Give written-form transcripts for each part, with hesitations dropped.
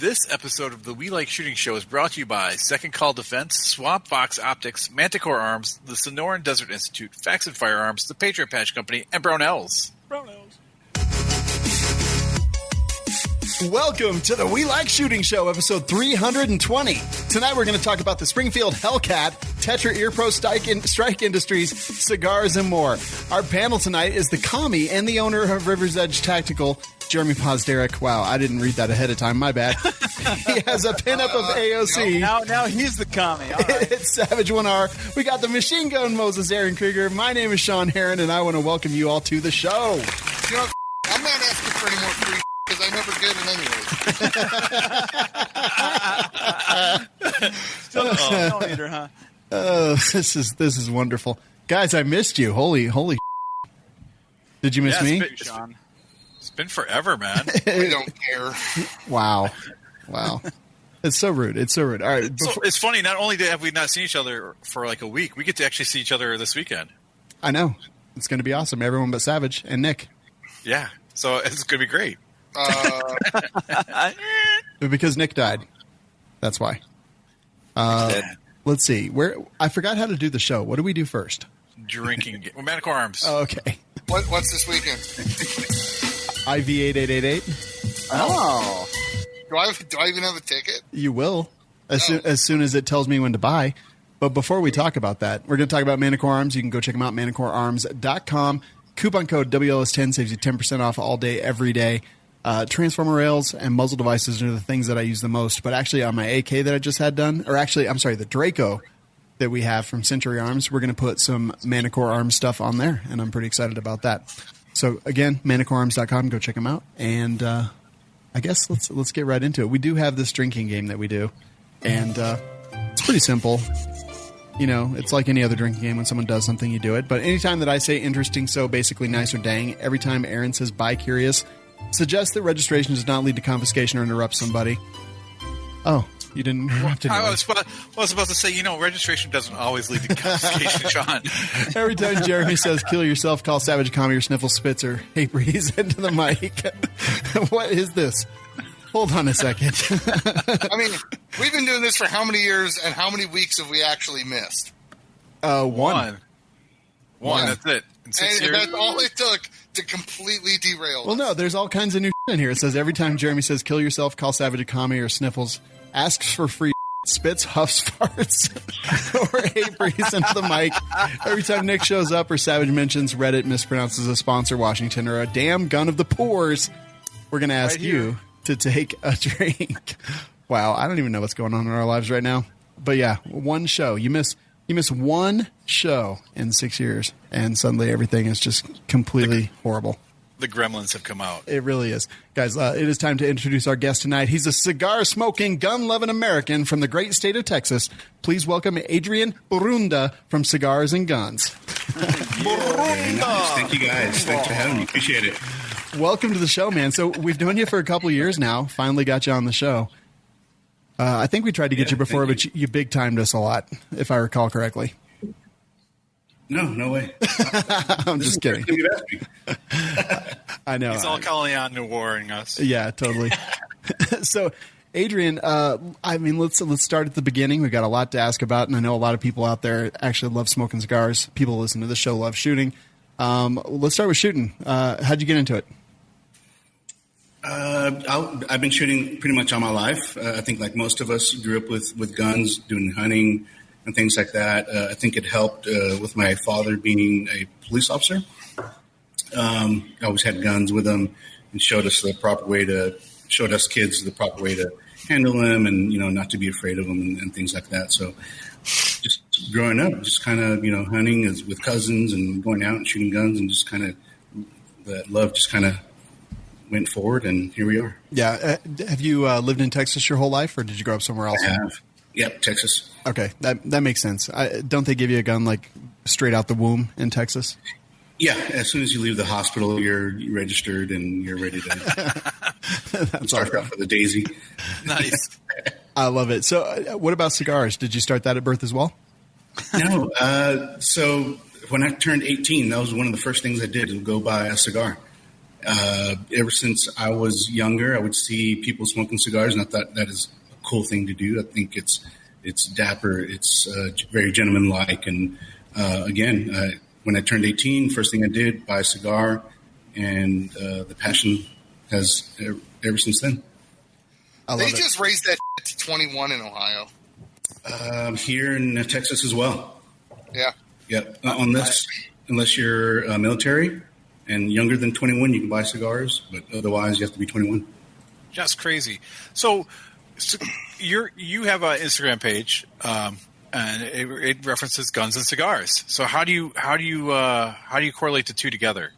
This episode of the We Like Shooting Show is brought to you by Second Call Defense, Swamp Fox Optics, Manticore Arms, the Sonoran Desert Institute, Facts and Firearms, the Patriot Patch Company, and Brownells. Welcome to the We Like Shooting Show, episode 320. Tonight we're going to talk about the Springfield Hellcat, Tetra Ear Pro Strike Industries, cigars, and more. Our panel tonight is the commie and the owner of River's Edge Tactical, Jeremy Posderick. Wow, I didn't read that ahead of time. My bad. He has a pinup of AOC. Now he's the commie. All right. It's Savage 1R. We got the machine gun Moses Aaron Krieger. My name is Sean Heron, and I want to welcome you all to the show. You know, I'm not asking for any more free because I never get it anyway. Still don't either, huh? This is wonderful. Guys, I missed you. Holy. Did you miss me? Sean. It's been forever, man. I don't care. Wow. It's so rude. All right. So it's funny, not only have we not seen each other for like a week, we get to actually see each other this weekend. I know. It's going to be awesome. Everyone but Savage and Nick. Yeah. So it's going to be great. Because Nick died. That's why. Let's see. I forgot how to do the show. What do we do first? Drinking. Manticore Arms. Oh, okay. What's this weekend? IV 8888. Oh. Do I even have a ticket? You will. As soon as it tells me when to buy. But before we talk about that, we're going to talk about Manticore Arms. You can go check them out, manticorearms.com. Coupon code WLS10 saves you 10% off all day, every day. Transformer rails and muzzle devices are the things that I use the most. But actually on my AK that I just had done, or actually, I'm sorry, the Draco that we have from Century Arms, we're going to put some Manticore Arms stuff on there, and I'm pretty excited about that. So again, manticorearms.com, go check them out. And I guess let's get right into it. We do have this drinking game that we do, and it's pretty simple. You know, it's like any other drinking game. When someone does something, you do it. But anytime that I say interesting, so basically nice or dang, every time Aaron says bi-curious, suggest that registration does not lead to confiscation or interrupt somebody. Oh, you didn't interrupt anyone. I was about to say, registration doesn't always lead to confiscation, Sean. Every time Jeremy says kill yourself, call Savage Commie or Sniffle Spitzer, hey, breathe into the mic. What is this? Hold on a second. I mean, we've been doing this for how many years and how many weeks have we actually missed? One. That's it. In 6 years. That's all it took to completely derail us. Well, no, there's all kinds of new shit in here. It says every time Jeremy says kill yourself, call Savage Commie or Sniffles, asks for free spits, huffs, farts, or hey, breathes into the mic. Every time Nick shows up or Savage mentions Reddit mispronounces a sponsor, Washington, or a damn gun of the pores, we're going to ask you to take a drink. Wow, I don't even know what's going on in our lives right now. But yeah, one show. You miss one show in 6 years, and suddenly everything is just completely horrible. The gremlins have come out. It really is. Guys, it is time to introduce our guest tonight. He's a cigar-smoking, gun-loving American from the great state of Texas. Please welcome Adrian Burunda from Cigars and Guns. Very nice. Thank you, guys. Thanks for having me. Appreciate it. Welcome to the show, man. So we've known you for a couple of years now. Finally got you on the show. I think we tried to get you before, but you big-timed us a lot, if I recall correctly. No way. I'm just kidding. I know. He's all calling on and warning us. Yeah, totally. So, Adrian, let's start at the beginning. We've got a lot to ask about, and I know a lot of people out there actually love smoking cigars. People who listen to the show love shooting. Let's start with shooting. How'd you get into it? I've been shooting pretty much all my life. I think like most of us grew up with guns, doing hunting and things like that. I think it helped with my father being a police officer. I always had guns with him and showed us kids the proper way to handle them and, not to be afraid of them and things like that. So just growing up, just kind of, hunting with cousins and going out and shooting guns and just kind of that love just kind of went forward, and here we are. Yeah. Have you lived in Texas your whole life, or did you grow up somewhere else? I have. Yep, Texas. Okay, that makes sense. Don't they give you a gun like straight out the womb in Texas? Yeah, as soon as you leave the hospital, you're registered and you're ready to start off with a daisy. Nice. I love it. So what about cigars? Did you start that at birth as well? No. So when I turned 18, that was one of the first things I did, was go buy a cigar. Ever since I was younger, I would see people smoking cigars, and I thought that is a cool thing to do. I think it's dapper, it's very gentlemanlike. And again, when I turned 18, first thing I did, buy a cigar, and the passion has ever since then. They just raised that to 21 in Ohio. Here in Texas as well. Yeah. Yeah. Unless you're military and younger than 21, you can buy cigars, but otherwise you have to be 21. Just crazy. So you have an Instagram page, and it references guns and cigars. So how do you correlate the two together?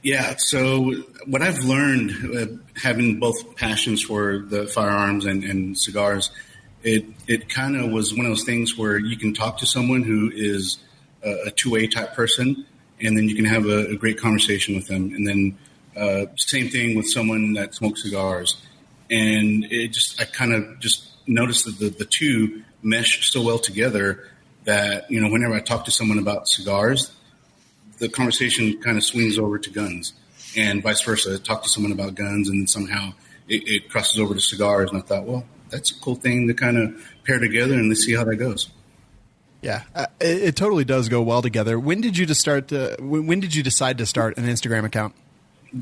Yeah. So what I've learned, having both passions for the firearms and cigars, it kind of was one of those things where you can talk to someone who is a two-way type person, and then you can have a great conversation with them. And then same thing with someone that smokes cigars. And I kind of just noticed that the two mesh so well together that, whenever I talk to someone about cigars, the conversation kind of swings over to guns, and vice versa. I talk to someone about guns, and then somehow it crosses over to cigars. And I thought, well, that's a cool thing to kind of pair together, and let's see how that goes. Yeah, it totally does go well together. When did you decide to start an Instagram account?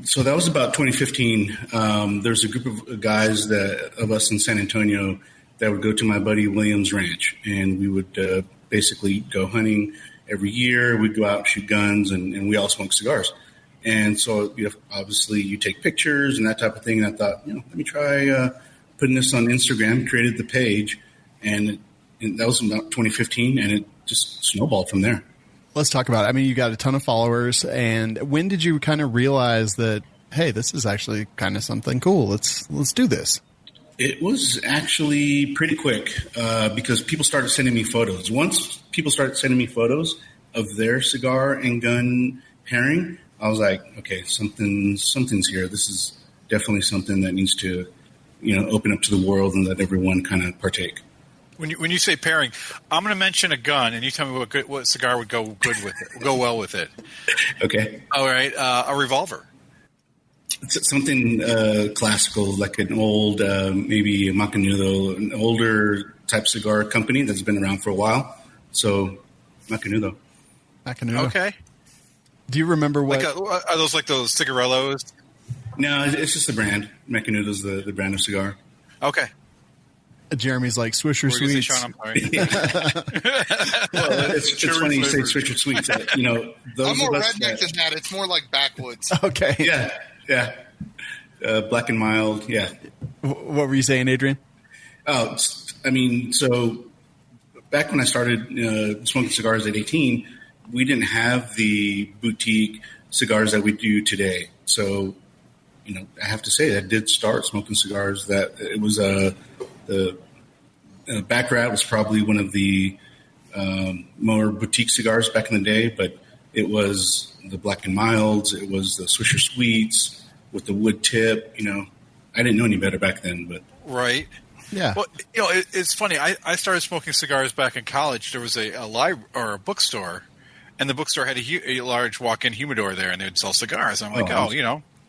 So that was about 2015. There's a group of guys of us in San Antonio that would go to my buddy William's ranch, and we would basically go hunting every year. We'd go out and shoot guns, and we all smoke cigars. And so, obviously, you take pictures and that type of thing. And I thought, let me try putting this on Instagram. Created the page, and that was about 2015, and it just snowballed from there. Let's talk about it. I mean, you got a ton of followers, and when did you kind of realize that, hey, this is actually kind of something cool? Let's do this. It was actually pretty quick because people started sending me photos. Once people started sending me photos of their cigar and gun pairing, I was like, okay, something's here. This is definitely something that needs to, open up to the world and let everyone kind of partake. When you say pairing, I'm going to mention a gun, and you tell me what cigar would go well with it. Okay. All right, a revolver. It's something classical, like an old, maybe a Macanudo, an older type cigar company that's been around for a while. So, Macanudo. Okay. Do you remember what? Are those like those cigarillos? No, it's just the brand. Macanudo's the brand of cigar. Okay. Jeremy's like Swisher Sweets. Sean, I'm sorry. Well, it's funny you say Swisher Sweets. Those I'm more redneck than that. It's more like backwoods. Okay. Yeah. Black and mild. Yeah. What were you saying, Adrian? Oh, I mean, so back when I started smoking cigars at 18, we didn't have the boutique cigars that we do today. So, I have to say I did start smoking cigars. That it was the Baccarat was probably one of the more boutique cigars back in the day, but it was the Black and Milds. It was the Swisher Sweets with the wood tip. I didn't know any better back then, but right. Yeah. Well, it's funny. I started smoking cigars back in college. There was a bookstore, and the bookstore had a large walk-in humidor there, and they'd sell cigars. I'm like,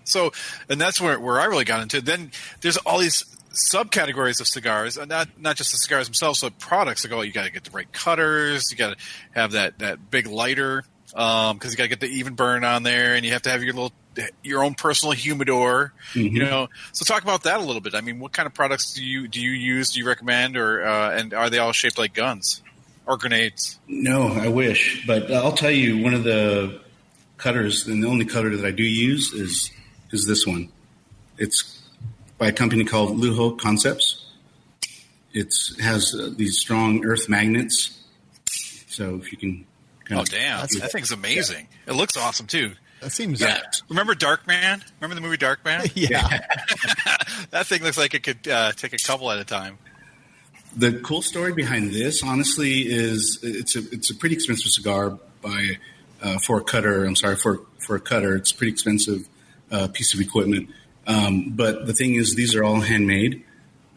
So, and that's where I really got into it. Then there's all these subcategories of cigars, and not just the cigars themselves, but products. Like, you got to get the right cutters, you got to have that big lighter, because you got to get the even burn on there, and you have to have your own personal humidor. Mm-hmm. So talk about that a little bit. I mean, what kind of products do you use? Do you recommend, or and are they all shaped like guns or grenades? No, I wish, but I'll tell you, one of the cutters, and the only cutter that I do use is this one. It's by a company called Lujo Concepts. It has these strong earth magnets. So if you can kind of... Oh, damn. That thing's amazing. Yeah. It looks awesome, too. That seems... Yeah. Remember Darkman? Remember the movie Darkman? Yeah. That thing looks like it could take a couple at a time. The cool story behind this, honestly, is it's a pretty expensive cigar for a cutter. I'm sorry, for a cutter. It's a pretty expensive piece of equipment. But the thing is, these are all handmade,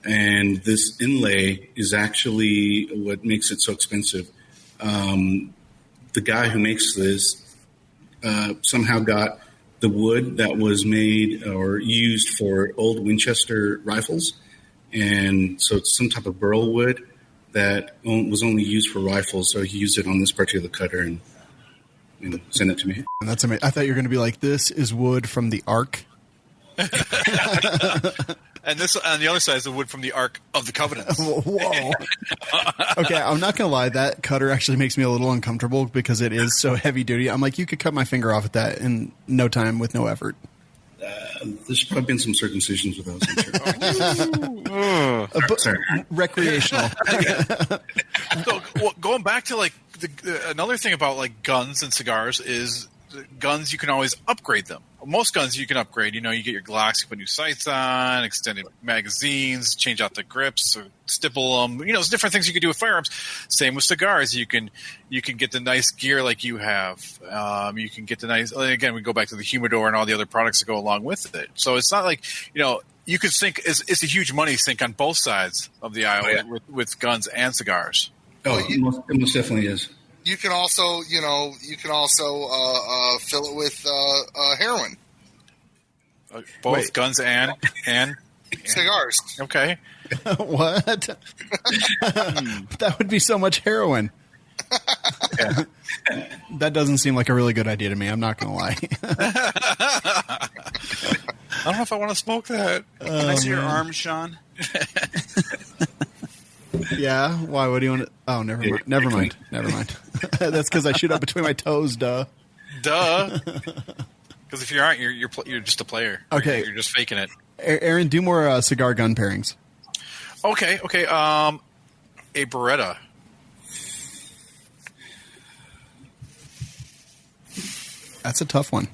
and this inlay is actually what makes it so expensive. The guy who makes this somehow got the wood that was made or used for old Winchester rifles. And so it's some type of burl wood that was only used for rifles. So he used it on this particular cutter and sent it to me. And that's amazing. I thought you were going to be like, this is wood from the Ark. And this on the other side is the wood from the Ark of the Covenants. Whoa. Okay, I'm not going to lie. That cutter actually makes me a little uncomfortable because it is so heavy duty. I'm like, you could cut my finger off at that in no time with no effort. There's probably been some circumcisions with those. I'm sure. Sorry. Recreational. So going back to like another thing about like guns and cigars is guns, you can always upgrade them. Most guns you can upgrade. You know, you get your Glocks, you put new sights on, extended magazines, change out the grips, or stipple them. You know, there's different things you can do with firearms. Same with cigars. You can get the nice gear like you have. You can get the nice. Again, we go back to the humidor and all the other products that go along with it. So it's not like, you know, you could sink. It's a huge money sink on both sides of the aisle with guns and cigars. Oh, it most definitely is. You can also, fill it with heroin. Both guns and cigars. Okay. What? That would be so much heroin. That doesn't seem like a really good idea to me. I'm not going to lie. I don't know if I want to smoke that. Can I see your arm, Sean? Yeah. Why? What do you want to? Oh, never mind. That's because I shoot up between my toes. Duh. Because if you aren't, you're just a player. Okay. You're just faking it. Aaron, do more cigar gun pairings. Okay. A Beretta. That's a tough one.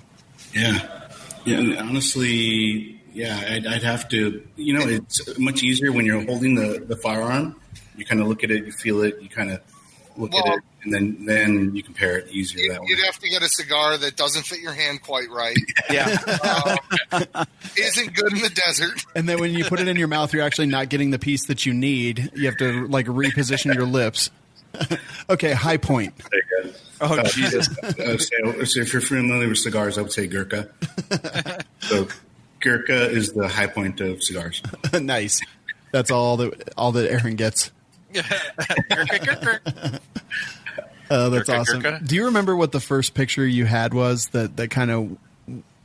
Yeah. And honestly, I'd have to. You know, it's much easier when you're holding the firearm. You kind of look at it, you feel it, you kind of look at it, and then you compare it easier that way. You'd have to get a cigar that doesn't fit your hand quite right. Yeah. Isn't good in the desert. And then when you put it in your mouth, you're actually not getting the piece that you need. You have to like reposition your lips. Okay, High Point. Oh, Jesus. So if you're familiar with cigars, I would say Gurkha. So Gurkha is the High Point of cigars. Nice. That's all that Aaron gets. That's awesome. Do you remember what the first picture you had was that kind of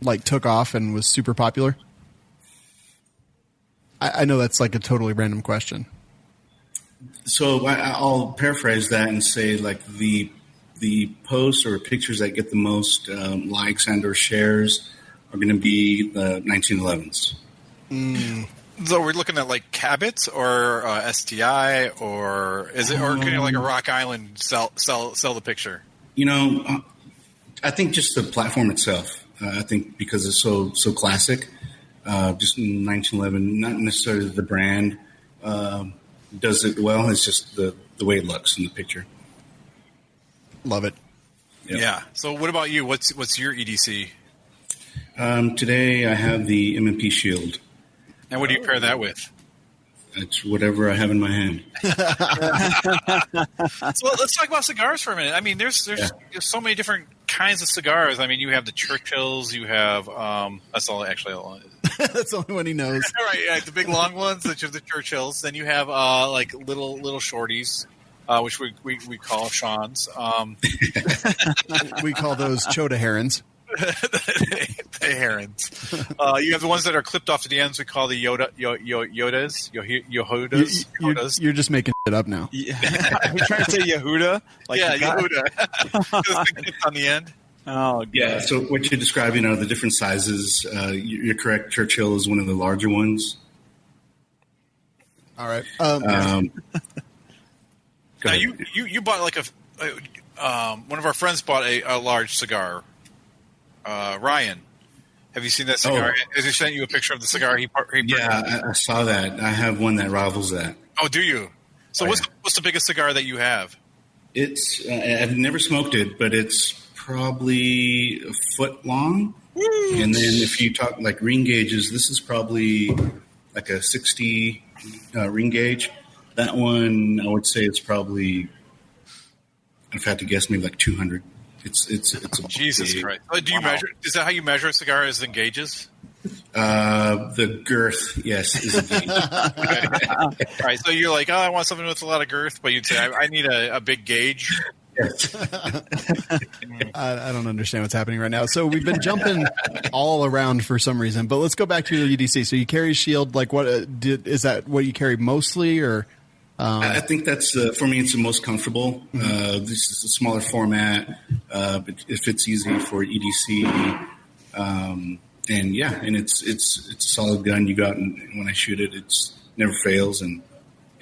like took off and was super popular? I know that's like a totally random question. So I'll paraphrase that and say like the posts or pictures that get the most likes and or shares are going to be the 1911s. So we're looking at like Cabot or STI, or is it, or can you like a Rock Island sell the picture? You know, I think just the platform itself. I think because it's so classic, just 1911, not necessarily the brand does it well. It's just the way it looks in the picture. Love it. Yep. Yeah. So what about you? What's your EDC? Today I have the M&P Shield. And what do you pair that with? It's whatever I have in my hand. So let's talk about cigars for a minute. I mean, there's so many different kinds of cigars. I mean, you have the Churchills. You have that's all actually. That's the only one he knows. Right, the big long ones, which are the Churchills. Then you have like little shorties, which we call Sean's. We call those Chota herons. The herons. You have the ones that are clipped off to the ends. We call the Yodas. You're just making it up now. Yeah. Are you trying to say Yehuda? Like Yehuda. On the end. Oh, yeah. So what you're describing are the different sizes. You're correct. Churchill is one of the larger ones. All right. Now you bought like one of our friends bought a large cigar. Ryan, have you seen that cigar? Has he sent you a picture of the cigar he Yeah, I saw that. I have one that rivals that. Oh, do you? So what's the biggest cigar that you have? It's I've never smoked it, but it's probably a foot long. Woo! And then if you talk like ring gauges, this is probably like a 60 ring gauge. That one, I would say it's probably, if I had to guess, maybe like 200 It's a Jesus Christ! Do you measure? Is that how you measure a cigar? Is in gauges? The girth, yes, is a gauge. All right, so you're like, oh, I want something with a lot of girth, but you'd say, I need a big gauge. Yes. I don't understand what's happening right now. So we've been jumping all around for some reason, but let's go back to your EDC. So you carry a shield. Like, what is that? What you carry mostly, or? I think that's for me. It's the most comfortable. This is a smaller format, but it fits easy for EDC. And yeah, and it's a solid gun. You go out and when I shoot it, it's never fails, and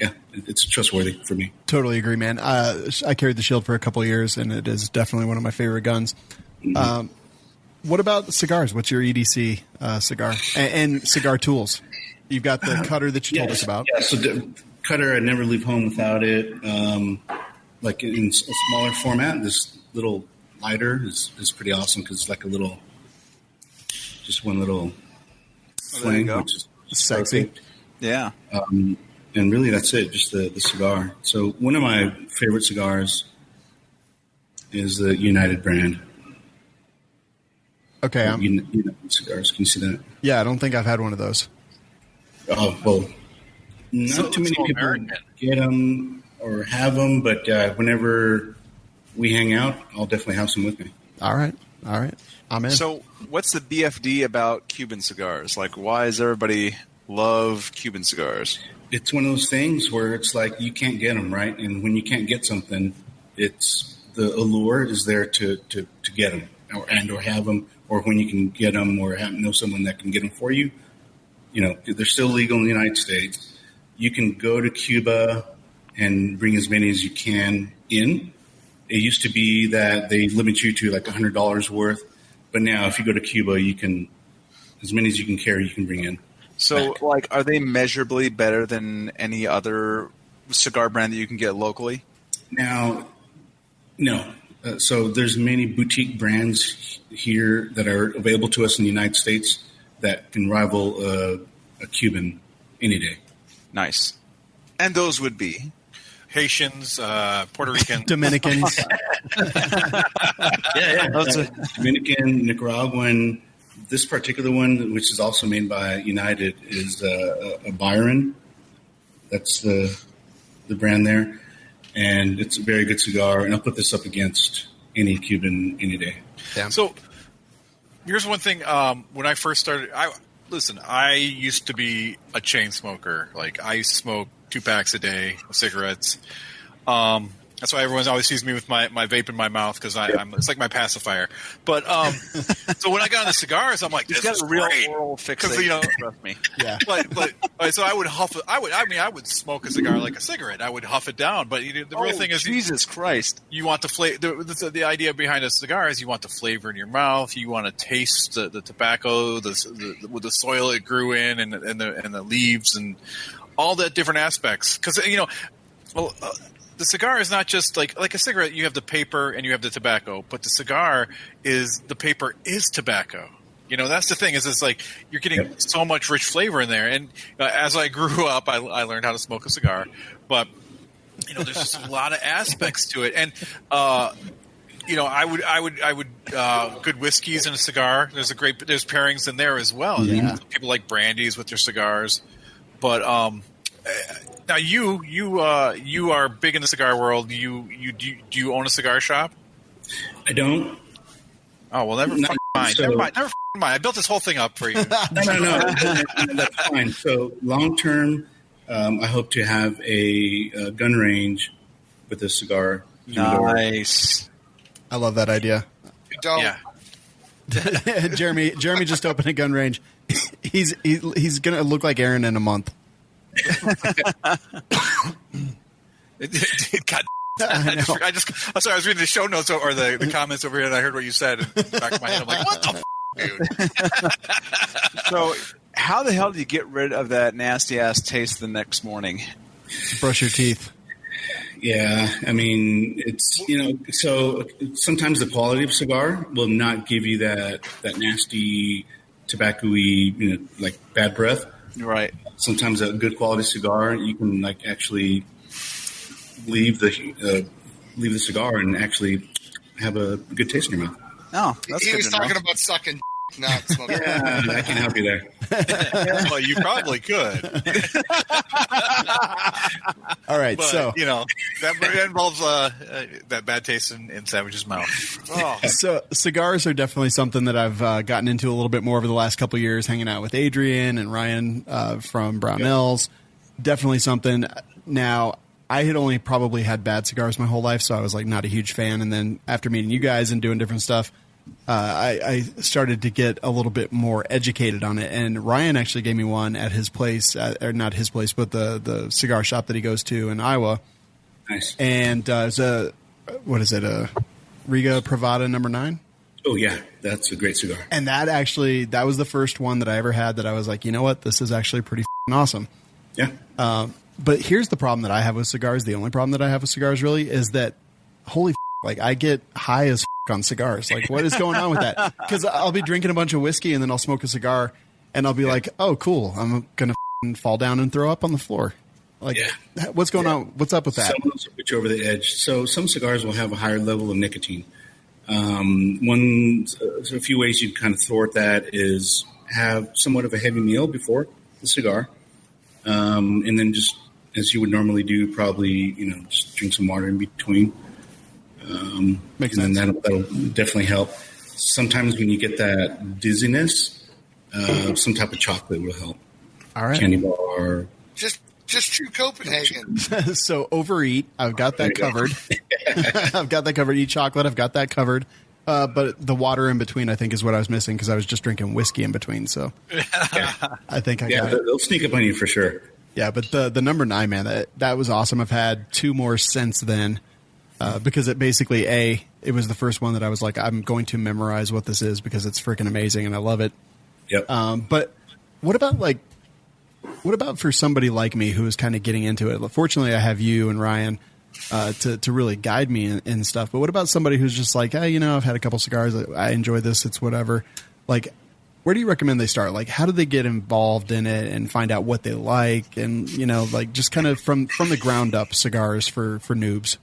yeah, it's trustworthy for me. Totally agree, man. I carried the shield for a couple of years, and it is definitely one of my favorite guns. What about cigars? What's your EDC cigar and cigar tools? You've got the cutter that you told us about. Yeah, so the cutter, I never leave home without it. Like in a smaller format, this little lighter is pretty awesome because it's like a little. Just one little fling, which is sexy. Perfect. Yeah. And really, that's it. Just the cigar. So one of my favorite cigars is the United brand. Okay. United cigars. Can you see that? Yeah, I don't think I've had one of those. Oh well, not too many people get them or have them, but whenever we hang out, I'll definitely have some with me. All right. I'm in. So, what's the BFD about Cuban cigars? Like, why does everybody love Cuban cigars? It's one of those things where it's like you can't get them, right? And when you can't get something, it's the allure is there to get them or have them, or when you can get them or know someone that can get them for you. You know, they're still legal in the United States. You can go to Cuba and bring as many as you can in. It used to be that they limit you to like $100 worth. But now, if you go to Cuba, you can, as many as you can carry, you can bring in. So, like, are they measurably better than any other cigar brand that you can get locally? Now, no. So there's many boutique brands here that are available to us in the United States that can rival a Cuban any day. Nice. And those would be? Haitians, Puerto Ricans. Dominicans. Yeah. Dominican, Nicaraguan. This particular one, which is also made by United, is a Byron. That's the brand there. And it's a very good cigar. And I'll put this up against any Cuban any day. Damn. So here's one thing. When I first started, I used to be a chain smoker. Like, I used to smoke 2 packs a day of cigarettes. That's why everyone always sees me with my vape in my mouth because it's like my pacifier. But so when I got into cigars, I'm like, this is real great. oral fixation. Trust me. Yeah. But so I would huff it. I would smoke a cigar like a cigarette. I would huff it down. But the real thing is, Jesus Christ, you want the flavor. The idea behind a cigar is you want the flavor in your mouth. You want to taste the tobacco, with the soil it grew in, and the leaves and all the different aspects. Because the cigar is not just like a cigarette. You have the paper and you have the tobacco, but the cigar the paper is tobacco. That's the thing. Is it's like you're getting so much rich flavor in there. And as I grew up, I learned how to smoke a cigar. But there's just a lot of aspects to it. And I would good whiskeys in a cigar. There's pairings in there as well. Yeah. People like brandies with their cigars, but now you are big in the cigar world. Do you own a cigar shop? I don't. Oh well, never mind. Never mind. I built this whole thing up for you. No. That's fine. So long term, I hope to have a gun range with a cigar. Nice. I love that idea. Don't. Yeah. Jeremy just opened a gun range. He's gonna look like Aaron in a month. God, I'm sorry. I was reading the show notes or the comments over here, and I heard what you said. In the back of my head, I'm like, what the dude? So, how the hell do you get rid of that nasty ass taste the next morning? Brush your teeth. Yeah, I mean, it's so sometimes the quality of cigar will not give you that nasty tobacco-y, like bad breath. Right. Sometimes a good quality cigar, you can actually leave the cigar and actually have a good taste in your mouth. Oh, that's He good was to know. talking about sucking, not smoking. Yeah, I can help you there. Well, you probably could. All right, But, so that involves that bad taste in Savage's mouth. Oh. So cigars are definitely something that I've gotten into a little bit more over the last couple of years, hanging out with Adrian and Ryan from Brownells. Definitely something. Now, I had only probably had bad cigars my whole life, so I was like not a huge fan. And then after meeting you guys and doing different stuff, I started to get a little bit more educated on it. And Ryan actually gave me one at his place, or not his place, but the cigar shop that he goes to in Iowa. Nice. And it's a Riga Privada number 9. Oh, yeah. That's a great cigar. And that was the first one that I ever had that I was like, you know what? This is actually pretty awesome. Yeah. But here's the problem that I have with cigars. The only problem that I have with cigars really is that holy like I get high as on cigars. Like what is going on with that? Because I'll be drinking a bunch of whiskey and then I'll smoke a cigar and I'll be like, oh, cool. I'm going to fall down and throw up on the floor. Like what's going on? What's up with that? Some of those put you over the edge. So some cigars will have a higher level of nicotine. A few ways you kind of thwart that is have somewhat of a heavy meal before the cigar. And then just as you would normally do, probably, just drink some water in between. Makes and sense. then that'll definitely help. Sometimes when you get that dizziness, some type of chocolate will help. All right. Candy bar. Just chew Copenhagen. So overeat. I've got that covered. I've got that covered. Eat chocolate. I've got that covered. But the water in between, I think, is what I was missing because I was just drinking whiskey in between. So I think I got it. They'll sneak up on you for sure. Yeah, but the number 9, man, that was awesome. I've had 2 more since then because it basically, it was the first one that I was like, I'm going to memorize what this is because it's freaking amazing and I love it. Yep. But what about for somebody like me who is kind of getting into it? Fortunately, I have you and Ryan to really guide me in stuff. But what about somebody who's just like, hey, I've had a couple cigars. I enjoy this. It's whatever. Like, where do you recommend they start? Like, how do they get involved in it and find out what they like? And, like just kind of from the ground up cigars for noobs.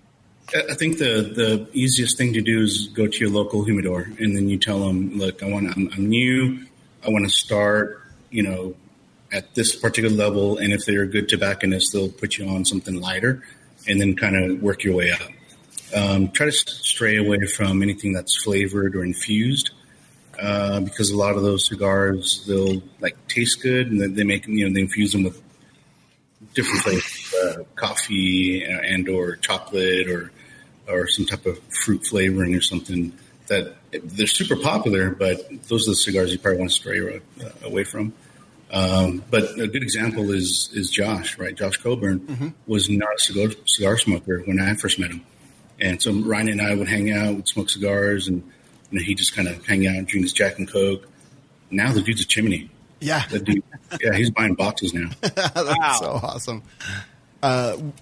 I think the easiest thing to do is go to your local humidor and then you tell them, look, I'm new. I want to start, at this particular level. And if they're a good tobacconist, they'll put you on something lighter and then kind of work your way up. Try to stray away from anything that's flavored or infused. Because a lot of those cigars, they'll taste good and they make, they infuse them with different flavors, coffee and or chocolate or some type of fruit flavoring or something that they're super popular, but those are the cigars you probably want to stray away from. But a good example is Josh, right? Josh Coburn was not a cigar smoker when I first met him. And so Ryan and I would hang out, we'd smoke cigars, and he'd just kind of hang out and drink his Jack and Coke. Now the dude's a chimney. Yeah. That dude, he's buying boxes now. That's so awesome.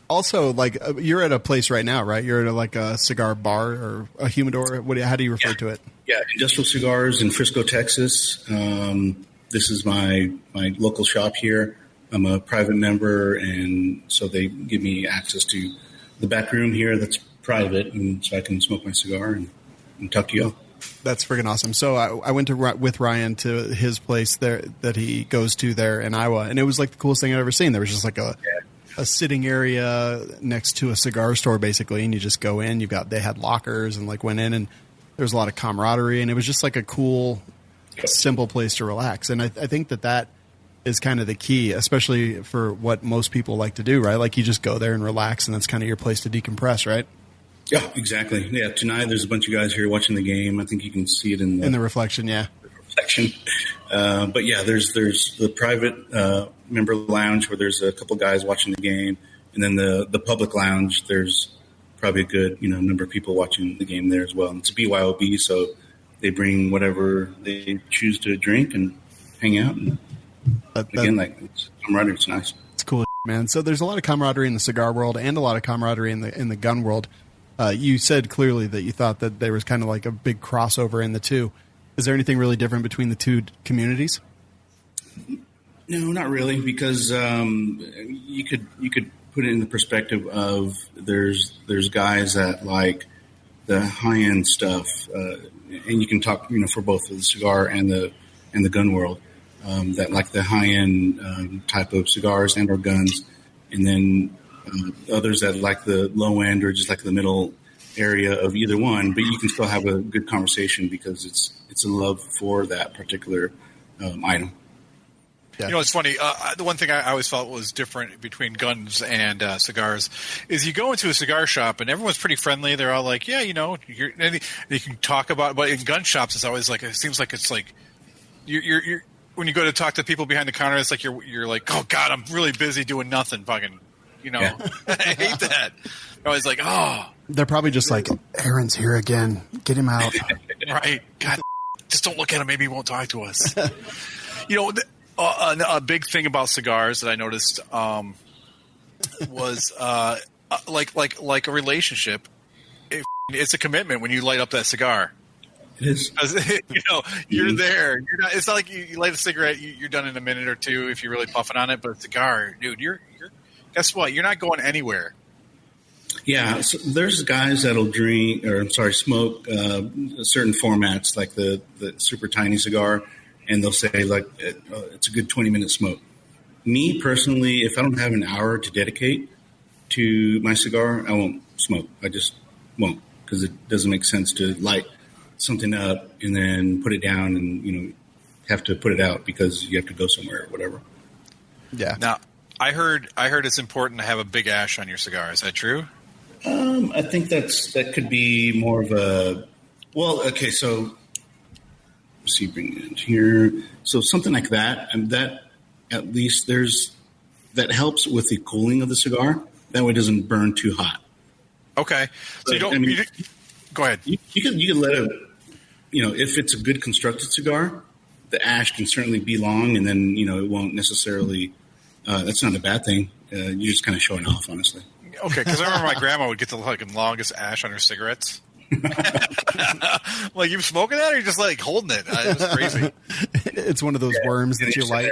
Also, you're at a place right now, right? You're at a cigar bar or a humidor. How do you refer to it? Yeah, Industrial Cigars in Frisco, Texas. This is my local shop here. I'm a private member, and so they give me access to the back room here that's private, and so I can smoke my cigar and talk to y'all. That's freaking awesome. So I went with Ryan to his place there that he goes to there in Iowa, and it was like the coolest thing I've ever seen. There was just a sitting area next to a cigar store, basically, and you just go in. They had lockers and went in, and there was a lot of camaraderie, and it was just a cool, simple place to relax. And I think that is kind of the key, especially for what most people like to do, right? You just go there and relax, and that's kind of your place to decompress, right? Yeah, exactly. Yeah, tonight there's a bunch of guys here watching the game. I think you can see it in the reflection. Yeah, reflection. But yeah, there's the private member lounge where there's a couple guys watching the game, and then the public lounge. There's probably a good number of people watching the game there as well. And it's a BYOB, so they bring whatever they choose to drink and hang out. And it's camaraderie. It's nice. It's cool, man. So there's a lot of camaraderie in the cigar world and a lot of camaraderie in the gun world. You said clearly that you thought that there was kind of a big crossover in the two. Is there anything really different between the two communities? No, not really, because you could put it in the perspective of there's guys that like the high end stuff, and you can talk, for both the cigar and the gun world, that like the high end type of cigars and or guns, and then others that like the low end or just like the middle area of either one. But you can still have a good conversation because it's a love for that particular item. Yeah. It's funny. The one thing I always felt was different between guns and cigars is you go into a cigar shop and everyone's pretty friendly. They're all like, yeah, and you can talk about. But in gun shops, it's always like it seems like it's like you're when you go to talk to people behind the counter, it's like you're like, oh God, I'm really busy doing nothing, fucking, Yeah. I hate that. They're always like, oh, They're probably just like, Aaron's here again. Get him out. right, God, just don't look at him. Maybe he won't talk to us. A big thing about cigars that I noticed was like a relationship. It's a commitment when you light up that cigar. It is. You're there. You're not. It's not like you light a cigarette. You're done in a minute or two if you're really puffing on it. But a cigar, dude, you're. Guess what? You're not going anywhere. Yeah, so there's guys that'll smoke certain formats like the super tiny cigar. And they'll say, like, it's a good 20-minute smoke. Me, personally, if I don't have an hour to dedicate to my cigar, I won't smoke. I just won't because it doesn't make sense to light something up and then put it down and, have to put it out because you have to go somewhere or whatever. Yeah. Now, I heard it's important to have a big ash on your cigar. Is that true? I think that could be more of a – well, okay, so – see, bring it in here. So something like that, and that at least that helps with the cooling of the cigar. That way, it doesn't burn too hot. Okay, so you don't. Go ahead. You can let it. If it's a good constructed cigar, the ash can certainly be long, and then it won't necessarily. That's not a bad thing. You're just kind of showing off, honestly. Okay, because I remember my grandma would get the longest ash on her cigarettes. Like, you smoking that, or you just like holding it? It was crazy. It's one of those worms that you light.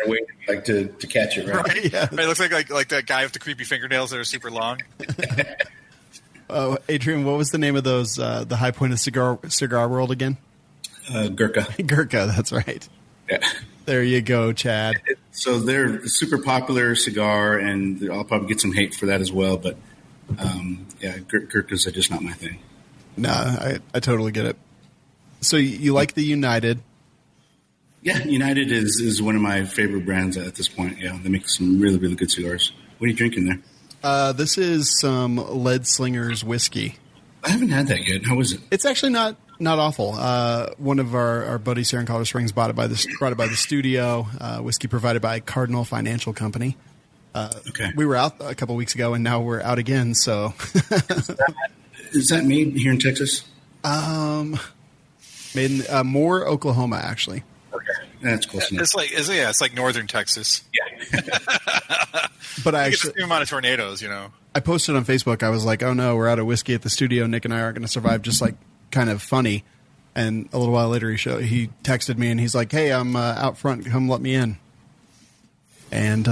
Like to catch it, right? Right? Yeah. Right, it looks like that guy with the creepy fingernails that are super long. Oh, Adrian, what was the name of those? The high point of cigar world again? Gurkha. Gurkha, that's right. Yeah. There you go, Chad. So they're a super popular cigar, and I'll probably get some hate for that as well. But Gurkhas are just not my thing. No, I totally get it. So you like the United? Yeah, United is one of my favorite brands at this point. Yeah, they make some really, really good cigars. What are you drinking there? This is some Lead Slingers whiskey. I haven't had that yet. How is it? It's actually not awful. One of our buddies here in Colorado Springs brought it by the studio. Whiskey provided by Cardinal Financial Company. Okay. We were out a couple weeks ago, and now we're out again. So, is that made here in Texas? made in Moore, Oklahoma, actually. Okay, that's close enough. It's like northern Texas. Yeah. But I You get actually the same amount of tornadoes, I posted on Facebook. I was like, "Oh no, we're out of whiskey at the studio. Nick and I aren't going to survive." Just like kind of funny. And a little while later, he texted me and he's like, "Hey, I'm out front. Come let me in." And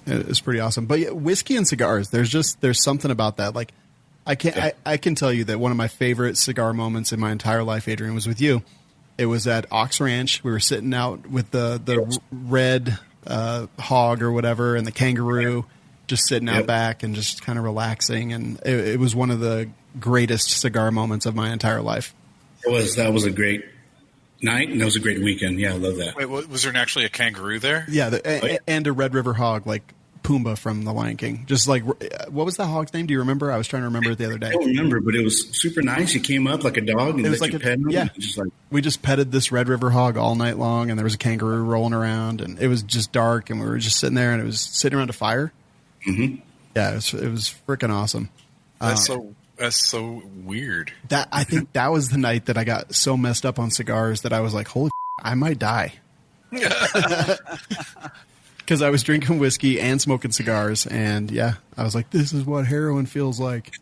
it's pretty awesome. But yeah, whiskey and cigars, there's something about that. Like, I can tell you that one of my favorite cigar moments in my entire life, Adrian, was with you. It was at Ox Ranch. We were sitting out with the red hog or whatever and the kangaroo, just sitting out back and just kind of relaxing. And it was one of the greatest cigar moments of my entire life. That was a great night, and that was a great weekend. Yeah, I love that. Wait, was there actually a kangaroo there? Yeah, and a Red River hog, like Pumbaa from The Lion King. Just like, what was the hog's name? Do you remember? I was trying to remember it the other day. I don't remember, but it was super nice. He came up like a dog and it was let like you pet him. Yeah, we just petted this Red River hog all night long, and there was a kangaroo rolling around, and it was just dark, and we were just sitting there, and it was sitting around a fire. Mm-hmm. Yeah, it was freaking awesome. That's so weird. I think that was the night that I got so messed up on cigars that I was like, holy I might die. Because I was drinking whiskey and smoking cigars, and yeah, I was like, this is what heroin feels like.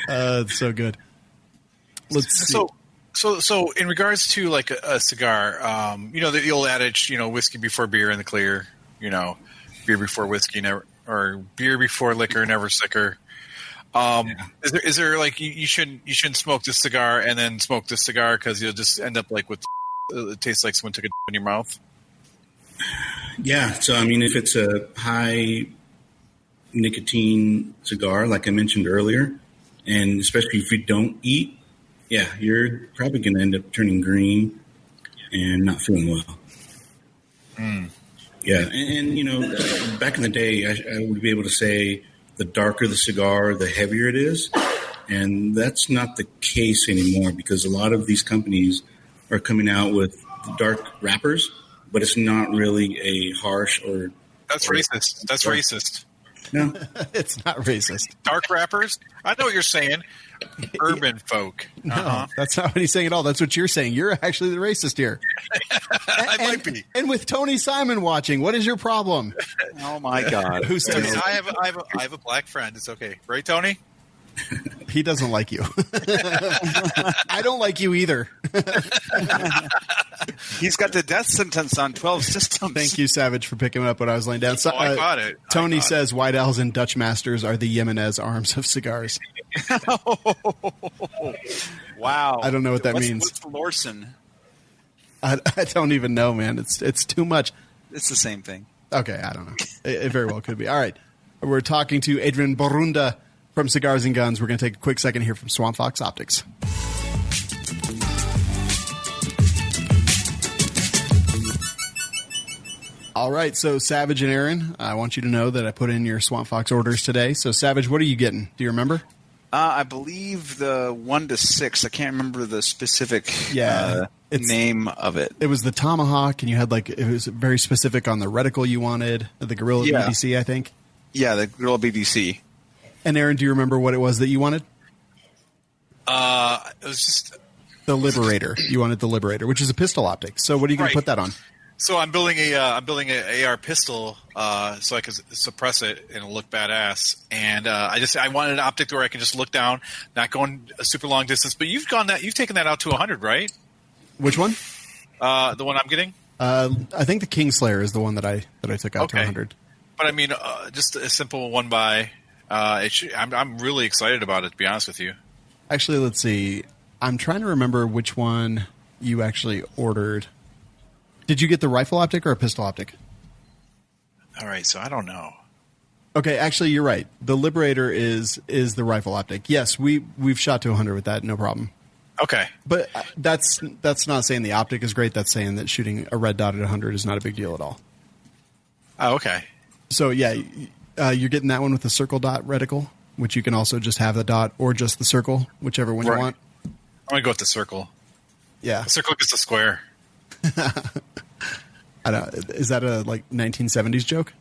It's so good. Let's see. So in regards to like a cigar, the old adage, whiskey before beer in the clear, beer before whiskey, never, or beer before liquor, never sicker. Is there like you shouldn't smoke this cigar and then smoke this cigar because you'll just end up like with it tastes like someone took a in your mouth? Yeah. So, I mean, if it's a high nicotine cigar, like I mentioned earlier, and especially if you don't eat, yeah, you're probably going to end up turning green and not feeling well. Yeah. And, you know, back in the day, I would be able to say the darker the cigar, the heavier it is. And that's not the case anymore because a lot of these companies are coming out with dark wrappers, but it's not really a harsh or... That's racist. That's racist. No. It's not racist. Dark rappers? I know what you're saying. Urban folk. No, that's not what he's saying at all. That's what you're saying. You're actually the racist here. I might be. And with Tony Simon watching, what is your problem? Oh my God! Who says I have a black friend. It's okay, right, Tony? He doesn't like you. I don't like you either. He's got the death sentence on 12 systems. Thank you, Savage, for picking up when I was laying down. So, I got it. Tony says White Owls and Dutch Masters are the Jimenez arms of cigars. Wow. I don't know what that means. What's Lorson? I don't even know, man. It's too much. It's the same thing. Okay, I don't know. It very well could be. All right. We're talking to Adrian Borunda from Cigars and Guns. We're going to take a quick second here from Swamp Fox Optics. All right, so Savage and Aaron, I want you to know that I put in your Swamp Fox orders today. So, Savage, what are you getting? Do you remember? I believe the 1 to 6. I can't remember the specific name of it. It was the Tomahawk, and you had it was very specific on the reticle you wanted, the Gorilla BDC, I think. Yeah, the Gorilla BDC. And Aaron, do you remember what it was that you wanted? It was just the Liberator. You wanted the Liberator, which is a pistol optic. So, what are you going to put that on? So I'm building a AR pistol so I can suppress it and it'll look badass. And I wanted an optic where I can just look down, not going a super long distance. But you've taken that out to 100, right? Which one? The one I'm getting. I think the Kingslayer is the one that I took out to 100. But I mean, just a simple 1x. I'm really excited about it, to be honest with you. Actually, let's see. I'm trying to remember which one you actually ordered. Did you get the rifle optic or a pistol optic? All right, so I don't know. Okay, actually, you're right. The Liberator is the rifle optic. Yes, we've shot to 100 with that, no problem. Okay, but that's not saying the optic is great. That's saying that shooting a red dot at 100 is not a big deal at all. Oh, okay. So yeah, you're getting that one with the circle dot reticle, which you can also just have the dot or just the circle, whichever one you want. I'm gonna go with the circle. Yeah, the circle gets the square. I don't. Is that a 1970s joke?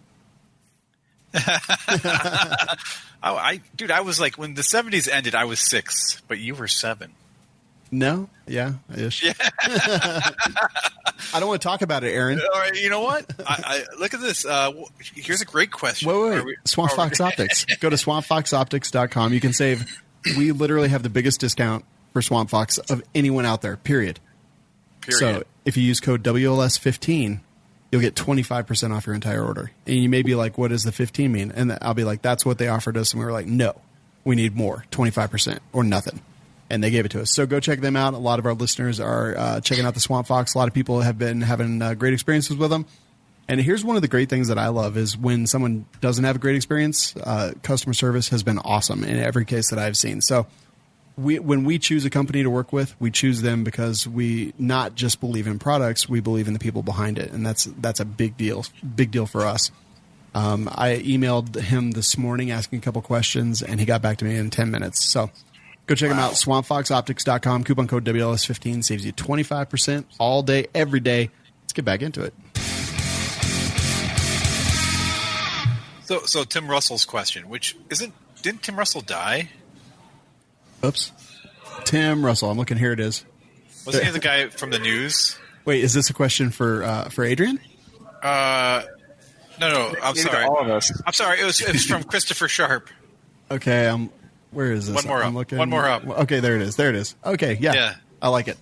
I was like, when the 70s ended, I was 6, but you were 7. No, yeah, ish. Yeah. I don't want to talk about it, Aaron. All right, you know what? I look at this. Here's a great question. Wait. Swamp Fox Optics. Go to swampfoxoptics.com. You can save. We literally have the biggest discount for Swamp Fox of anyone out there. Period. So if you use code WLS15, you'll get 25% off your entire order. And you may be like, what does the 15 mean? And I'll be like, that's what they offered us. And we were like, no, we need more, 25% or nothing. And they gave it to us. So go check them out. A lot of our listeners are checking out the Swamp Fox. A lot of people have been having great experiences with them. And here's one of the great things that I love is when someone doesn't have a great experience, customer service has been awesome in every case that I've seen. So when we choose a company to work with, we choose them because we not just believe in products, we believe in the people behind it, and that's a big deal for us. I emailed him this morning asking a couple questions, and he got back to me in 10 minutes. So go check him out, swampfoxoptics.com. Coupon code WLS15 saves you 25% all day, every day. Let's get back into it. So Tim Russell's question, didn't Tim Russell die? Oops. Tim Russell. I'm looking. Here it is. Wasn't he the guy from the news? Wait, is this a question for Adrian? No. I'm sorry. All of us. I'm sorry. It was from Christopher Sharp. Okay. Where is this? One more up. Looking. One more up. Okay, there it is. There it is. Okay. Yeah. I like it.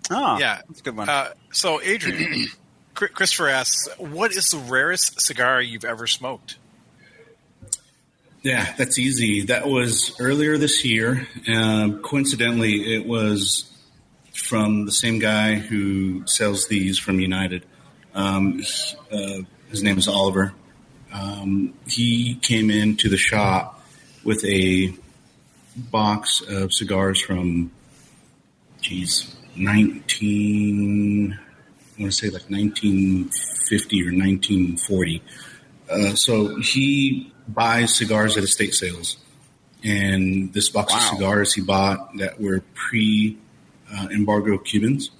Oh, yeah, that's a good one. So, Adrian, Christopher asks, what is the rarest cigar you've ever smoked? Yeah, that's easy. That was earlier this year. Coincidentally, it was from the same guy who sells these from United. His name is Oliver. He came into the shop with a box of cigars from, 1950 or 1940. So he buys cigars at estate sales. And this box of cigars he bought that were pre-embargo Cubans.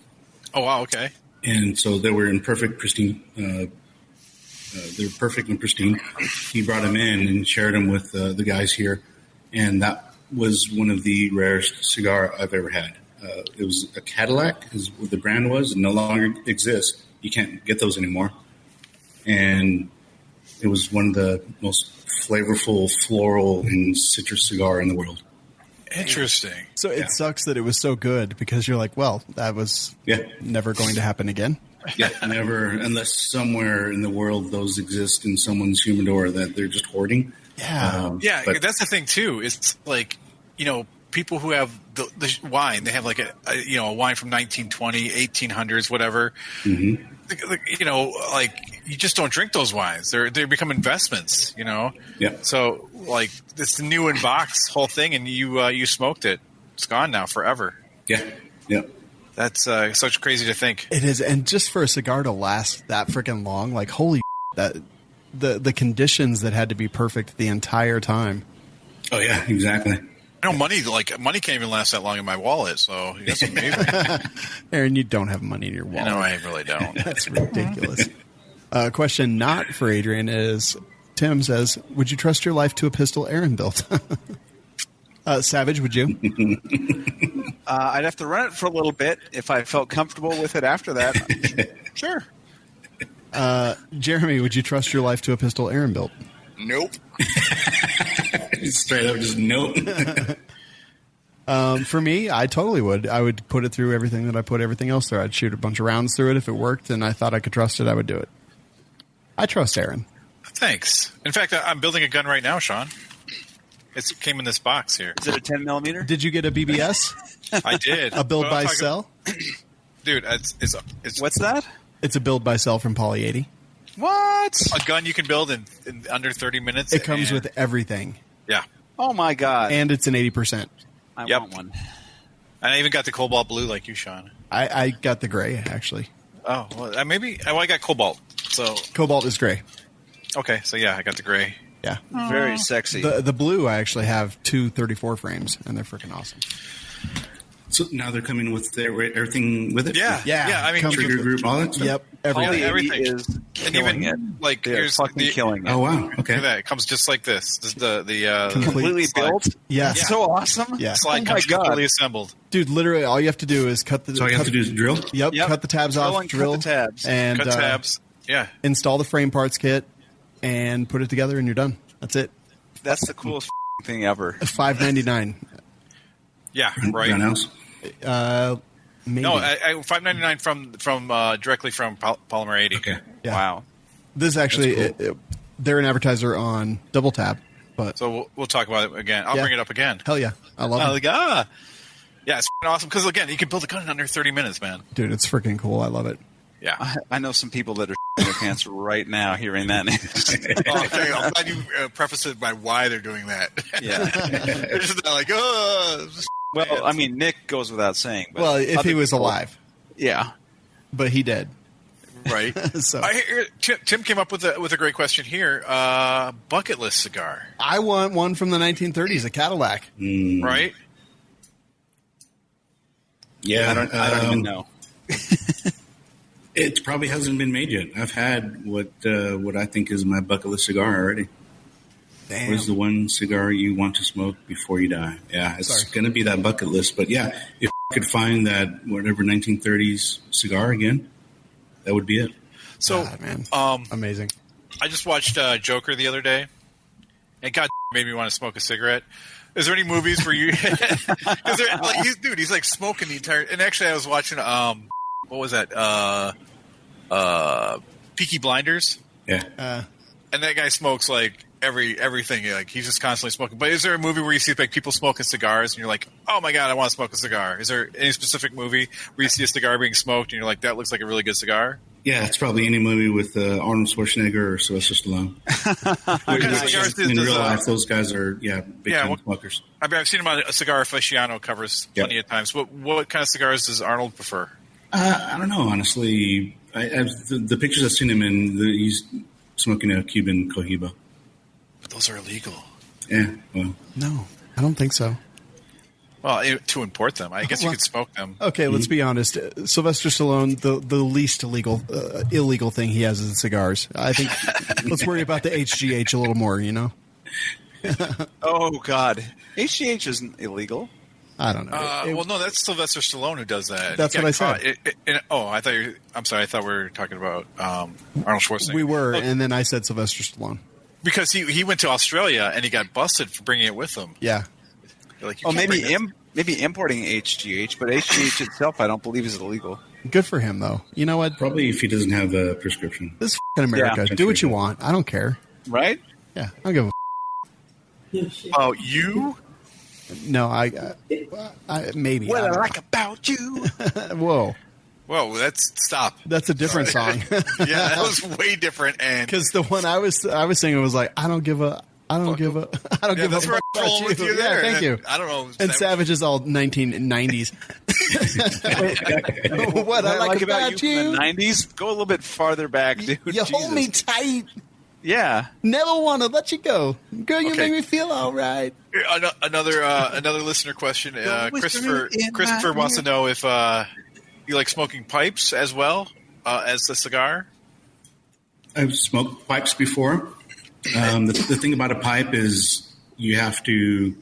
Oh, wow, okay. And so they were in perfect, pristine. They were perfect and pristine. He brought them in and shared them with the guys here. And that was one of the rarest cigar I've ever had. It was a Cadillac, is what the brand was. It no longer exists. You can't get those anymore. And it was one of the most flavorful, floral, and citrus cigar in the world. Interesting. So it sucks that it was so good because you're like, well, that was never going to happen again. Yeah, never, unless somewhere in the world those exist in someone's humidor that they're just hoarding. Yeah. But that's the thing, too. It's like, people who have the wine, they have like a wine from 1920, 1800s, whatever. Mm-hmm. Like you just don't drink those wines. They become investments, Yeah. So like this new in box whole thing, and you smoked it. It's gone now forever. Yeah. Yeah. That's such crazy to think. It is, and just for a cigar to last that freaking long, like holy that the conditions that had to be perfect the entire time. Oh yeah, exactly. Money can't even last that long in my wallet, so that's amazing. Aaron, you don't have money in your wallet. No, I really don't. That's ridiculous. Question not for Adrian is, Tim says, would you trust your life to a pistol Aaron built? Savage, would you? I'd have to run it for a little bit if I felt comfortable with it after that. Sure. Jeremy, would you trust your life to a pistol Aaron built? Nope. Straight up, just nope. For me, I totally would. I would put it through everything that I put everything else through. I'd shoot a bunch of rounds through it. If it worked and I thought I could trust it, I would do it. I trust Aaron. Thanks. In fact, I'm building a gun right now, Sean. It came in this box here. Is it a 10 millimeter? Did you get a BBS? I did. A build by sell? Dude, it's what's that? It's a build by sell from Poly 80. What? A gun you can build in under 30 minutes. It comes with everything. Yeah. Oh my god. And it's an 80%. I want one. And I even got the cobalt blue like you, Sean. I got the gray, actually. Oh, well, I got cobalt. So Cobalt is gray. Okay, so yeah, I got the gray. Yeah. Very sexy. The blue, I actually have two 34 frames, and they're freaking awesome. So now they're coming with everything with it? Yeah. I mean, trigger group, all that stuff? Yep. Everything is killing it. Like, here's fucking killing it. Oh, wow. Okay. Look at that. It comes just like this. This is the completely slide. built? Yeah. That's so awesome. Yeah. Slide comes completely assembled. Dude, literally, all you have to do is cut the... So all you have to do is drill? Yep. Cut the tabs off, drill. Cut the tabs. And, cut tabs. Yeah. Install the frame parts kit, and put it together, and you're done. That's it. That's the coolest thing ever. $5.99. Yeah, right. Else? Maybe. No, $5.99 from directly from Polymer 80. Okay. Yeah. Wow. This is actually they're an advertiser on Double Tap, but So we'll talk about it again. I'll bring it up again. hell yeah, I love it, Yeah, it's awesome because again, you can build a gun in under 30 minutes, man. dude. It's freaking cool. I love it. Yeah. I know some people that are their pants right now hearing that news. Okay, I'm glad you prefaced it by why they're doing that. Yeah. They're just like, Well, I mean, Nick goes without saying. But Well, if he was alive, yeah. but he did. right. So Tim came up with a great question here. Bucket list cigar, I want one from the 1930s, a Cadillac. right? Yeah. I don't even know. It probably hasn't been made yet. I've had what I think is my bucket list cigar already. Damn. What is the one cigar you want to smoke before you die? Yeah, it's going to be that bucket list. But yeah, if I could find that whatever 1930s cigar again, that would be it. So, God, man, amazing. I just watched Joker the other day, and God made me want to smoke a cigarette. Is there any movies where you? He's like smoking the entire. And actually, I was watching. What was that? Peaky Blinders. Yeah. And that guy smokes like everything. Like he's just constantly smoking. But is there a movie where you see like people smoking cigars and you're like, oh my god, I want to smoke a cigar? Is there any specific movie where you see a cigar being smoked and you're like, that looks like a really good cigar? Yeah, it's probably any movie with Arnold Schwarzenegger or Sylvester Stallone. In real life, those guys are big time smokers. I mean, I've seen him on a Cigar Aficionado covers plenty of times. What kind of cigars does Arnold prefer? I don't know, honestly. The pictures I've seen him in, he's smoking a Cuban Cohiba. But those are illegal. Yeah, well. No, I don't think so. Well, to import them. I guess you could smoke them. Okay, let's be honest. Sylvester Stallone, the least illegal thing he has is cigars. I think let's worry about the HGH a little more, you know? Oh, God. HGH isn't illegal. I don't know. Well, no, that's Sylvester Stallone who does that. That's what I said. I'm sorry. I thought we were talking about Arnold Schwarzenegger. We were, and then I said Sylvester Stallone. Because he went to Australia and he got busted for bringing it with him. Yeah. Like, maybe importing HGH, but HGH itself I don't believe is illegal. Good for him, though. You know what? Probably if he doesn't have a prescription. This is f***ing America. Do what you want. I don't care. Right? Yeah, I don't give a Oh, you? No, I maybe. What I like about you. Whoa. Stop. That's a different song. Yeah, that was way different. And because the one I was singing was like, I don't give a that's where I'm rolling with you there. Yeah, thank you. I don't know. And Savage is all 1990s. What I like about you. From the 90s? Go a little bit farther back, dude. You hold me tight. Yeah. Never want to let you go. Girl, you make me feel all right. Another listener question. Christopher wants to know if you like smoking pipes as well as the cigar. I've smoked pipes before. The thing about a pipe is you have to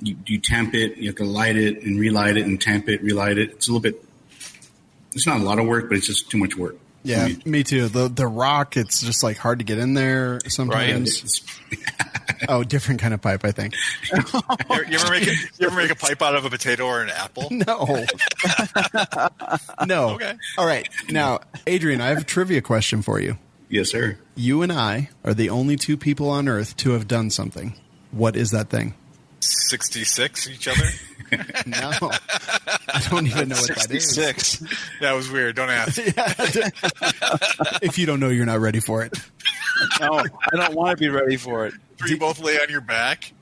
you tamp it, you have to light it and relight it and tamp it, relight it. It's not a lot of work, but it's just too much work. Yeah, me too. The rock, it's just like hard to get in there sometimes. Right. Oh, different kind of pipe, I think. You ever make a pipe out of a potato or an apple? No. No. Okay. All right. Now, Adrian, I have a trivia question for you. Yes, sir. You and I are the only two people on Earth to have done something. What is that thing? 66 each other? No. I don't even know what that is. 66. That was weird. Don't ask. If you don't know, you're not ready for it. No, I don't want to be ready for it. Do you both lay on your back?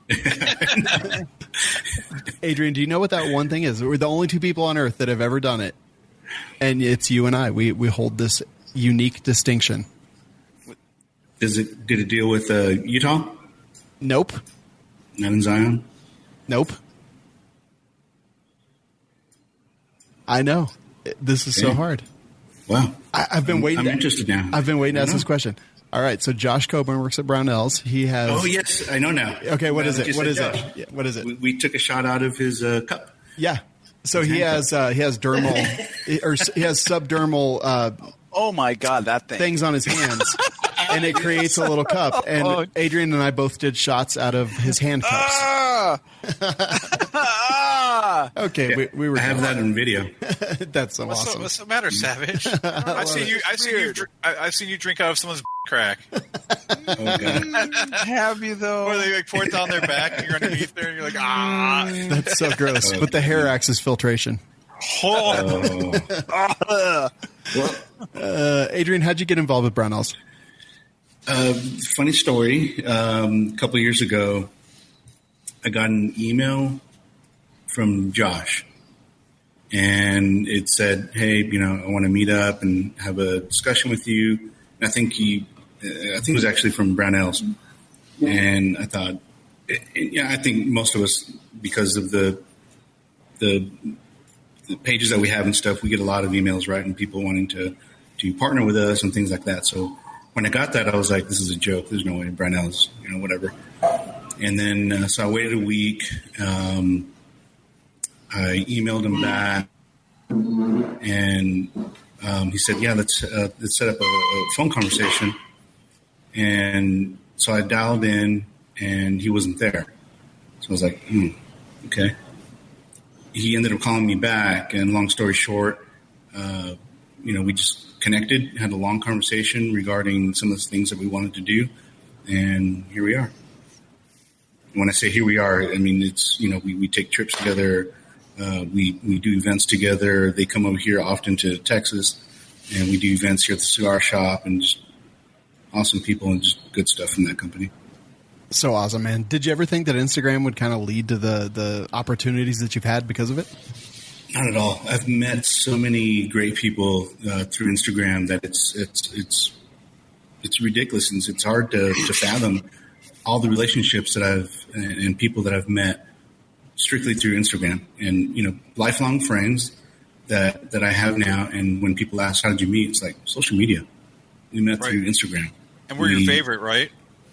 Adrian, do you know what that one thing is? We're the only two people on Earth that have ever done it. And it's you and I. We hold this unique distinction. Did it deal with Utah? Nope. Not in Zion? Nope. I know. This is so hard. Wow. I've been waiting. I'm interested now. I've been waiting to ask this question. All right. So Josh Coburn works at Brownells. He has. Oh, yes. I know now. Okay. What is it? What is it? Yeah, what is it? We took a shot out of his cup. Yeah. So he has dermal, or he has subdermal. Oh my God, that thing. Things on his hands, and it creates a little cup. And Adrian and I both did shots out of his hand cups. Okay, we were. I have that in video. That's so awesome. What's the matter, Savage? I've seen you drink out of someone's crack. Oh, God. Have you though? Or they like pour it down their back, and you're underneath there, and you're like, ah. That's so gross. But the hair acts as filtration. Adrian, how'd you get involved with Brownells? Funny story. A couple of years ago, I got an email from Josh, and it said, "Hey, I want to meet up and have a discussion with you." And I think it was actually from Brownells, and I thought, I think most of us, because of the pages that we have and stuff, we get a lot of emails, right, and people wanting to partner with us and things like that. So when I got that, I was like, this is a joke. There's no way Brownells, whatever. And then so I waited a week. I emailed him back, and he said, "Yeah, let's set up a phone conversation." And so I dialed in, and he wasn't there. So I was like, okay. He ended up calling me back, and long story short, we just connected, had a long conversation regarding some of the things that we wanted to do. and here we are. When I say here we are, I mean, it's, we take trips together. We do events together. They come over here often to Texas, and we do events here at the cigar shop, and just awesome people and just good stuff from that company. So awesome, man. Did you ever think that Instagram would kind of lead to the opportunities that you've had because of it? Not at all. I've met so many great people through Instagram that it's ridiculous, and it's hard to fathom all the relationships that and people that I've met strictly through Instagram, and lifelong friends that I have now. And when people ask, how did you meet? It's like social media. We met through Instagram. And we're your favorite, right?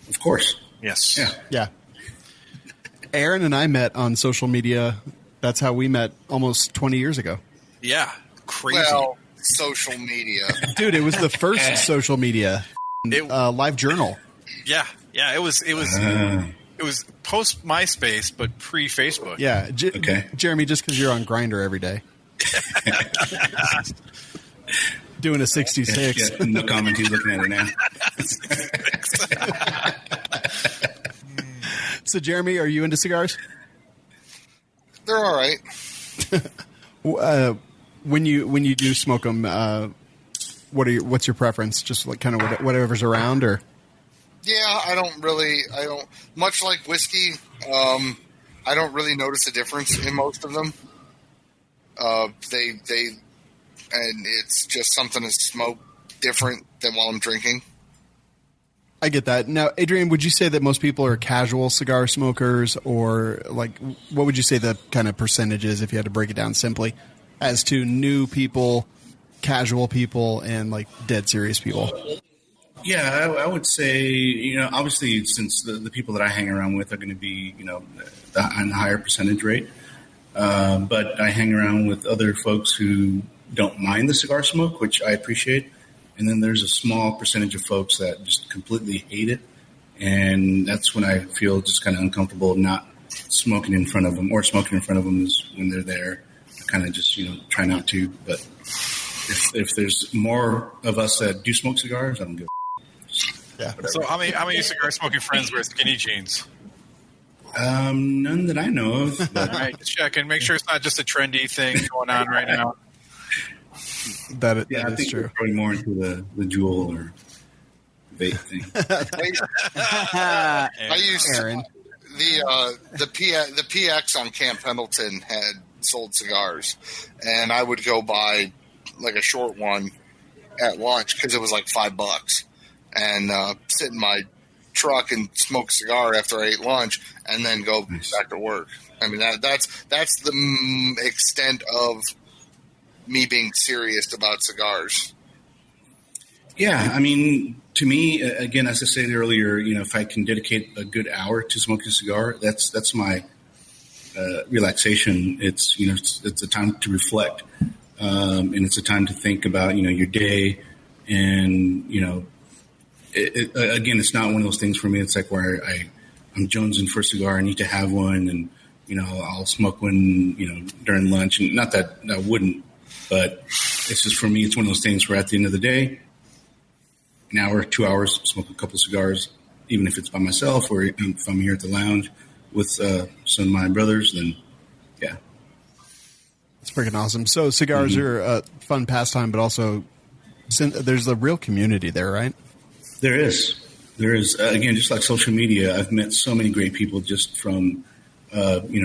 Of course. Yes. Yeah. Aaron and I met on social media. That's how we met almost 20 years ago. Yeah. Crazy. Well, social media. Dude, it was the first social media. Live Journal. Yeah. Yeah. It was post MySpace, but pre Facebook. Yeah. Okay. Jeremy, just because you're on Grindr every day. Doing a 66. Yeah, no comment. He's looking at her now. So, Jeremy, are you into cigars? They're all right. When you do smoke them, what's your preference? Just like kind of whatever's around, or? Yeah, I don't much like whiskey. I don't really notice a difference in most of them. And it's just something to smoke different than while I'm drinking. I get that. Now, Adrian, would you say that most people are casual cigar smokers, or like, what would you say the kind of percentage is if you had to break it down simply as to new people, casual people, and like dead serious people? Yeah, I would say, obviously since the people that I hang around with are going to be, on a higher percentage rate. But I hang around with other folks who don't mind the cigar smoke, which I appreciate. And then there's a small percentage of folks that just completely hate it. And that's when I feel just kind of uncomfortable not smoking in front of them, or smoking in front of them is when they're there. I kind of just, try not to. But if there's more of us that do smoke cigars, I don't give a Yeah. So how many cigar smoking friends wear skinny jeans? None that I know of. But. All right, just check and make sure it's not just a trendy thing going on right now. That I is think true. we're probably more into the Juul or vape thing. I used Aaron. the PX on Camp Pendleton had sold cigars, and I would go buy like a short one at lunch because it was like $5, and sit in my truck and smoke a cigar after I ate lunch, and then go back to work. I mean that's the extent of me being serious about cigars. Yeah, I mean, to me, again, as I said earlier, if I can dedicate a good hour to smoking a cigar, that's my relaxation. It's it's a time to reflect, and it's a time to think about your day, and again, it's not one of those things for me. It's like where I'm jonesing for a cigar. I need to have one, and I'll smoke one during lunch, and not that I wouldn't. But it's just for me, it's one of those things where at the end of the day, an hour, 2 hours, smoke a couple of cigars, even if it's by myself or if I'm here at the lounge with some of my brothers, then yeah. It's freaking awesome. So cigars are a fun pastime, but also there's a real community there, right? There is. Again, just like social media, I've met so many great people just from,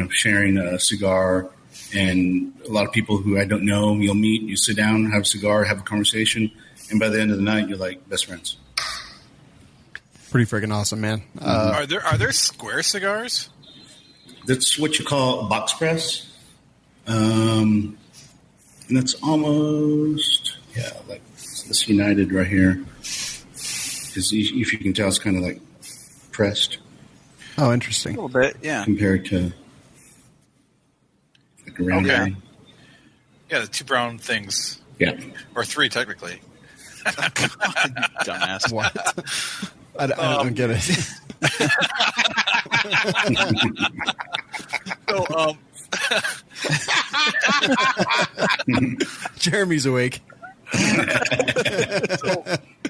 sharing a cigar. And a lot of people who I don't know, you'll meet, you sit down, have a cigar, have a conversation, and by the end of the night, you're like best friends. Pretty freaking awesome, man. Are there square cigars? That's what you call box press, and that's almost like this United right here. Because if you can tell, it's kind of like pressed. Oh, interesting. A little bit, yeah. Compared to. Okay. Yeah, the two brown things. Yeah. Or three, technically. Dumbass. What? I don't get it. So, Jeremy's awake. So,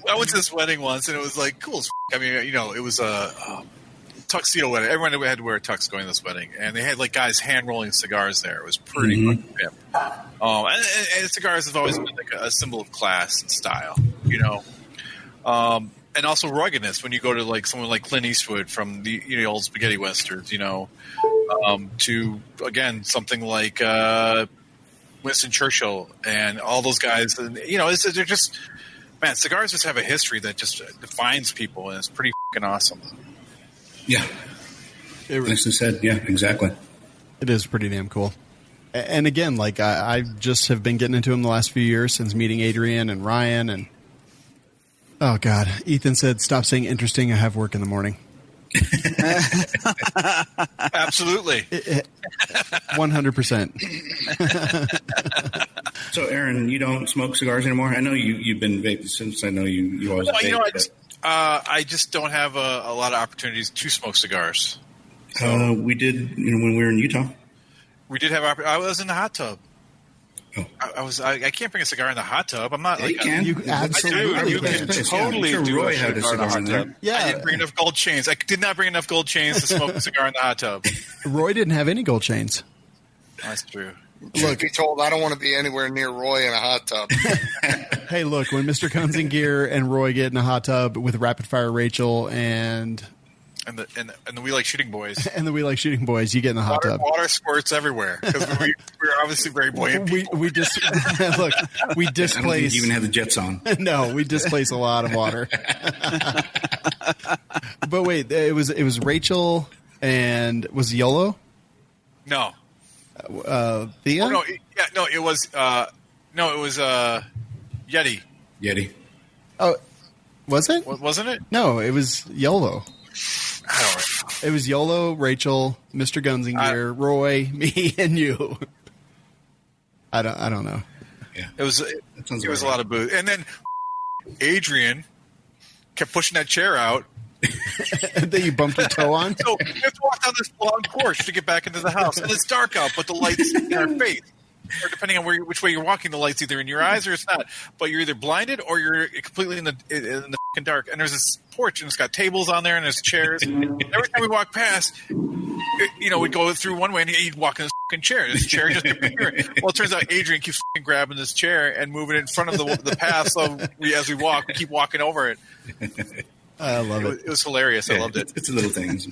I went to this wedding once, and it was like cool as I mean, it was a tuxedo wedding. Everyone had to wear a tux going to this wedding, and they had like guys hand rolling cigars there. It was pretty fucking hip. And cigars have always been like a symbol of class and style, and also ruggedness. When you go to like someone like Clint Eastwood from the old spaghetti westerns, to again something like Winston Churchill and all those guys, and they're just cigars just have a history that just defines people, and it's pretty fucking awesome. Yeah, nicely said. Yeah, exactly. It is pretty damn cool. And again, like I just have been getting into them the last few years since meeting Adrian and Ryan. And oh god, Ethan said, "Stop saying interesting. I have work in the morning." Absolutely, 100%. So, Aaron, you don't smoke cigars anymore? I know you've been vaping since. I know you always. I just don't have a lot of opportunities to smoke cigars. We did, when we were in Utah. We did have. I was in the hot tub. Oh. I can't bring a cigar in the hot tub. I'm not. Yeah, you can. You absolutely You can totally sure do Roy a had a cigar in the cigar in hot there. tub. Yeah. I didn't bring enough gold chains. I did not bring enough gold chains to smoke a cigar in the hot tub. Roy didn't have any gold chains. That's true. Look, be told, I don't want to be anywhere near Roy in a hot tub. Hey, look, when Mr. Guns and Gear and Roy get in a hot tub with Rapid Fire Rachel and the We Like Shooting Boys. And the We Like Shooting Boys, you get in the hot tub. Water squirts everywhere because we're obviously very buoyant people. We just look. We I don't think displace. you even have the jets on. No, we displace a lot of water. But wait, it was Rachel and was it YOLO? No. Thea? Oh, it was Yeti. Yeti. Oh, was it? Wasn't it? No, it was YOLO. I don't know. It was YOLO, Rachel, Mr. Guns and Gear, Roy, me, and you. I don't know. Yeah, it was a lot of booze, and then Adrian kept pushing that chair out. That you bumped your toe on. So we have to walk down this long porch to get back into the house, and it's dark out, but the light's in our face. Or depending on which way you're walking, the light's either in your eyes or it's not. But you're either blinded or you're completely in the fucking dark. And there's this porch, and it's got tables on there, and there's chairs. And every time we walk past, we'd go through one way, and he'd walk in this fucking chair. This chair just appeared. Well, it turns out Adrian keeps fucking grabbing this chair and moving it in front of the path. So as we walk, we keep walking over it. I love it. It was hilarious. I loved it. It's the little things.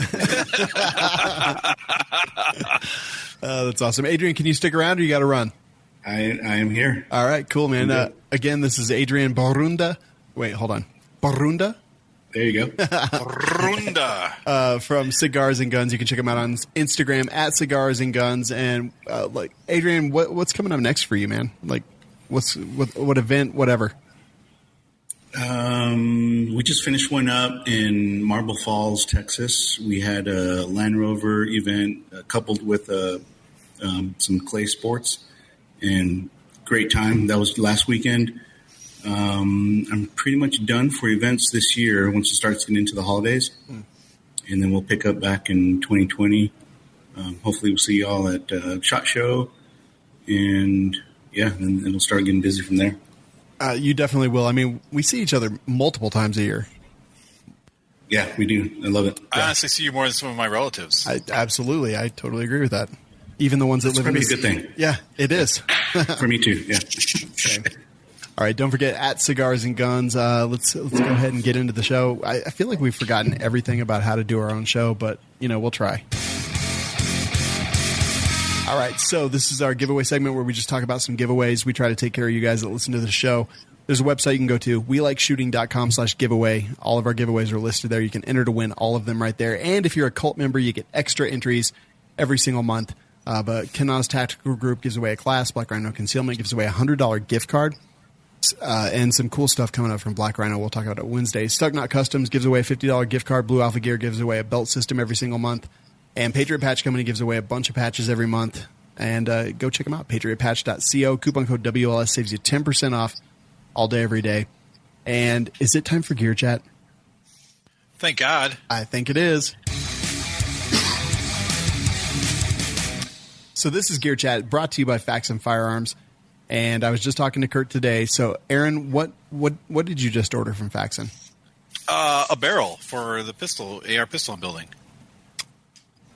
That's awesome. Adrian, can you stick around or you got to run? I am here. All right, cool, man. Again, this is Adrian Barunda. Wait, hold on. Barunda? There you go. Barunda. From Cigars and Guns. You can check him out on Instagram at Cigars and Guns. And Adrian, what's coming up next for you, man? Like, what event, whatever? We just finished one up in Marble Falls, Texas. We had a Land Rover event coupled with some clay sports, and great time. That was last weekend. I'm pretty much done for events this year once it starts getting into the holidays, and then we'll pick up back in 2020. Hopefully we'll see y'all at SHOT Show, and then it'll start getting busy from there. You definitely will. I mean, we see each other multiple times a year. Yeah, we do. I love it. I honestly see you more than some of my relatives. Absolutely. I totally agree with that. Even the ones that live in That's probably a good thing. Yeah, it is. For me too, yeah. Okay. All right, don't forget at Cigars and Guns. Let's go ahead and get into the show. I feel like we've forgotten everything about how to do our own show, but, we'll try. All right, so this is our giveaway segment where we just talk about some giveaways. We try to take care of you guys that listen to the show. There's a website you can go to, welikeshooting.com/giveaway. All of our giveaways are listed there. You can enter to win all of them right there. And if you're a cult member, you get extra entries every single month. But Kenaz Tactical Group gives away a class. Black Rhino Concealment gives away a $100 gift card. And some cool stuff coming up from Black Rhino. We'll talk about it Wednesday. Stuck Knot Customs gives away a $50 gift card. Blue Alpha Gear gives away a belt system every single month. And Patriot Patch Company gives away a bunch of patches every month. And go check them out, patriotpatch.co. Coupon code WLS saves you 10% off all day, every day. And is it time for Gear Chat? Thank God. I think it is. So this is Gear Chat, brought to you by Facts and Firearms. And I was just talking to Kurt today. So, Aaron, what did you just order from Faxon? A barrel for the AR pistol I'm building.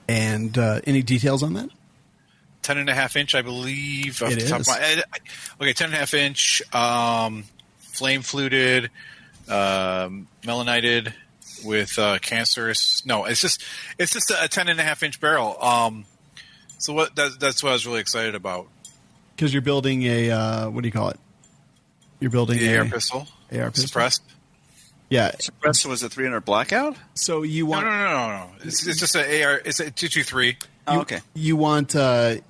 And any details on that? 10.5 inch, I believe. It is. Okay, 10.5 inch, flame fluted, melanited with cancerous. No, it's just a 10.5 inch barrel. So that's what I was really excited about. Because you're building a what do you call it? You're building the AR pistol. AR pistol. Suppressed. Yeah. Suppressed was a 300 blackout. So you want no. It's just an AR. It's a 223. Oh, okay. You want the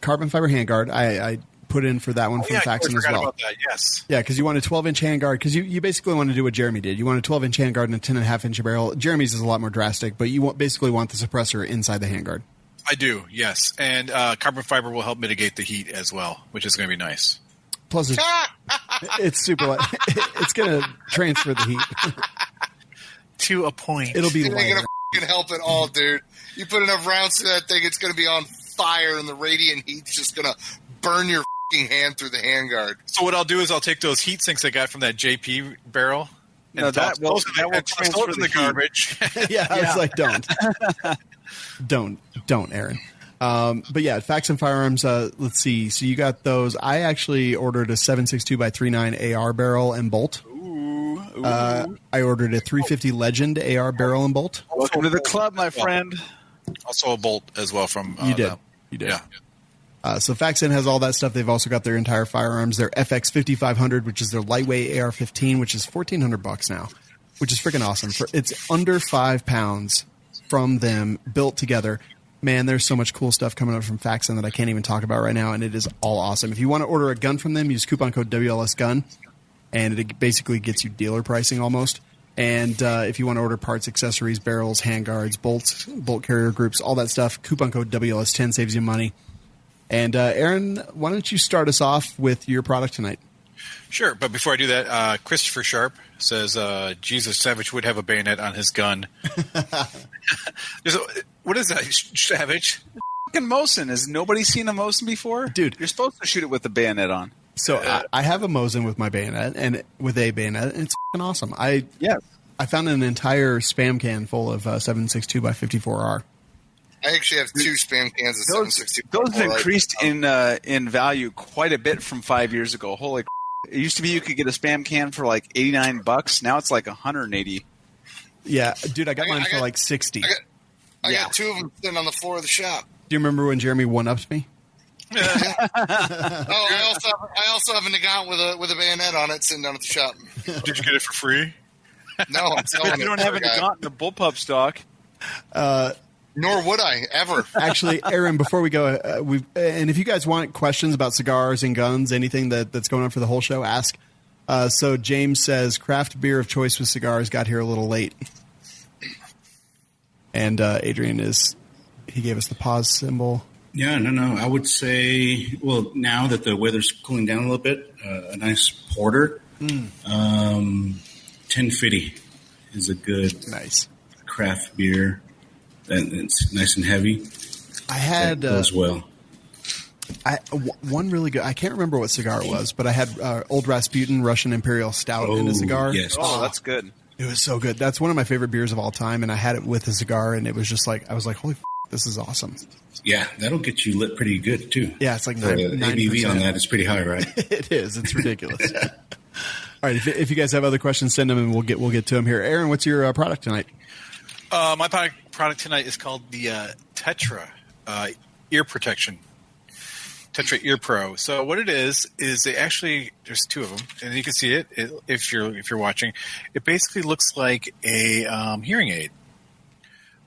carbon fiber handguard. I put in for that one from Faxon as well. About that, yes. Yeah, because you want a 12-inch handguard. Because you basically want to do what Jeremy did. You want a 12-inch handguard and a 10.5-inch barrel. Jeremy's is a lot more drastic, but you basically want the suppressor inside the handguard. I do, yes. And carbon fiber will help mitigate the heat as well, which is going to be nice. Plus, it's super light. It's going to transfer the heat. To a point. It'll be It ain't lighter. gonna help at all, dude. You put enough rounds to that thing, it's gonna be on fire, and the radiant heat's just gonna burn your hand through the handguard. So what I'll do is I'll take those heat sinks I got from that JP barrel. No, that will transfer in the garbage. Yeah, I was like, don't, Aaron. But yeah, Faxon Firearms. Let's see. So you got those. I actually ordered a 7.62x39 AR barrel and bolt. Ooh. I ordered a 350 Legend AR barrel and bolt. Welcome to the club, my friend. Also a bolt as well from You did. Yeah. So Faxon has all that stuff. They've also got their entire firearms. Their FX 5500, which is their lightweight AR-15, which is $1,400 now, which is freaking awesome. It's under 5 pounds from them, built together. Man, there's so much cool stuff coming up from Faxon that I can't even talk about right now, and it is all awesome. If you want to order a gun from them, use coupon code WLSGUN, and it basically gets you dealer pricing almost. And if you want to order parts, accessories, barrels, handguards, bolts, bolt carrier groups, all that stuff, coupon code WLS10 saves you money. And Aaron, why don't you start us off with your product tonight? Sure, but before I do that, Christopher Sharp says Jesus Savage would have a bayonet on his gun. What is that, Savage? Fucking Mosin. Has nobody seen a Mosin before? Dude. You're supposed to shoot it with the bayonet on. So I have a Mosin with my bayonet, and with a bayonet, and it's fucking awesome. I found an entire Spam can full of 7.62x54R. I actually have 2 Spam cans of 7.62. Those have increased in value quite a bit from 5 years ago. Holy crap. It used to be you could get a Spam can for like $89. Now it's like $180. Yeah, dude, I got mine for like 60. I got 2 of them sitting on the floor of the shop. Do you remember when Jeremy one-upped me? I also have a Nagant with a bayonet on it sitting down at the shop. Did you get it for free? No, I'm selling it. You don't have a Nagant in the bullpup stock. Nor would I ever. Actually, Aaron, before we go, and if you guys want questions about cigars and guns, anything that's going on for the whole show, ask. So James says, craft beer of choice with cigars got here a little late. And Adrian he gave us the pause symbol. Yeah, no. I would say, well, now that the weather's cooling down a little bit, a nice porter. 1050 is a good nice craft beer. It's nice and heavy. I had as well. One really good. I can't remember what cigar it was, but I had Old Rasputin Russian Imperial Stout in a cigar. Yes. Oh, that's good. It was so good. That's one of my favorite beers of all time, and I had it with a cigar, and it was just like I was like, "Holy, this is awesome!" Yeah, that'll get you lit pretty good too. Yeah, it's like the ABV on that is pretty high, right? It is. It's ridiculous. All right, if you guys have other questions, send them, and we'll get to them here. Aaron, what's your product tonight? My product tonight is called the Tetra ear protection. Tetra Ear Pro. So what it is they actually, there's 2 of them, and you can see it if you're watching. It basically looks like a hearing aid,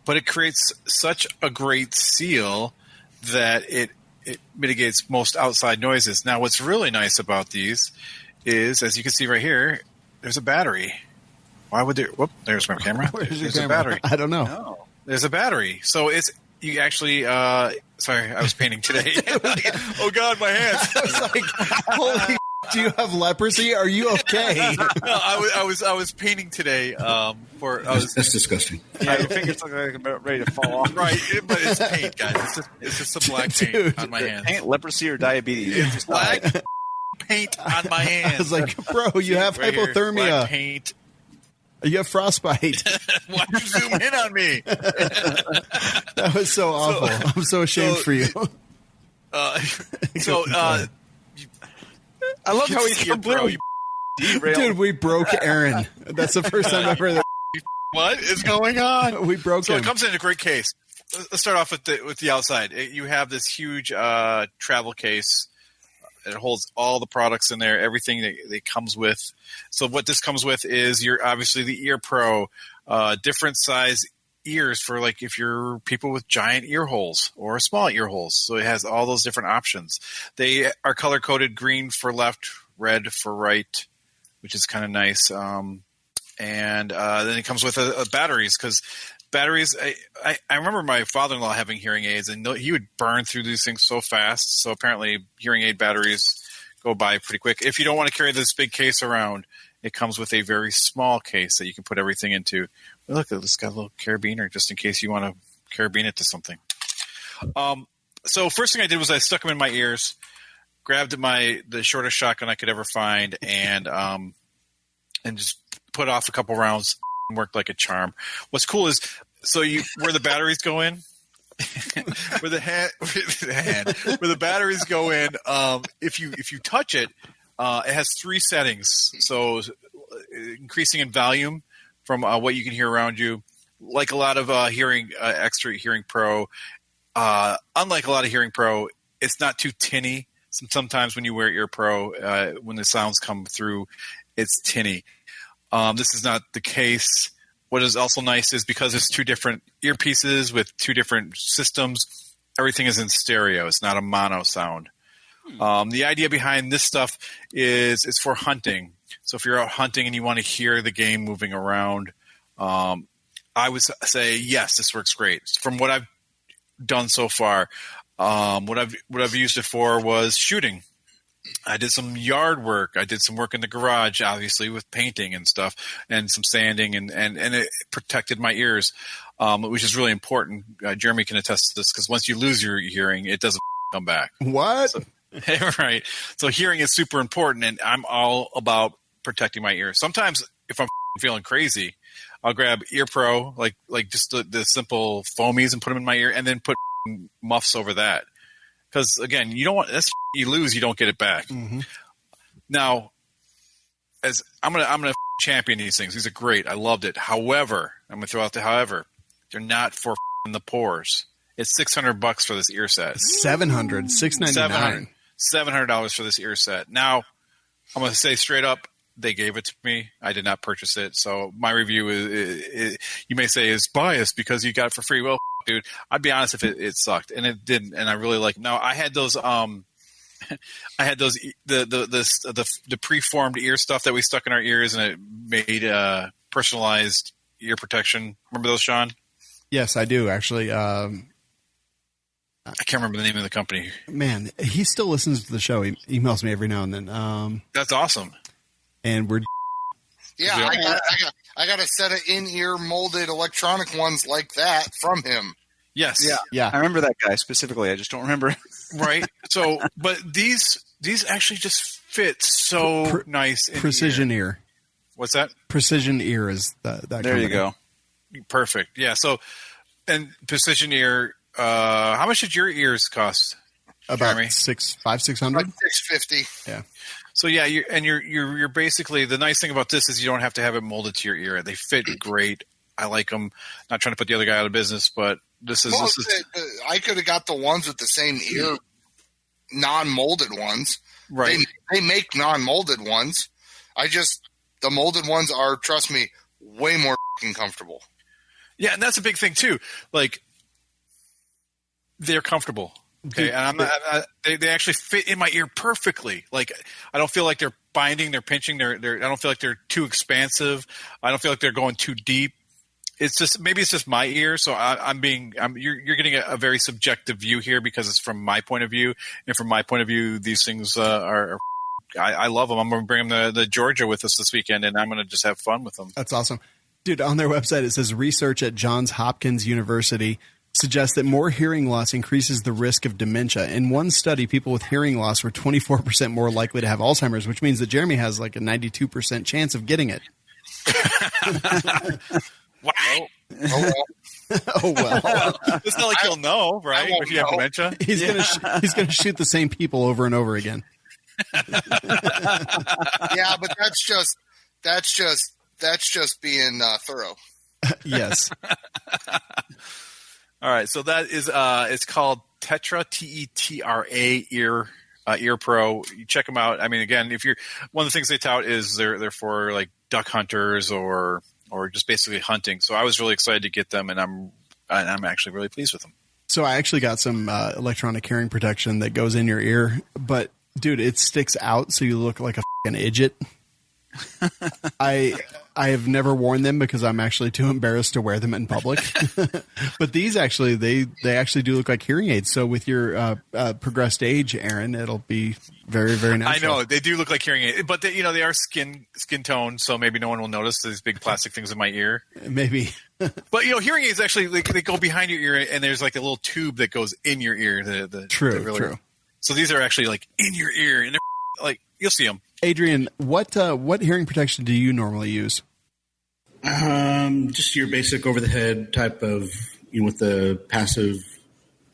but it creates such a great seal that it mitigates most outside noises. Now, what's really nice about these is, as you can see right here, there's a battery. Why would there? Whoop! There's my camera. There's a battery. I don't know. No, there's a battery. So you actually. Sorry, I was painting today. Oh God, my hands! I was like, holy Do you have leprosy? Are you okay? No, I was painting today. That's disgusting. Yeah, your fingers look like they're ready to fall off. Right, but it's paint, guys. It's just some black paint Dude. on my hands. Paint, leprosy, or diabetes. It's black paint on my hands. I was like, bro, you have Right here, hypothermia. black paint. You have frostbite. Why'd you zoom in on me? That was so awful. I'm so ashamed for you. I love how he's Your bro, you derailed. Dude, we broke Aaron. That's the first time I've heard that. what is going on? We broke So him. it comes in a great case. Let's start off with the outside. You have this huge travel case. It holds all the products in there, everything that it comes with. So what this comes with is obviously the Ear Pro, different size ears for like if you're people with giant ear holes or small ear holes. So it has all those different options. They are color coded: green for left, red for right, which is kind of nice. And then it comes with batteries, because batteries. I remember my father-in-law having hearing aids, and he would burn through these things so fast. So apparently, hearing aid batteries go by pretty quick. If you don't want to carry this big case around, it comes with a very small case that you can put everything into. Look, it's got a little carabiner just in case you want to carabine it to something. So first thing I did was I stuck them in my ears, grabbed the shortest shotgun I could ever find, and just put off a couple rounds. Worked like a charm. What's cool is where the batteries go in, where the batteries go in. If you touch it, it has 3 settings. So increasing in volume from what you can hear around you, like a lot of extra Hearing Pro. Unlike a lot of Hearing Pro, it's not too tinny. Sometimes when you wear Ear Pro, when the sounds come through, it's tinny. This is not the case. What is also nice is because it's 2 different earpieces with 2 different systems, everything is in stereo. It's not a mono sound. The idea behind this stuff is it's for hunting. So if you're out hunting and you want to hear the game moving around, I would say, yes, this works great. From what I've done so far, what I've used it for was shooting. I did some yard work. I did some work in the garage, obviously, with painting and stuff, and some sanding, and it protected my ears, which is really important. Jeremy can attest to this, because once you lose your hearing, it doesn't come back. What? So, right. So hearing is super important, and I'm all about protecting my ears. Sometimes if I'm feeling crazy, I'll grab Ear Pro, like just the simple foamies, and put them in my ear, and then put muffs over that. Because again, you don't want that's you lose, you don't get it back. Mm-hmm. Now, as I'm gonna champion these things. These are great. I loved it. However, I'm gonna throw out the however. They're not for the pores. It's $600 for this ear set. $700, $699. $700 for this ear set. Now, I'm gonna say straight up, they gave it to me. I did not purchase it. So my review is you may say is biased because you got it for free. Well, dude, I'd be honest if it sucked, and it didn't, and I really like it. Now I had those the preformed ear stuff that we stuck in our ears, and it made personalized ear protection. Remember those, Sean? Yes, I do actually. I can't remember the name of the company. Man, he still listens to the show. He emails me every now and then. That's awesome. And we're yeah, I got a set of in-ear molded electronic ones like that from him. Yes. yeah. I remember that guy specifically. I just don't remember. Right. So, but these actually just fit so nice. In Precision ear. What's that? Precision ear is that. There company. you go. Perfect. Yeah. So, and Precision ear. How much did your ears cost? About Jeremy? $600. Like $650. Yeah. So yeah, you're basically, the nice thing about this is you don't have to have it molded to your ear. They fit great. I like them. Not trying to put the other guy out of business, but this is. I could have got the ones with the same ear, non-molded ones. Right. They make non-molded ones. The molded ones are, trust me, way more comfortable. Yeah, and that's a big thing too. Like, they're comfortable. Okay, and I'm not. They actually fit in my ear perfectly. Like, I don't feel like they're binding, they're pinching. I don't feel like they're too expansive. I don't feel like they're going too deep. It's just maybe it's just my ear. So you're getting a very subjective view here because it's from my point of view, and from my point of view, these things are. I love them. I'm going to bring them to Georgia with us this weekend, and I'm going to just have fun with them. That's awesome. Dude, on their website, it says research at Johns Hopkins University suggests that more hearing loss increases the risk of dementia. In one study, people with hearing loss were 24% more likely to have Alzheimer's, which means that Jeremy has like a 92% chance of getting it. Wow. Oh, well. It's not like he'll know, right? If you have dementia. He's gonna shoot the same people over and over again. Yeah, but that's just being thorough. Yes. All right, so that is it's called Tetra, Tetra Ear Pro. You check them out. I mean, again, if you're one of the things they tout is they're for like duck hunters or just basically hunting. So I was really excited to get them, and I'm actually really pleased with them. So I actually got some electronic hearing protection that goes in your ear, but dude, it sticks out so you look like a fucking idiot. I have never worn them because I'm actually too embarrassed to wear them in public. But these actually, they actually do look like hearing aids. So with your progressed age, Aaron, it'll be very, very natural. I know they do look like hearing aids, but they are skin tone, so maybe no one will notice these big plastic things in my ear. Maybe. But hearing aids actually they go behind your ear, and there's like a little tube that goes in your ear. True. So these are actually like in your ear, and they're like you'll see them. Adrian, what hearing protection do you normally use? Just your basic over the head type of, with the passive.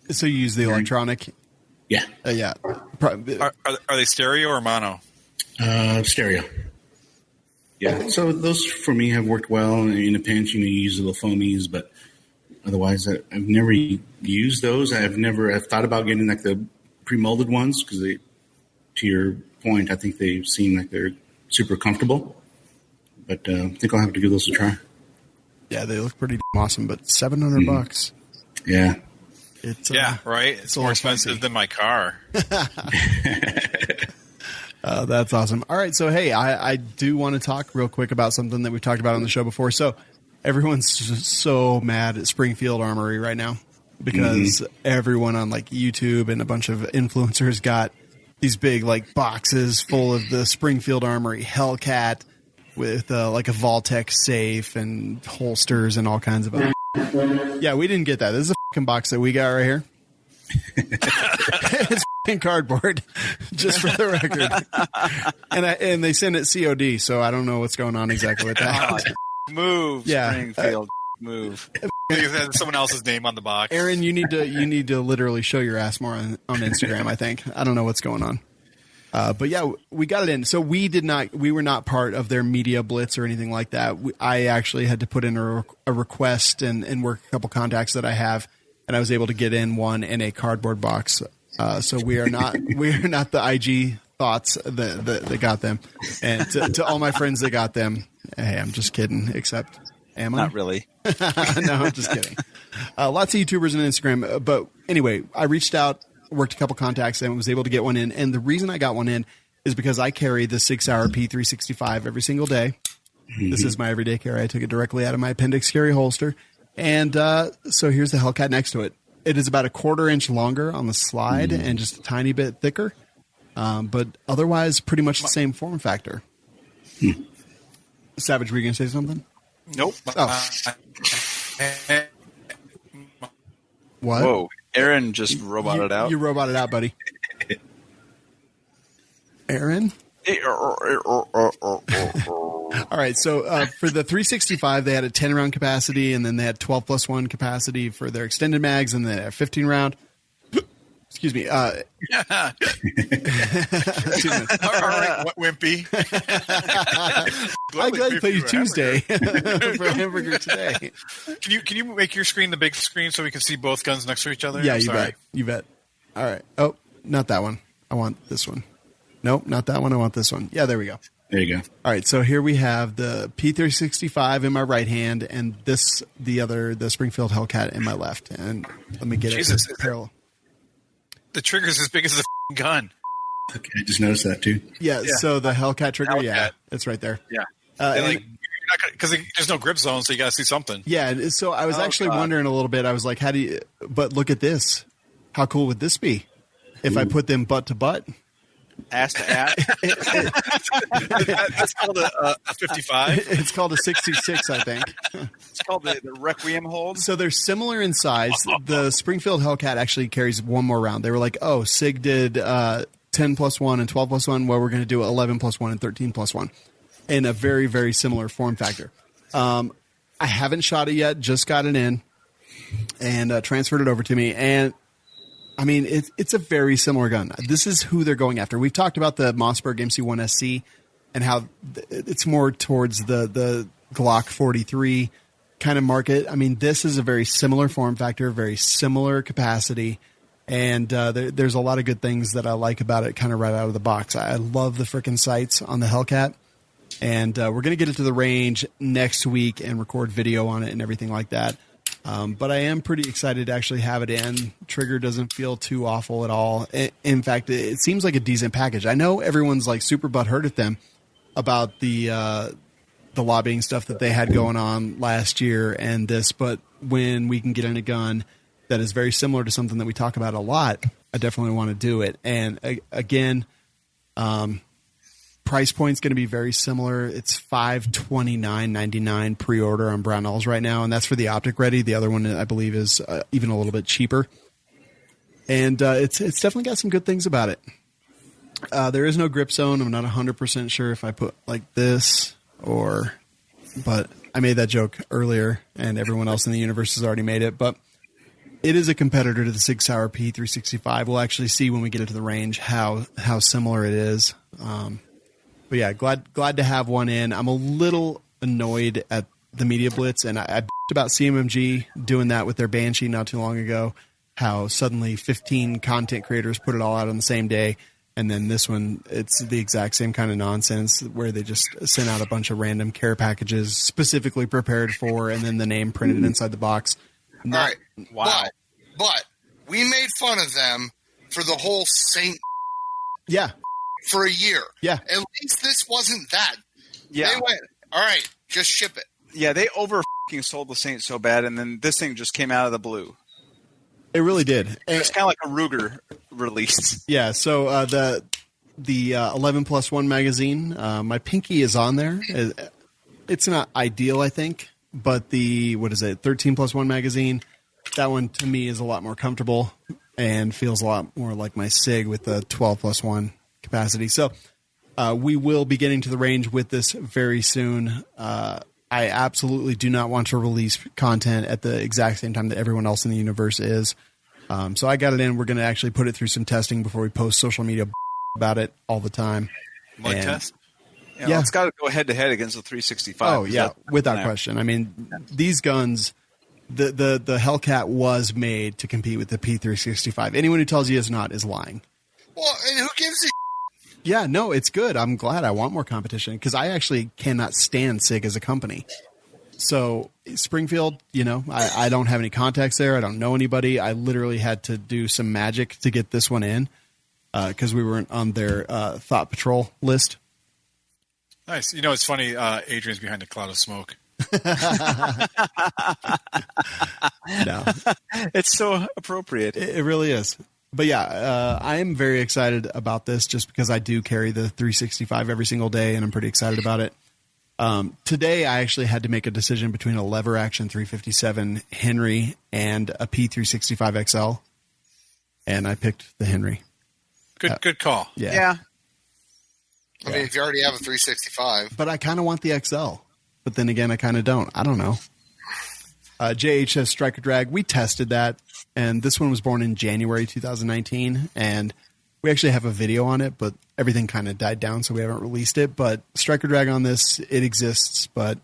So you use the electronic? Yeah. Yeah. Are they stereo or mono? Stereo. Yeah. So those for me have worked well. In a pinch, you use little foamies, but otherwise I've never used those. I've thought about getting like the pre-molded ones because they, to your point, I think they seem like they're super comfortable. But I think I'll have to give those a try. Yeah, they look pretty awesome, but $700. Yeah. It's right. It's more expensive than my car. That's awesome. All right, so hey, I do want to talk real quick about something that we've talked about on the show before. So everyone's so mad at Springfield Armory right now because everyone on like YouTube and a bunch of influencers got these big like boxes full of the Springfield Armory Hellcat with like a Vaultec safe and holsters and all kinds of other. Yeah, we didn't get that. This is a fucking box that we got right here. It's fucking cardboard, just for the record. And they send it COD, so I don't know what's going on exactly with that. Move, yeah. Springfield, move. It has someone else's name on the box. Aaron, you need to literally show your ass more on Instagram. I think I don't know what's going on. But yeah, we got it in. So we were not part of their media blitz or anything like that. I actually had to put in a request and work a couple contacts that I have, and I was able to get in one in a cardboard box. So we are not the IG thoughts that got them. And to all my friends that got them, hey, I'm just kidding. Except, am I? Not really. No, I'm just kidding. Lots of YouTubers and Instagram. But anyway, I reached out, worked a couple contacts, and was able to get one in. And the reason I got one in is because I carry the 6-hour P365 every single day. Mm-hmm. This is my everyday carry. I took it directly out of my appendix carry holster. And so here's the Hellcat next to it. It is about a 1/4 inch longer on the slide and just a tiny bit thicker. But otherwise, pretty much the same form factor. Savage, were you going to say something? Nope. Oh. What? Whoa. Aaron just roboted out. You roboted out, buddy. Aaron? All right, so for the 365, they had a 10-round capacity, and then they had 12+1 capacity for their extended mags, and then a 15-round. Excuse me. All right, what wimpy. I'm glad you played Tuesday for hamburger today. Can you make your screen the big screen so we can see both guns next to each other? Yeah, you bet. All right. Oh, not that one. I want this one. Nope, not that one. I want this one. Yeah, there we go. There you go. All right, so here we have the P365 in my right hand, and the Springfield Hellcat in my left. And let me get it parallel. The trigger's as big as the gun. Okay, I just noticed that too. Yeah. So the Hellcat trigger, it's right there. Yeah. Because there's no grip zone, so you got to see something. Yeah. So I was wondering a little bit. I was like, but look at this. How cool would this be if I put them butt to butt? ass to ass. That's called a 55. It's called a 626, I think. It's called the Requiem hold. So they're similar in size. The Springfield Hellcat actually carries one more round. They were like, oh, SIG did 10 plus 1 and 12 plus 1. Well, we're going to do 11 plus 1 and 13 plus 1 in a very, very similar form factor. I haven't shot it yet, just got it in and transferred it over to me. And I mean, it's a very similar gun. This is who they're going after. We've talked about the Mossberg MC1 SC and how it's more towards the Glock 43 kind of market. I mean, this is a very similar form factor, very similar capacity. And there's a lot of good things that I like about it kind of right out of the box. I love the frickin' sights on the Hellcat. And we're going to get it to the range next week and record video on it and everything like that. But I am pretty excited to actually have it in. Trigger doesn't feel too awful at all. In fact, it seems like a decent package. I know everyone's like super butthurt at them about the lobbying stuff that they had going on last year and this, but when we can get in a gun that is very similar to something that we talk about a lot, I definitely want to do it. And again, price point's going to be very similar. It's $529.99 pre-order on Brownells right now, and that's for the optic ready. The other one, I believe, is even a little bit cheaper. And it's definitely got some good things about it. There is no grip zone. I'm not 100% sure if I put like this but I made that joke earlier, and everyone else in the universe has already made it. But it is a competitor to the Sig Sauer P365. We'll actually see when we get into the range how similar it is. But yeah, glad to have one in. I'm a little annoyed at the media blitz, and I bitched about CMMG doing that with their Banshee not too long ago, how suddenly 15 content creators put it all out on the same day, and then this one, it's the exact same kind of nonsense where they just sent out a bunch of random care packages specifically prepared for, and then the name printed inside the box. All right. Wow. But we made fun of them for the whole Saint Yeah. for a year. Yeah. At least this wasn't that. Yeah. They went, all right, just ship it. Yeah, they sold the Saint so bad, and then this thing just came out of the blue. It really did. It's kind of like a Ruger release. Yeah, so the 11+1 magazine, my pinky is on there. It's not ideal, I think, but the 13+1 magazine, that one to me is a lot more comfortable and feels a lot more like my SIG with the 12+1 capacity. So we will be getting to the range with this very soon. I absolutely do not want to release content at the exact same time that everyone else in the universe is. So I got it in. We're going to actually put it through some testing before we post social media about it all the time. Like test? Yeah. It's got to go head to head against the 365. Oh yeah, without question. I mean, these guns, the Hellcat was made to compete with the P365. Anyone who tells you it's not is lying. Well, and who gives a Yeah, no, it's good. I'm glad. I want more competition because I actually cannot stand SIG as a company. So Springfield, I don't have any contacts there. I don't know anybody. I literally had to do some magic to get this one in because we weren't on their Thought Patrol list. Nice. It's funny. Adrian's behind a cloud of smoke. No, it's so appropriate. It really is. But yeah, I am very excited about this just because I do carry the 365 every single day, and I'm pretty excited about it. Today, I actually had to make a decision between a lever action 357 Henry and a P365 XL, and I picked the Henry. Good call. Yeah. I mean, if you already have a 365. But I kind of want the XL. But then again, I kind of don't. I don't know. JHS Striker Drag, we tested that, and this one was born in January 2019, and we actually have a video on it, but everything kind of died down, so we haven't released it. But Striker Drag on this, it exists, but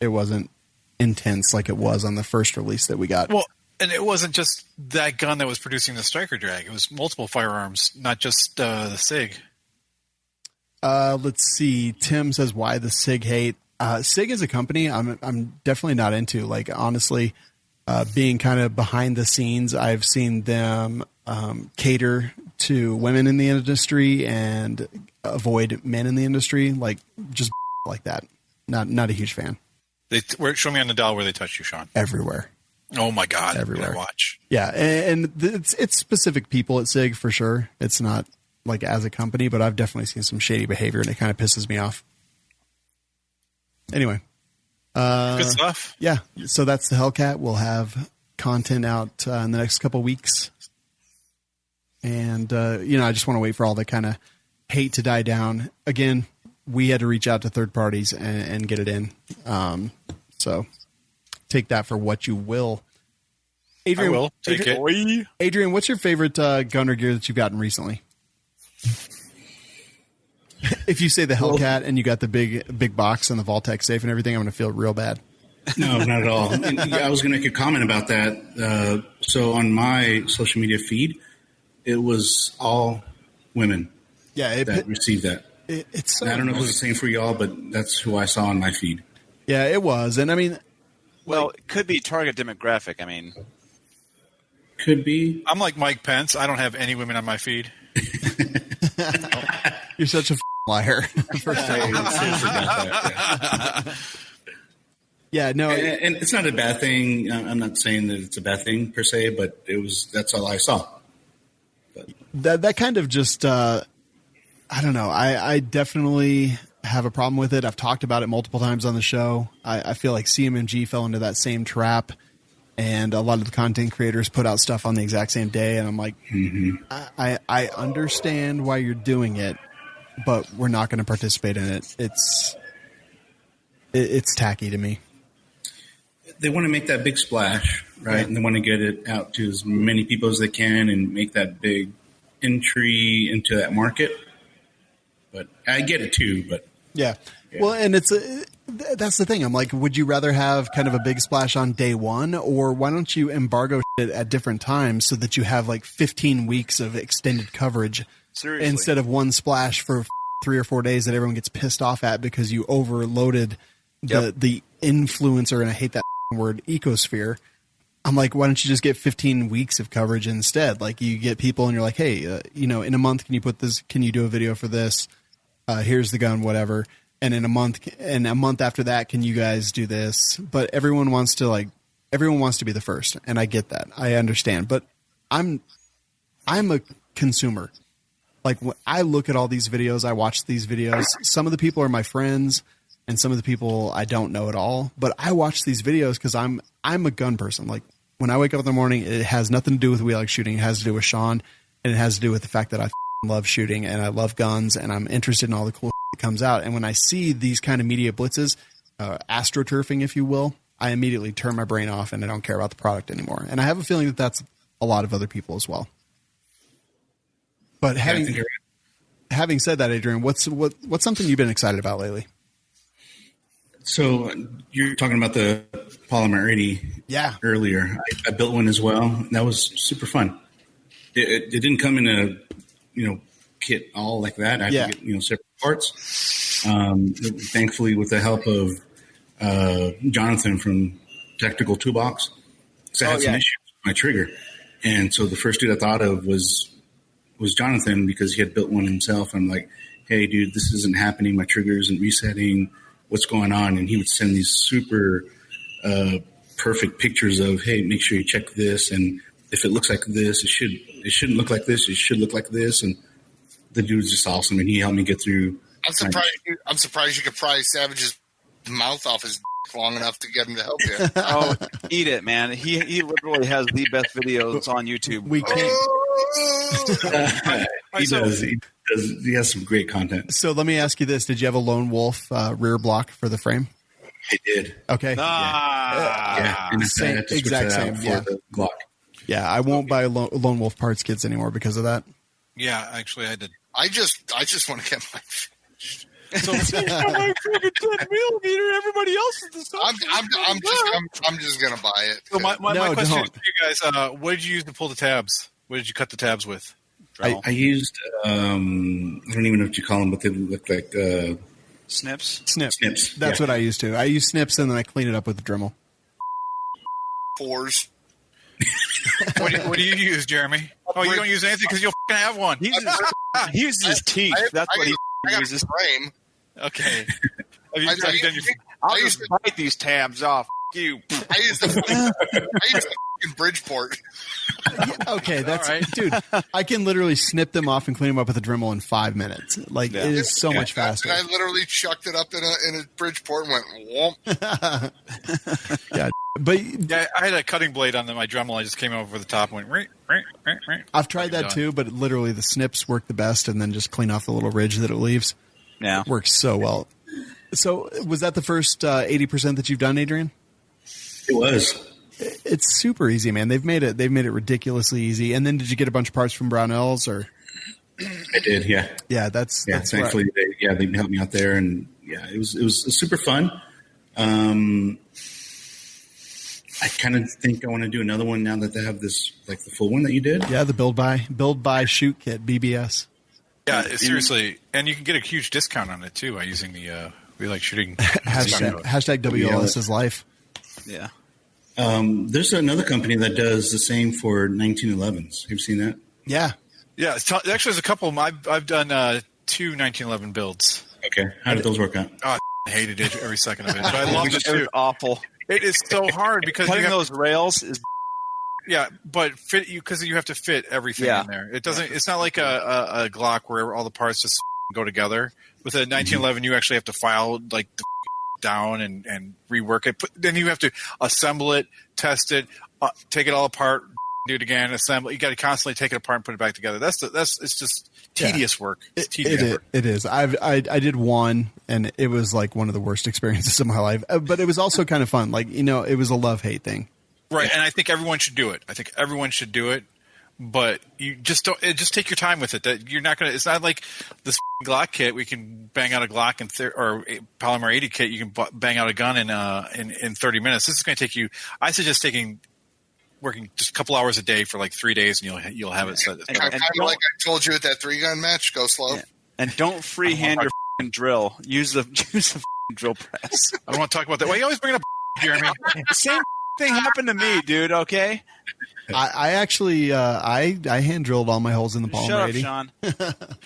it wasn't intense like it was on the first release that we got. Well, and it wasn't just that gun that was producing the Striker Drag. It was multiple firearms, not just the SIG. Let's see. Tim says, why the SIG hate? SIG as a company, I'm definitely not into. Like, honestly, being kind of behind the scenes, I've seen them cater to women in the industry and avoid men in the industry, like just like that. Not a huge fan. Show me on the dial where they touch you, Sean. Everywhere. Oh my God! Everywhere. Watch. Yeah, and it's specific people at SIG for sure. It's not like as a company, but I've definitely seen some shady behavior, and it kind of pisses me off. Anyway, good stuff. Yeah, so that's the Hellcat. We'll have content out in the next couple weeks, and I just want to wait for all the kind of hate to die down. Again, we had to reach out to third parties and get it in. So take that for what you will. Adrian, I will take it. Adrian, what's your favorite gunner gear that you've gotten recently? If you say the Hellcat and you got the big box and the Vault-Tec safe and everything, I'm going to feel real bad. No, not at all. And, I was going to make a comment about that. So on my social media feed, it was all women that received that. It's so I don't know if it was the same for y'all, but that's who I saw on my feed. Yeah, it was. And I mean, well, it could be target demographic. I mean, could be. I'm like Mike Pence. I don't have any women on my feed. You're such a liar. Yeah, no, and it's not a bad thing. I'm not saying that it's a bad thing per se, but that's all I saw. But. That kind of just I don't know. I definitely have a problem with it. I've talked about it multiple times on the show. I feel like CMMG fell into that same trap, and a lot of the content creators put out stuff on the exact same day, and I'm like, I understand why you're doing it, but we're not going to participate in it. It's tacky to me. They want to make that big splash, right? Yeah. And they want to get it out to as many people as they can and make that big entry into that market. But I get it too. But yeah. Well, and that's the thing. I'm like, would you rather have kind of a big splash on day one, or why don't you embargo shit at different times so that you have like 15 weeks of extended coverage instead of one splash for 3 or 4 days that everyone gets pissed off at because you overloaded the influencer, and I hate that word, ecosphere. I'm like, why don't you just get 15 weeks of coverage instead? Like, you get people and you're like, hey, in a month, can you do a video for this? Here's the gun, whatever. And in a month after that, can you guys do this? But everyone wants to be the first. And I get that. I understand. But I'm a consumer. Like, when I look at all these videos, I watch these videos. Some of the people are my friends, and some of the people I don't know at all. But I watch these videos because I'm a gun person. Like, when I wake up in the morning, it has nothing to do with wheel shooting. It has to do with Sean, and it has to do with the fact that I love shooting and I love guns, and I'm interested in all the cool that comes out. And when I see these kind of media blitzes, astroturfing, if you will, I immediately turn my brain off and I don't care about the product anymore. And I have a feeling that that's a lot of other people as well. But having said that, Adrian, what's something you've been excited about lately? So you're talking about the Polymer 80 earlier. I built one as well. That was super fun. It didn't come in a kit all like that. I had to get separate parts. Thankfully, with the help of Jonathan from Tactical Toolbox, because I had some issues with my trigger, and so the first dude I thought of was Jonathan, because he had built one himself. I'm like, hey, dude, this isn't happening. My trigger isn't resetting. What's going on? And he would send these super perfect pictures of, hey, make sure you check this, and if it looks like this, it shouldn't look like this. It should look like this. And the dude's just awesome, and he helped me get through. I'm surprised you could pry Savage's mouth off his long enough to get him to help you. Oh, eat it, man! He literally has the best videos on YouTube. We can't. He does. He has some great content. So let me ask you this: did you have a Lone Wolf rear block for the frame? I did. Okay. And exact same. Yeah. The Glock. Yeah, I won't buy Lone Wolf parts kits anymore because of that. Yeah, actually, I did. I just want to get my finished. So my trigger 10mm. Everybody else is the same. I'm just gonna buy it. So my question is for you guys: what did you use to pull the tabs? What did you cut the tabs with? I used I don't even know what you call them, but they look like snips. Snips. That's what I used to. I use snips, and then I clean it up with the Dremel. Fours. What do you use, Jeremy? Oh, you don't use anything because you'll have one. He uses his teeth. That's what he uses. Frame. Okay. I'll just bite these tabs off. You. I use the in Bridgeport. Okay, that's All right. dude. I can literally snip them off and clean them up with a Dremel in 5 minutes. Like it is so much faster. And I literally chucked it up in a Bridgeport and went whoomp. Yeah, but Yeah, I had a cutting blade on my Dremel. I just came over the top and went. I've tried that done. too. But literally, the snips work the best, and then just clean off the little ridge that it leaves. Yeah. Works so well. So, was that the first 80% that you've done, Adrian? It was. It's super easy, man. They've made it ridiculously easy. And then, did you get a bunch of parts from Brownells or? I did, yeah. Yeah, that's thankfully, they helped me out there, and yeah, it was super fun. I kind of think I want to do another one now that they have this, like the full one that you did. Yeah, the build buy shoot kit BBS. Yeah, seriously, and you can get a huge discount on it too by using the we like shooting hashtag WLS is life. Yeah. There's another company that does the same for 1911s. Have you seen that? Yeah. Yeah, actually, there's a couple of them. I've done 2 1911 builds. Okay. How did those work out? Oh, I hated it every second of it, but I loved it It was too. awful. It is so hard because Cutting you have, those rails is yeah, but fit you because you have to fit everything Yeah. in there. It doesn't. It's not like a Glock where all the parts just go together. With a 1911, you actually have to file like the down and rework it. Then you have to assemble it, test it, take it all apart, do it again, assemble. You got to constantly take it apart and put it back together. It's just tedious work. It's tedious work. It is. I did one, and it was like one of the worst experiences of my life. But it was also kind of fun. Like, it was a love-hate thing. Right, and I think everyone should do it. But you just don't. Just take your time with it. That you're not gonna. It's not like this Glock kit. We can bang out a Glock or a Polymer 80 kit. You can bang out a gun in 30 minutes. This is going to take you. I suggest working just a couple hours a day for like 3 days, and you'll have it set. Kind of like I told you at that 3-gun match. Go slow. Yeah. And don't freehand your drill. Use the drill press. I don't want to talk about that. Why you always bring it up, Jeremy? Same thing happened to me, dude. Okay. I actually I hand drilled all my holes in the Polymer Shut up, 80. Sean.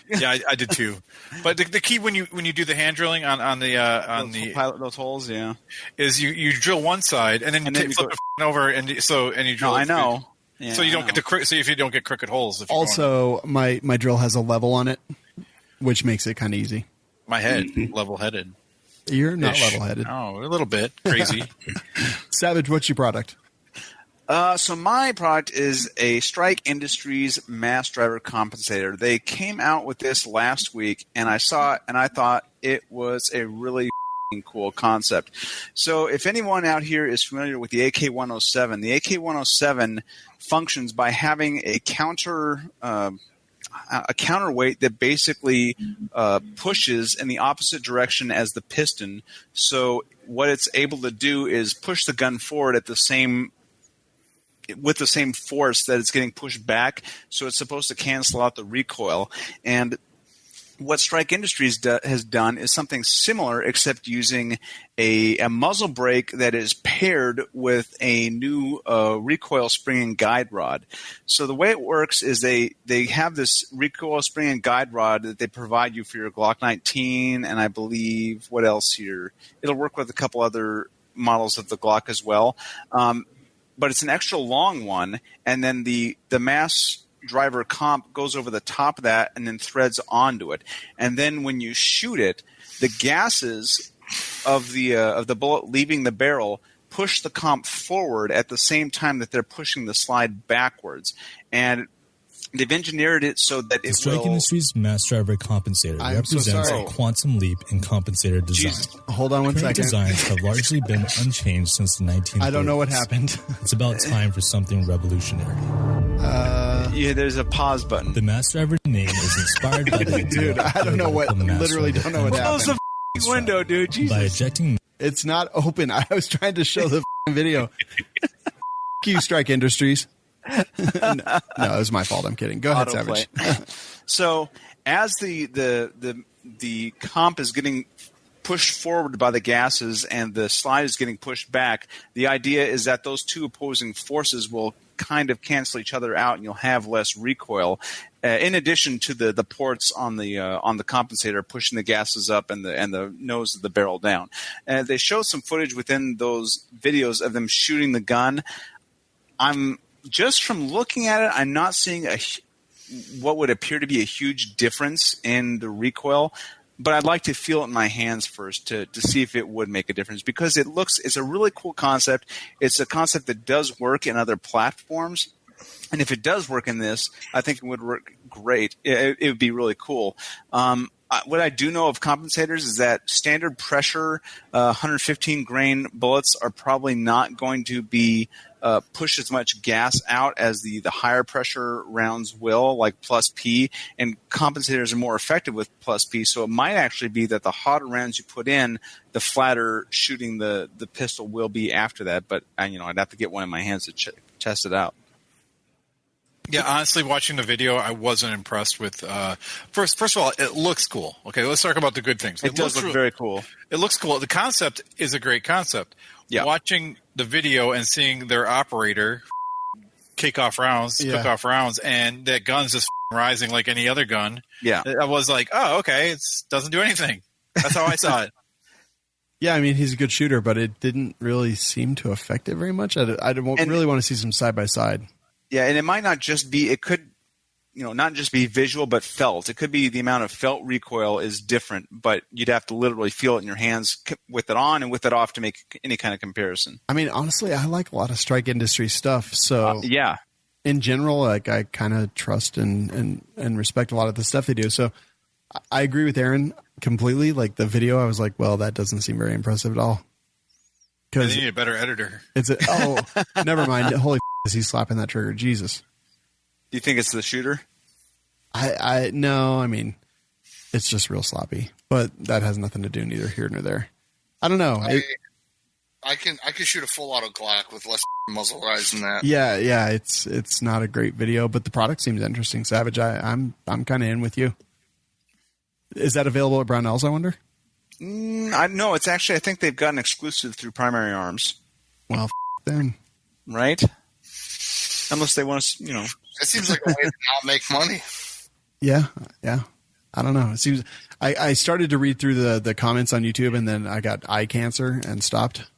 Yeah, I did too. But the key when you do the hand drilling on the pilot those holes, yeah, is you drill one side and then you flip it over and you drill. No, I know. Yeah, so you don't get the so if you don't get crooked holes. If also, my drill has a level on it, which makes it kind of easy. My head level-headed. You're not level-headed. Oh, a little bit crazy. Savage, what's your product? So my product is a Strike Industries mass driver compensator. They came out with this last week, and I saw it, and I thought it was a really cool concept. So if anyone out here is familiar with the AK-107, the AK-107 functions by having a counterweight that basically pushes in the opposite direction as the piston. So what it's able to do is push the gun forward with the same force that it's getting pushed back, so it's supposed to cancel out the recoil. And what Strike Industries has done is something similar, except using a muzzle brake that is paired with a new recoil spring and guide rod. So the way it works is they have this recoil spring and guide rod that they provide you for your Glock 19, and I believe, what else here? It'll work with a couple other models of the Glock as well. But it's an extra long one, and then the mass driver comp goes over the top of that and then threads onto it. And then when you shoot it, the gases of the bullet leaving the barrel push the comp forward at the same time that they're pushing the slide backwards. And they've engineered it so that the Strike Industries mass driver compensator represents a quantum leap in compensator design. Jesus. Hold on one Current second. designs have largely been unchanged since the 1930s. I don't know what happened. It's about time for something revolutionary. Yeah, there's a pause button. The mass driver name is inspired by the idea Dude, I don't know what. Literally, don't know what Close happened. the window, dude. Jesus. by ejecting. It's not open. I was trying to show the video. You, Strike Industries. No, it was my fault. I'm kidding. Go ahead, Autoplay. Savage. So as the comp is getting pushed forward by the gases and the slide is getting pushed back, the idea is that those two opposing forces will kind of cancel each other out, and you'll have less recoil. In addition to the ports on the compensator pushing the gases up and the nose of the barrel down. They show some footage within those videos of them shooting the gun. I'm just from looking at it, I'm not seeing what would appear to be a huge difference in the recoil. But I'd like to feel it in my hands first to see if it would make a difference, because it's a really cool concept. It's a concept that does work in other platforms. And if it does work in this, I think it would work great. It would be really cool. What I do know of compensators is that standard pressure 115 grain bullets are probably not going to be push as much gas out as the higher pressure rounds will, like plus P, and compensators are more effective with plus P. So it might actually be that the hotter rounds you put in, the flatter shooting the pistol will be after that. But I'd have to get one in my hands to test it out. Yeah, honestly, watching the video, I wasn't impressed with. First of all, it looks cool. Okay, let's talk about the good things. It does look very cool. It looks cool. The concept is a great concept. Yeah. Watching the video and seeing their operator cook off rounds, and that gun's just rising like any other gun. Yeah, I was like, oh, okay, it doesn't do anything. That's how I saw it. Yeah, I mean, he's a good shooter, but it didn't really seem to affect it very much. I really want to see some side by side. Yeah, and it might not just be. It could, not just be visual, but felt. It could be the amount of felt recoil is different, but you'd have to literally feel it in your hands with it on and with it off to make any kind of comparison. I mean, honestly, I like a lot of Strike Industry stuff. So yeah, in general, like I kind of trust and respect a lot of the stuff they do. So I agree with Aaron completely. Like the video, I was like, well, that doesn't seem very impressive at all. Because you need a better editor. Never mind. Holy is he slapping that trigger? Jesus. Do you think it's the shooter? No, I mean, it's just real sloppy, but that has nothing to do neither here nor there. I don't know. I can shoot a full auto Glock with less muzzle rise than that. Yeah. It's not a great video, but the product seems interesting. Savage, I'm kind of in with you. Is that available at Brownells, I wonder? No, it's actually, I think they've gotten exclusive through Primary Arms. Well, them. Right? Unless they want to, It seems like a way to not make money. Yeah. I don't know. It seems I started to read through the comments on YouTube, and then I got eye cancer and stopped.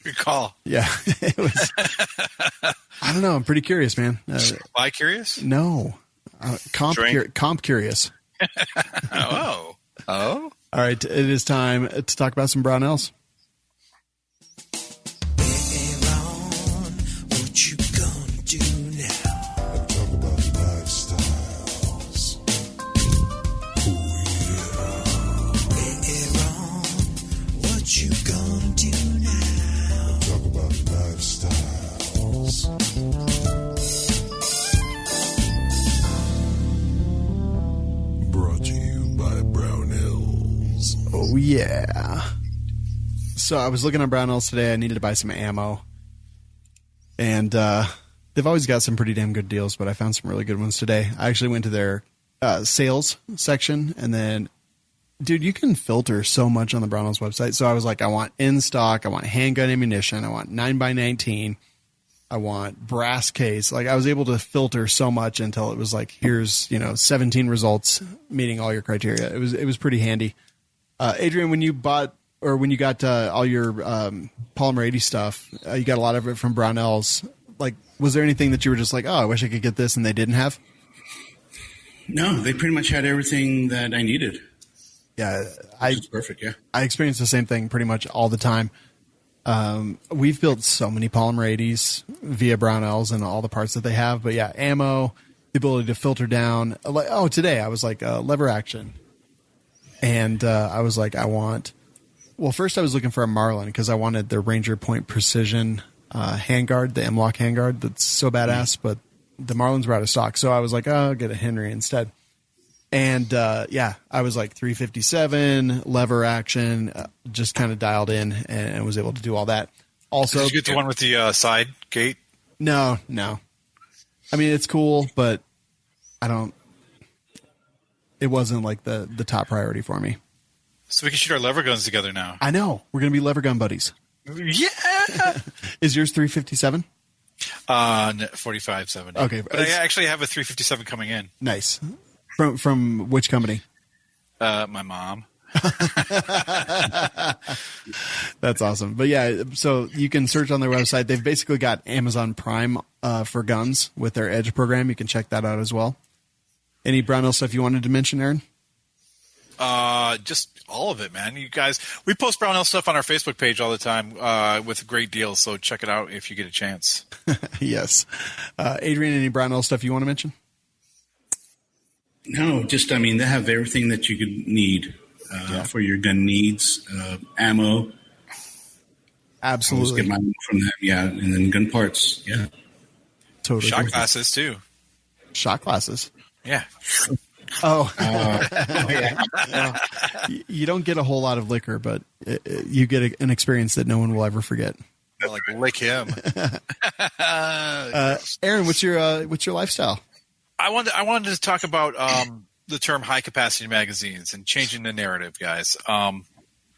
Good call. Yeah. It was, I don't know. I'm pretty curious, man. Why curious? No. Comp curious. Oh. All right. It is time to talk about some Brownells. Oh, yeah. So I was looking on Brownells today. I needed to buy some ammo. And they've always got some pretty damn good deals, but I found some really good ones today. I actually went to their sales section, and then, dude, you can filter so much on the Brownells website. So I was like, I want in stock, I want handgun ammunition, I want 9x19, I want brass case. Like, I was able to filter so much until it was like, here's 17 results meeting all your criteria. It was pretty handy. Adrian, when you got all your Polymer 80 stuff, you got a lot of it from Brownells. Like, was there anything that you were just like, oh, I wish I could get this, and they didn't have? No, they pretty much had everything that I needed. Yeah, it's perfect. Yeah, I experience the same thing pretty much all the time. We've built so many Polymer 80s via Brownells and all the parts that they have. But yeah, ammo, the ability to filter down. Today I was like lever action. And I was like, first I was looking for a Marlin because I wanted the Ranger Point Precision handguard, the M-Lock handguard that's so badass, but the Marlins were out of stock. So I was like, I'll get a Henry instead. And I was like 357, lever action, just kind of dialed in and was able to do all that. Also, did you get the one with the side gate? No. I mean, it's cool, but it wasn't like the top priority for me. So we can shoot our lever guns together now. I know. We're going to be lever gun buddies. Yeah. Is yours 357? 4570. Okay. But I actually have a 357 coming in. Nice. From which company? My mom. That's awesome. But yeah, so you can search on their website. They've basically got Amazon Prime for guns with their Edge program. You can check that out as well. Any Brownell stuff you wanted to mention, Aaron? Just all of it, man. You guys, we post Brownell stuff on our Facebook page all the time with great deals. So check it out if you get a chance. Yes. Adrian, any Brownell stuff you want to mention? No, just, I mean, they have everything that you could need for your gun needs, ammo. Absolutely. Always get my ammo from them, yeah. And then gun parts, yeah. Totally. Shot glasses, too. Shot glasses? Yeah. Oh. Yeah. You don't get a whole lot of liquor, but you get an experience that no one will ever forget. Like, lick him. Aaron, what's your lifestyle? I wanted to talk about the term high capacity magazines and changing the narrative, guys.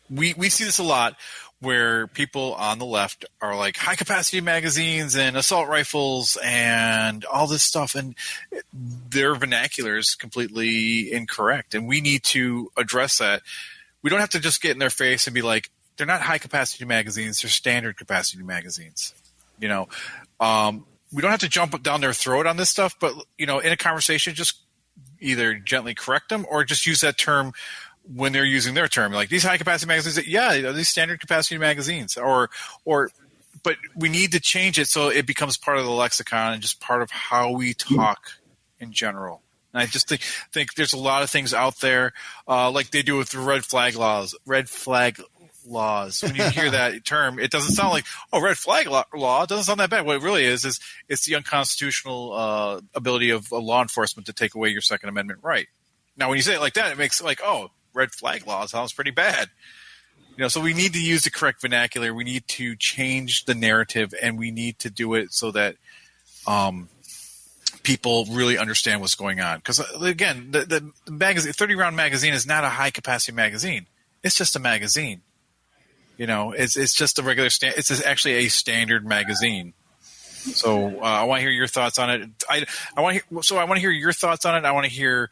We see this a lot where people on the left are like high capacity magazines and assault rifles and all this stuff, and their vernacular is completely incorrect. And we need to address that. We don't have to just get in their face and be like, they're not high capacity magazines, they're standard capacity magazines. You know, we don't have to jump down their throat on this stuff, but, you know, in a conversation, just either gently correct them or just use that term when they're using their term. Like, these high capacity magazines, yeah, these standard capacity magazines, but we need to change it so it becomes part of the lexicon and just part of how we talk in general. And I just think there's a lot of things out there, like they do with the red flag laws. When you hear that term, it doesn't sound like, red flag law. It doesn't sound that bad. What it really is it's the unconstitutional ability of law enforcement to take away your Second Amendment right. Now, when you say it like that, it makes it like, red flag law sounds pretty bad. You know, so we need to use the correct vernacular. We need to change the narrative, and we need to do it so that people really understand what's going on. Because again, the magazine, 30-round magazine, is not a high-capacity magazine. It's just a magazine. You know, it's just a regular it's actually a standard magazine. So I want to hear your thoughts on it. I want to hear your thoughts on it. I want to hear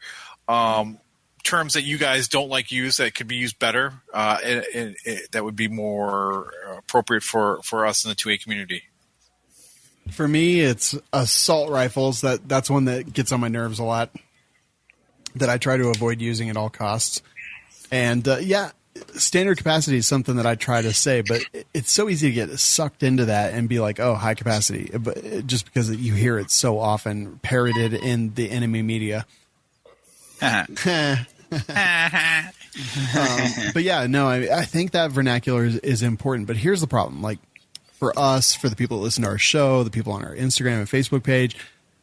terms that you guys don't like use that could be used better, that would be more appropriate for us in the 2A community. For me, it's assault rifles. That's one that gets on my nerves a lot, that I try to avoid using at all costs. And standard capacity is something that I try to say, but it's so easy to get sucked into that and be like, high capacity, but just because you hear it so often parroted in the enemy media. But yeah, no, I think that vernacular is important. But here's the problem: like, for us, for the people that listen to our show, the people on our Instagram and Facebook page,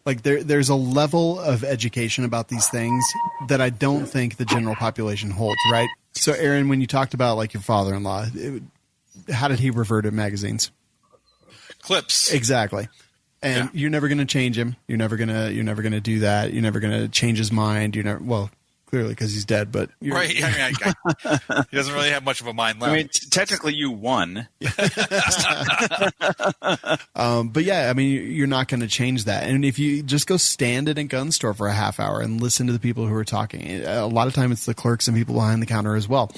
like there's a level of education about these things that I don't think the general population holds, right? So, Aaron, when you talked about like your father-in-law, how did he refer to magazines? Clips. Exactly. And you're never going to change him. You're never going to do that. You're never going to change his mind. Clearly because he's dead, but right. I mean, he doesn't really have much of a mind left. I mean, technically you won. But yeah, I mean, you're not going to change that. And if you just go stand in a gun store for a half hour and listen to the people who are talking, a lot of time it's the clerks and people behind the counter as well.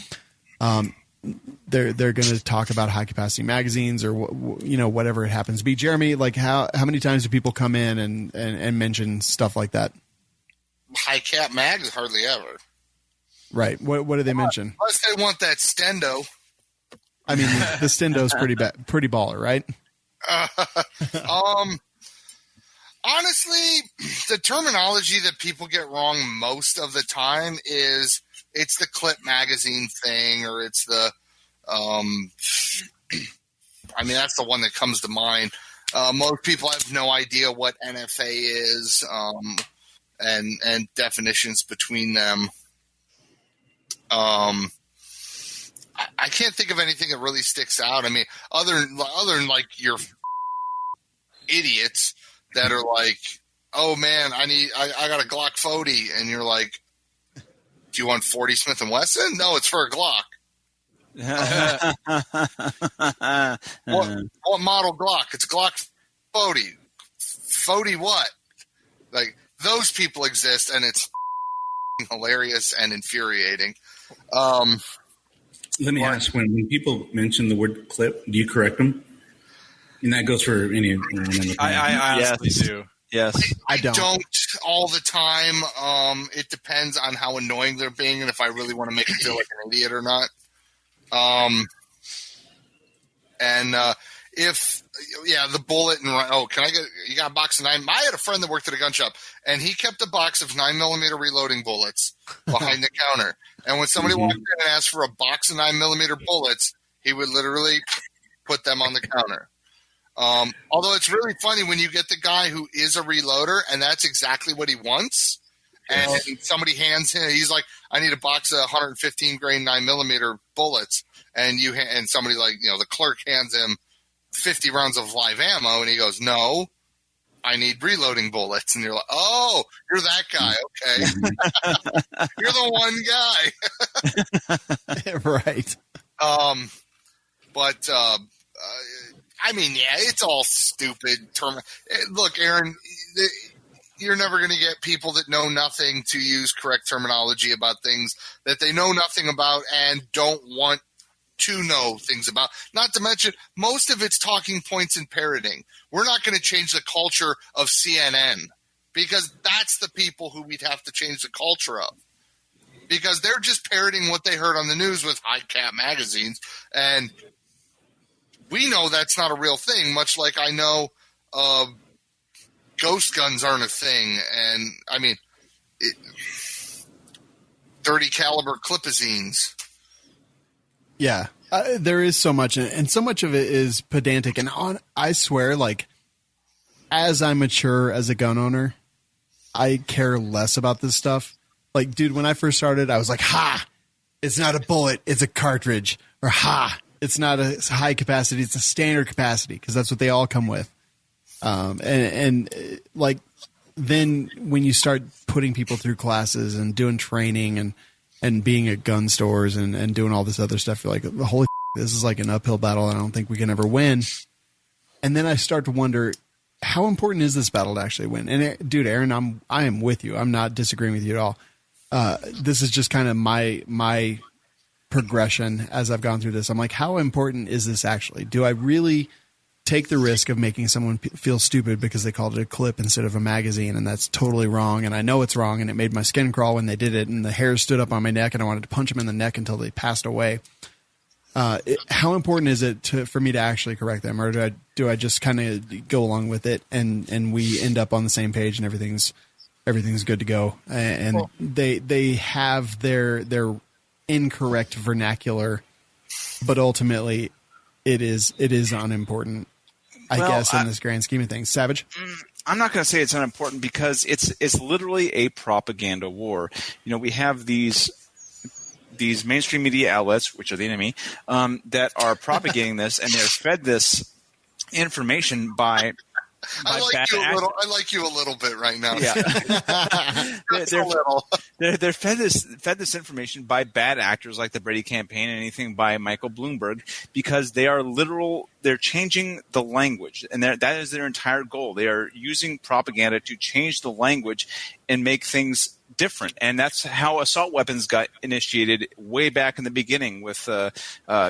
They're going to talk about high capacity magazines or whatever it happens to be. Jeremy, like how many times do people come in and mention stuff like that? High cap mags, hardly ever. Right. What do they mention? Unless they want that Stendo. I mean, the Stendo's pretty baller, right? Honestly, the terminology that people get wrong most of the time is it's the Clip magazine thing, or it's the I mean, that's the one that comes to mind. Most people have no idea what NFA is, and definitions between them. I can't think of anything that really sticks out. I mean, other than like your idiots that are like, "Oh man, I got a Glock 40," and you're like, "Do you want 40 Smith & Wesson?" No, it's for a Glock. What model Glock? It's Glock 40. 40 what? Like, those people exist, and it's hilarious and infuriating. Let me ask, when people mention the word clip, do you correct them? And that goes for any. I honestly do. Yes. I don't all the time. It depends on how annoying they're being and if I really want to make them feel like an idiot or not. The bullet and you got a box of 9. I had a friend that worked at a gun shop, and he kept a box of 9mm reloading bullets behind the counter. And when somebody walked in and asked for a box of 9mm bullets, he would literally put them on the counter. Although it's really funny when you get the guy who is a reloader and that's exactly what he wants, and somebody hands him, he's like, I need a box of 115 grain 9mm bullets, and somebody the clerk hands him 50 rounds of live ammo, and he goes, no, I need reloading bullets. And you're like, oh, you're that guy. Okay. You're the one guy. Right. It's all stupid term. Look, Aaron, you're never going to get people that know nothing to use correct terminology about things that they know nothing about and don't want to know things about. Not to mention, most of it's talking points and parroting. We're not going to change the culture of CNN because that's the people who we'd have to change the culture of, because they're just parroting what they heard on the news with high cap magazines. And we know that's not a real thing, much like I know ghost guns aren't a thing. And, 30 caliber clipazines. Yeah, there is so much, and so much of it is pedantic. And I swear, as I mature as a gun owner, I care less about this stuff. Like, dude, when I first started, I was like, ha, it's not a bullet, it's a cartridge. Or ha, it's not a high capacity, it's a standard capacity, because that's what they all come with. Then when you start putting people through classes and doing training and being at gun stores and doing all this other stuff, you're like, holy this is like an uphill battle, and I don't think we can ever win. And then I start to wonder, how important is this battle to actually win? And dude, Aaron, I am with you. I'm not disagreeing with you at all. This is just kind of my progression as I've gone through this. I'm like, how important is this actually? Do I really take the risk of making someone feel stupid because they called it a clip instead of a magazine? And that's totally wrong. And I know it's wrong. And it made my skin crawl when they did it. And the hairs stood up on my neck, and I wanted to punch them in the neck until they passed away. How important is it for me to actually correct them? Or do I just kind of go along with it and we end up on the same page and everything's good to go? And they have their incorrect vernacular, but ultimately it is unimportant, I guess, in this grand scheme of things. Savage? I'm not going to say it's unimportant because it's literally a propaganda war. We have these mainstream media outlets, which are the enemy, that are propagating this, and they're fed this information by I like you a little bit right now. Yeah. They're fed this information by bad actors like the Brady campaign and anything by Michael Bloomberg, because they're changing the language, and that is their entire goal. They are using propaganda to change the language and make things different. And that's how assault weapons got initiated way back in the beginning with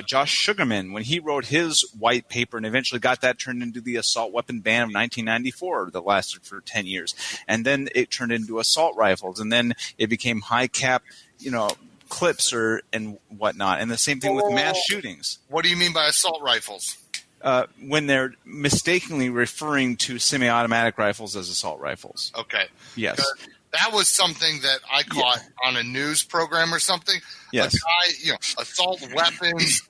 Josh Sugarman when he wrote his white paper and eventually got that turned into the assault weapon ban of 1994 that lasted for 10 years. And then it turned into assault rifles, and then it became high cap, clips and whatnot. And the same thing with mass shootings. What do you mean by assault rifles? When they're mistakenly referring to semi-automatic rifles as assault rifles. Okay. Yes. That was something that I caught on a news program or something. Yes. A guy, assault weapons,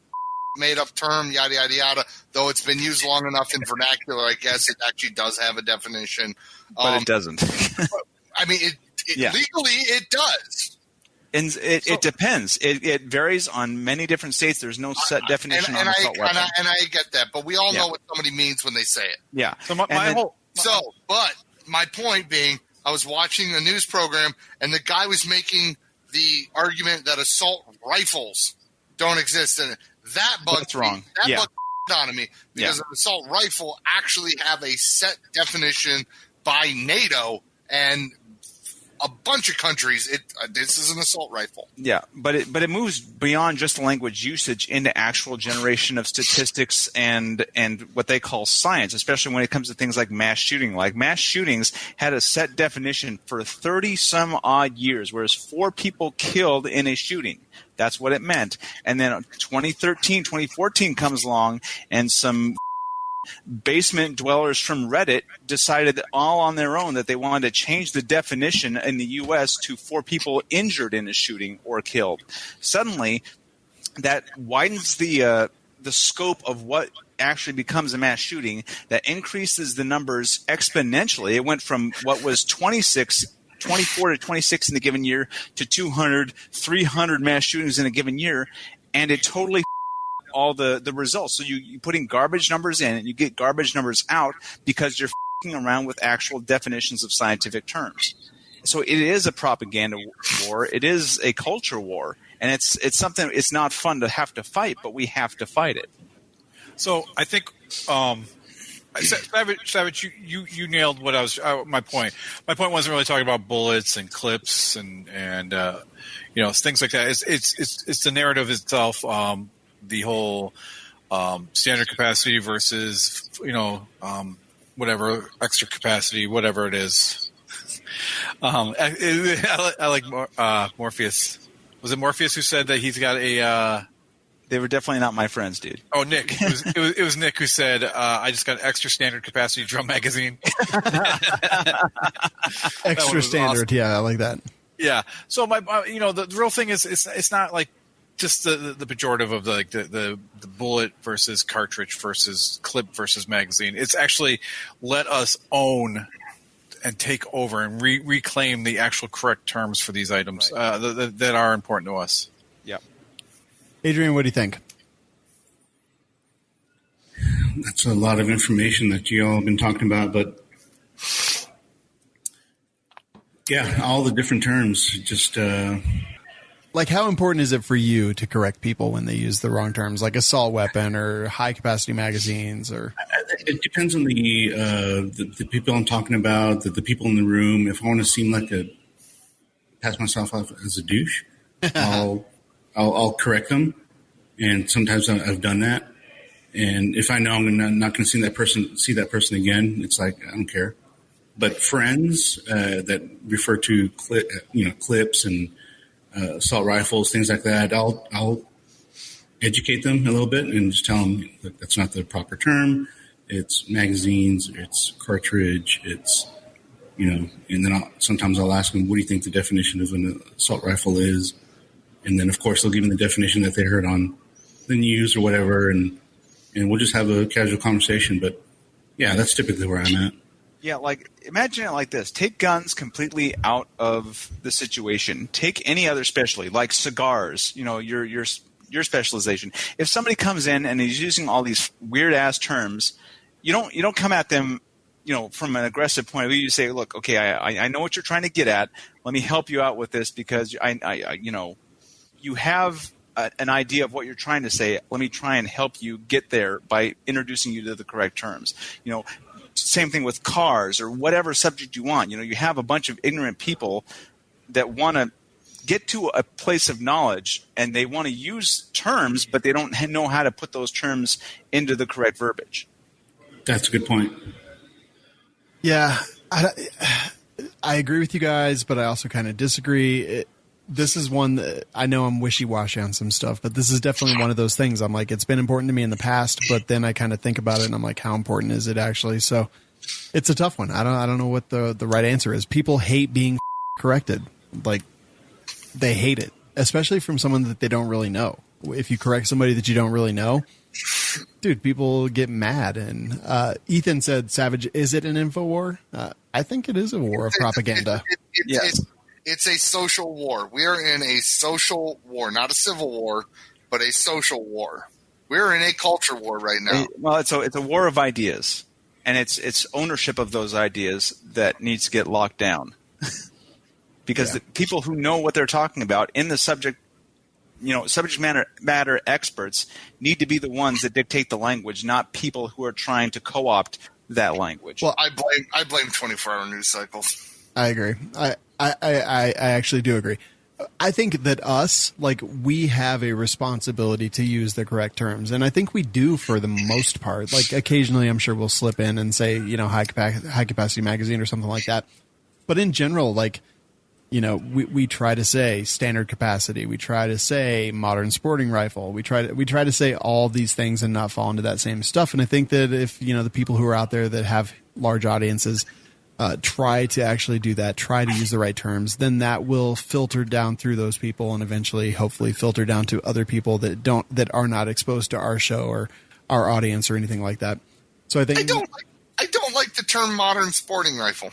made up term, yada, yada, yada. Though it's been used long enough in vernacular, I guess it actually does have a definition. But it doesn't. Legally it does. And it depends. It varies on many different states. There's no set definition on assault weapon. And I get that, but we all know what somebody means when they say it. Yeah. But my point being, I was watching a news program, and the guy was making the argument that assault rifles don't exist, and that bugged wrong. Bugged on me because an assault rifle actually have a set definition by NATO, and a bunch of countries, this is an assault rifle. Yeah, but it moves beyond just language usage into actual generation of statistics and what they call science, especially when it comes to things like mass shooting. Like mass shootings had a set definition for 30 some odd years, whereas 4 people killed in a shooting. That's what it meant. And then 2014 comes along, and some basement dwellers from Reddit decided all on their own that they wanted to change the definition in the U.S. to 4 people injured in a shooting or killed. Suddenly, that widens the scope of what actually becomes a mass shooting. That increases the numbers exponentially. It went from what was 24 to 26 in a given year to 200, 300 mass shootings in a given year, and it totally all the results. So you putting garbage numbers in and you get garbage numbers out because you're around with actual definitions of scientific terms. So it is a propaganda war. It is a culture war, and it's something. It's not fun to have to fight, but we have to fight it. So I think Savage, you nailed what I was my point. My point wasn't really talking about bullets and clips and things like that. It's the narrative itself. The whole standard capacity versus whatever extra capacity, whatever it is. I like Morpheus. Was it Morpheus who said that he's got a? They were definitely not my friends, dude. Oh, Nick. It was Nick who said, "I just got an extra standard capacity drum magazine." Extra standard, awesome. Yeah, I like that. Yeah. So the real thing is, it's not like just the pejorative of the bullet versus cartridge versus clip versus magazine. It's actually let us own and take over and reclaim the actual correct terms for these items that are important to us. Yeah. Adrian, what do you think? That's a lot of information that you all have been talking about, but yeah, all the different terms just like, how important is it for you to correct people when they use the wrong terms, like assault weapon or high capacity magazines? Or it depends on the people I'm talking about, the people in the room. If I want to seem like pass myself off as a douche, I'll correct them, and sometimes I've done that. And if I know I'm not going to see that person again, it's like I don't care. But friends that refer to clips and assault rifles, things like that, I'll educate them a little bit and just tell them that that's not the proper term. It's magazines, it's cartridge, it's and then sometimes I'll ask them, what do you think the definition of an assault rifle is? And then of course they'll give me the definition that they heard on the news or whatever, and we'll just have a casual conversation. But yeah, that's typically where I'm at. Yeah, like imagine it like this. Take guns completely out of the situation. Take any other specialty, like cigars, your specialization. If somebody comes in and is using all these weird ass terms, you don't come at them, from an aggressive point of view. You say, look, okay, I know what you're trying to get at. Let me help you out with this because you have an idea of what you're trying to say. Let me try and help you get there by introducing you to the correct terms. Same thing with cars or whatever subject you want. You have a bunch of ignorant people that want to get to a place of knowledge and they want to use terms, but they don't know how to put those terms into the correct verbiage. That's a good point. Yeah, I agree with you guys, but I also kind of disagree. This is one that I know I'm wishy-washy on some stuff, but this is definitely one of those things. I'm like, it's been important to me in the past, but then I kind of think about it and I'm like, how important is it actually? So it's a tough one. I don't know what the right answer is. People hate being corrected. Like, they hate it, especially from someone that they don't really know. If you correct somebody that you don't really know, dude, people get mad. And Ethan said, Savage, is it an info war? I think it is a war of propaganda. It's a social war. We are in a social war, not a civil war, but a social war. We're in a culture war right now. Well, it's a war of ideas, and it's ownership of those ideas that needs to get locked down. Because the people who know what they're talking about in the subject matter experts need to be the ones that dictate the language, not people who are trying to co-opt that language. Well, I blame 24-hour news cycles. I agree. I actually do agree. I think that we have a responsibility to use the correct terms. And I think we do for the most part. Like occasionally I'm sure we'll slip in and say, high capacity magazine or something like that. But in general, we try to say standard capacity. We try to say modern sporting rifle. We try to say all these things and not fall into that same stuff. And I think that if, the people who are out there that have large audiences try to actually do that, try to use the right terms, then that will filter down through those people and eventually, hopefully, filter down to other people that are not exposed to our show or our audience or anything like that. So I think I don't like the term modern sporting rifle.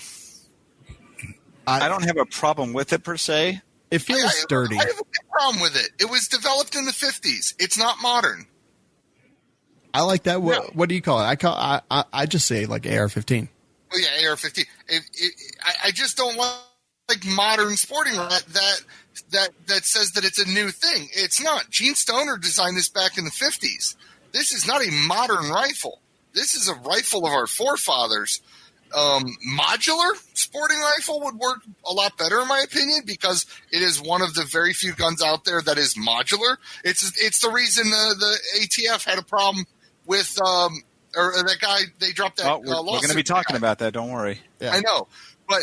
I don't have a problem with it per se. It feels sturdy. I have a big problem with it. It was developed in the 50s. It's not modern. I like that. What do you call it? I just say like AR-15. Oh yeah, AR-15. I just don't like modern sporting that says that it's a new thing. It's not. Gene Stoner designed this back in the 50s. This is not a modern rifle. This is a rifle of our forefathers. Modular sporting rifle would work a lot better in my opinion because it is one of the very few guns out there that is modular. It's the reason the ATF had a problem with or that guy, they dropped that lawsuit. We're going to be talking about that. Don't worry. Yeah. I know. But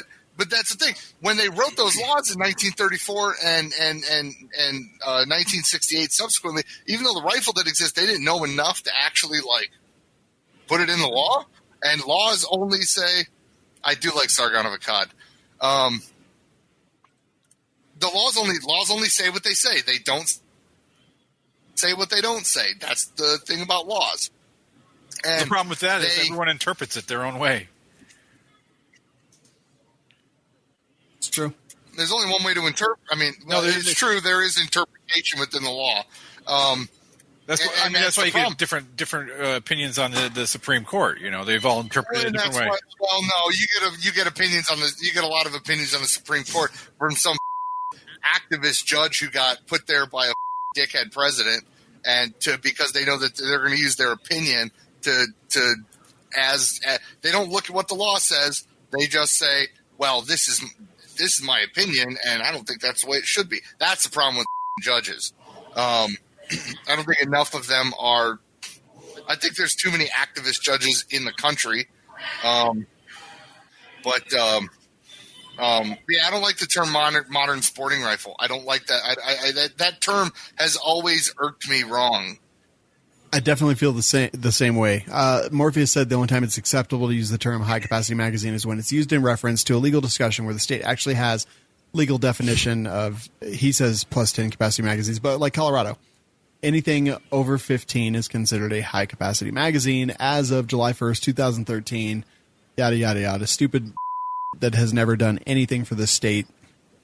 that's the thing. When they wrote those laws in 1934 and 1968 subsequently, even though the rifle did exist, they didn't know enough to actually, put it in the law. And laws only say – I do like Sargon of Akkad. The laws only say what they say. They don't say what they don't say. That's the thing about laws. And the problem with that is everyone interprets it their own way. It's true. There's only one way to interpret. I mean, it's true. There is interpretation within the law. That's why you get different opinions on the Supreme Court. They've all interpreted it a different way. You get opinions on you get a lot of opinions on the Supreme Court from some activist judge who got put there by a dickhead president, because they know that they're going to use their opinion as they don't look at what the law says. They just say, "Well, this is my opinion, and I don't think that's the way it should be." That's the problem with judges. I don't think enough of them are. I think there's too many activist judges in the country. I don't like the term modern sporting rifle. I don't like that. That term has always irked me wrong. I definitely feel the same way. Morpheus said the only time it's acceptable to use the term high-capacity magazine is when it's used in reference to a legal discussion where the state actually has legal definition of, he says, plus 10 capacity magazines. But like Colorado, anything over 15 is considered a high-capacity magazine as of July 1st, 2013, yada, yada, yada. Stupid that has never done anything for the state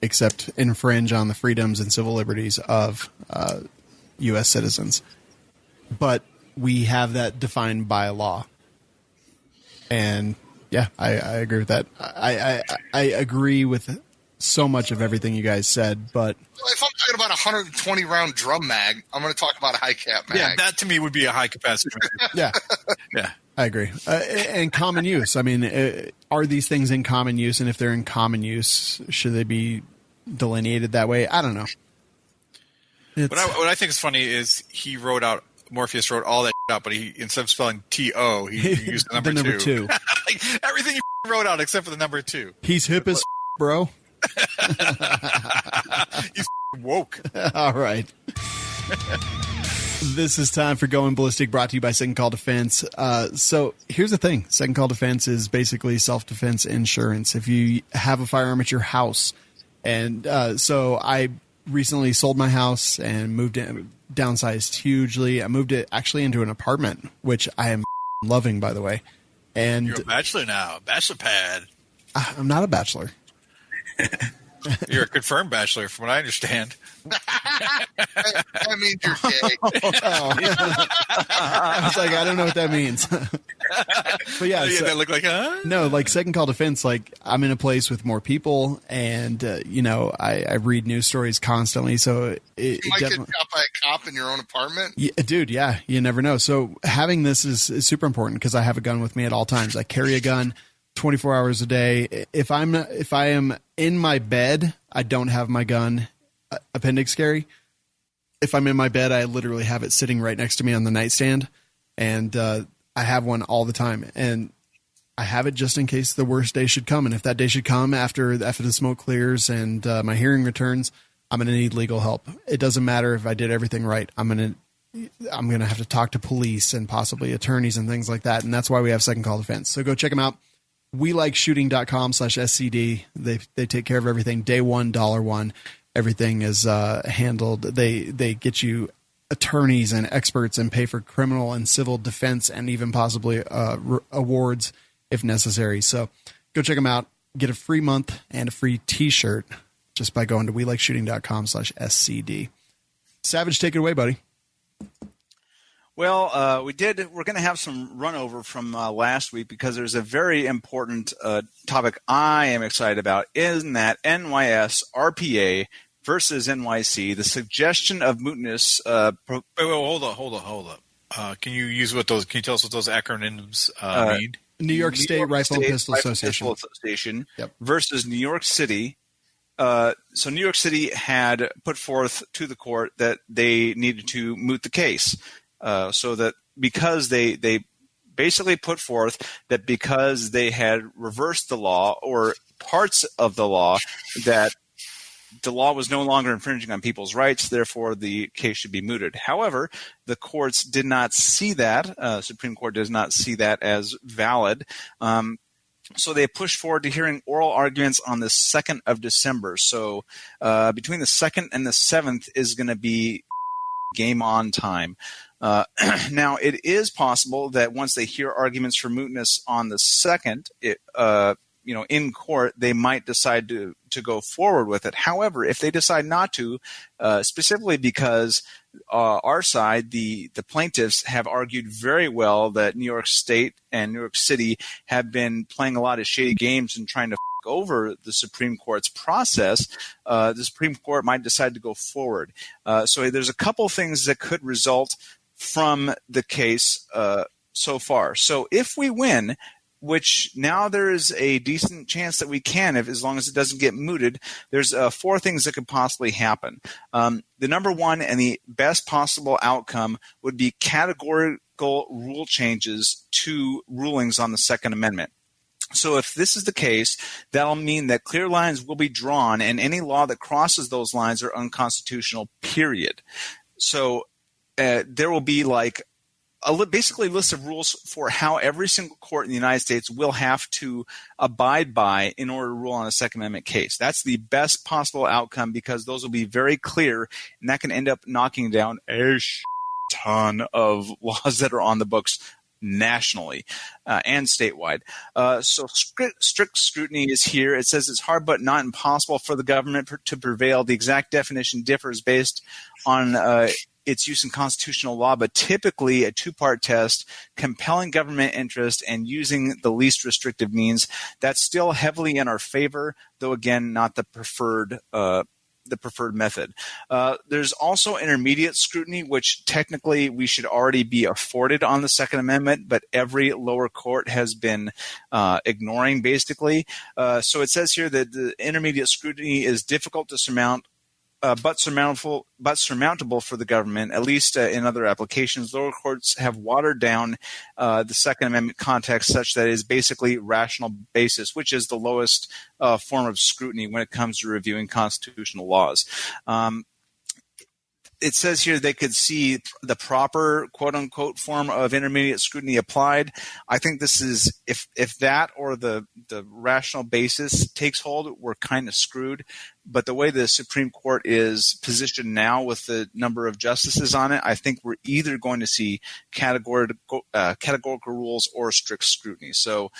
except infringe on the freedoms and civil liberties of U.S. citizens. But we have that defined by law. And, yeah, I agree with that. I agree with so much of everything you guys said, but... If I'm talking about a 120-round drum mag, I'm going to talk about a high-cap mag. Yeah, that to me would be a high-capacity mag. Yeah. Yeah. I agree. And common use. I mean, are these things in common use? And if they're in common use, should they be delineated that way? I don't know. What I think is funny is Morpheus wrote all that out, but he, instead of spelling T-O, he used the number, the number two. Like, everything he wrote out except for the number 2. He's hip as bro. He's woke. All right. This is time for Going Ballistic, brought to you by Second Call Defense. So here's the thing. Second Call Defense is basically self-defense insurance. If you have a firearm at your house, and so I recently sold my house and moved in, downsized hugely. I moved it actually into an apartment, which I am loving, by the way. And you're a bachelor now. Bachelor pad. I'm not a bachelor. You're a confirmed bachelor, from what I understand. That means you're gay. I was like, I don't know what that means. But yeah, that look like no, like Second Call Defense. Like, I'm in a place with more people, and I read news stories constantly. So you might get shot by a cop in your own apartment. Yeah, dude, yeah, you never know. So having this is super important because I have a gun with me at all times. I carry a gun 24 hours a day. If I am in my bed, I don't have my gun appendix carry. If I'm in my bed, I literally have it sitting right next to me on the nightstand, and I have one all the time. And I have it just in case the worst day should come. And if that day should come after the smoke clears and my hearing returns, I'm going to need legal help. It doesn't matter if I did everything right. I'm going to have to talk to police and possibly attorneys and things like that. And that's why we have Second Call Defense. So go check them out. WeLikeShooting.com/SCD. They take care of everything. Day one, $1. Everything is handled. They get you attorneys and experts and pay for criminal and civil defense and even possibly awards if necessary. So go check them out. Get a free month and a free T-shirt just by going to WeLikeShooting.com/SCD. Savage, take it away, buddy. Well, we're going to have some run over from last week because there's a very important topic I am excited about in that NYS RPA versus NYC, the suggestion of mootness. Wait, hold up. Can you tell us what those acronyms mean? New York State Rifle and Pistol Association. Yep. Versus New York City. So New York City had put forth to the court that they needed to moot the case. So that because they basically put forth that because they had reversed the law or parts of the law, that the law was no longer infringing on people's rights, therefore the case should be mooted. However, the courts did not see that. Supreme Court does not see that as valid. So they pushed forward to hearing oral arguments on the 2nd of December. So between the 2nd and the 7th is going to be game on time. Now, it is possible that once they hear arguments for mootness on the 2nd, in court, they might decide to go forward with it. However, if they decide not to, specifically because our side, the plaintiffs, have argued very well that New York State and New York City have been playing a lot of shady games and trying to over the Supreme Court's process, the Supreme Court might decide to go forward. So there's a couple things that could result from the case so far. So if we win, which now there is a decent chance that we can, as long as it doesn't get mooted, there's 4 things that could possibly happen. The number one and the best possible outcome would be categorical rule changes to rulings on the Second Amendment. So if this is the case, that'll mean that clear lines will be drawn, and any law that crosses those lines are unconstitutional, period. So there will be like basically a list of rules for how every single court in the United States will have to abide by in order to rule on a Second Amendment case. That's the best possible outcome because those will be very clear, and that can end up knocking down a ton of laws that are on the books nationally and statewide. So strict scrutiny is here. It says it's hard but not impossible for the government to prevail. The exact definition differs based on its use in constitutional law, but typically a 2-part test, compelling government interest and using the least restrictive means. That's still heavily in our favor, though again, not the preferred method. There's also intermediate scrutiny, which technically we should already be afforded on the Second Amendment, but every lower court has been ignoring basically. So it says here that the intermediate scrutiny is difficult to surmount, but surmountable for the government, at least in other applications. Lower courts have watered down the Second Amendment context such that it is basically rational basis, which is the lowest form of scrutiny when it comes to reviewing constitutional laws. It says here they could see the proper quote-unquote form of intermediate scrutiny applied. I think this is, if that or the rational basis takes hold, we're kind of screwed. But the way the Supreme Court is positioned now with the number of justices on it, I think we're either going to see categorical rules or strict scrutiny. So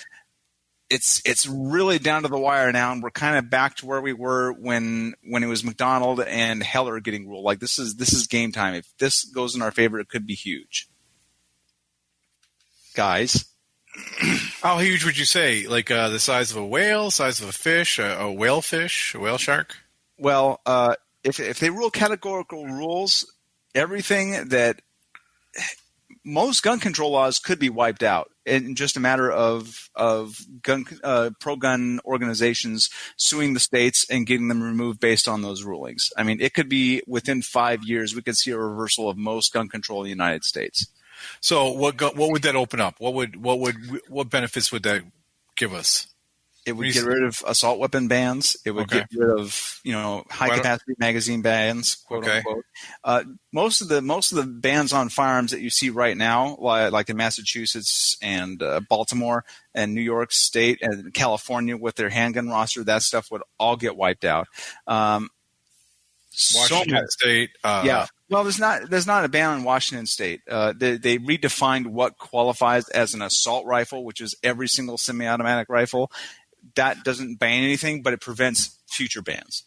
it's really down to the wire now, and we're kind of back to where we were when it was McDonald and Heller getting ruled. Like this is game time. If this goes in our favor, it could be huge. Guys, how huge would you say? Like the size of a whale, size of a fish, a whale fish, a whale shark? Well, if they rule categorical rules, everything that most gun control laws could be wiped out. in just a matter of gun pro-gun organizations suing the states and getting them removed based on those rulings. I mean, it could be within 5 years we could see a reversal of most gun control in the United States. So what would that open up? What benefits would that give us? It would get rid of assault weapon bans. It would get rid of high capacity magazine bans, quote unquote. Most of the bans on firearms that you see right now, like in Massachusetts and Baltimore and New York State and California with their handgun roster, that stuff would all get wiped out. Washington State. Yeah. Well, there's not a ban on Washington State. They redefined what qualifies as an assault rifle, which is every single semi-automatic rifle. That doesn't ban anything, but it prevents future bans.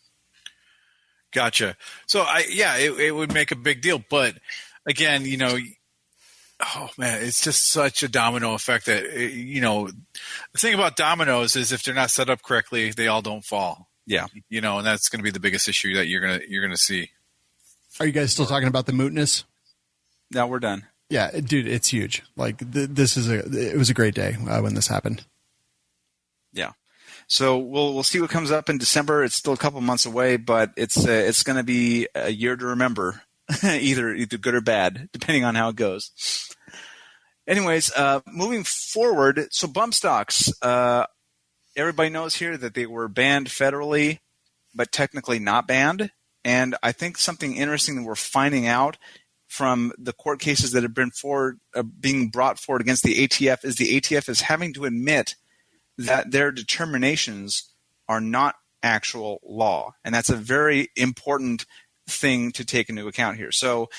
Gotcha. So it would make a big deal. But again, oh man, it's just such a domino effect that, the thing about dominoes is if they're not set up correctly, they all don't fall. Yeah. And that's going to be the biggest issue that you're going to see. Are you guys still talking about the mootness? No, we're done. Yeah, dude, it's huge. Like it was a great day when this happened. Yeah. So we'll see what comes up in December. It's still a couple months away, but it's going to be a year to remember, either good or bad, depending on how it goes. Anyways, moving forward, so bump stocks. Everybody knows here that they were banned federally, but technically not banned. And I think something interesting that we're finding out from the court cases that have been being brought forward against the ATF is the ATF is having to admit that their determinations are not actual law. And that's a very important thing to take into account here. So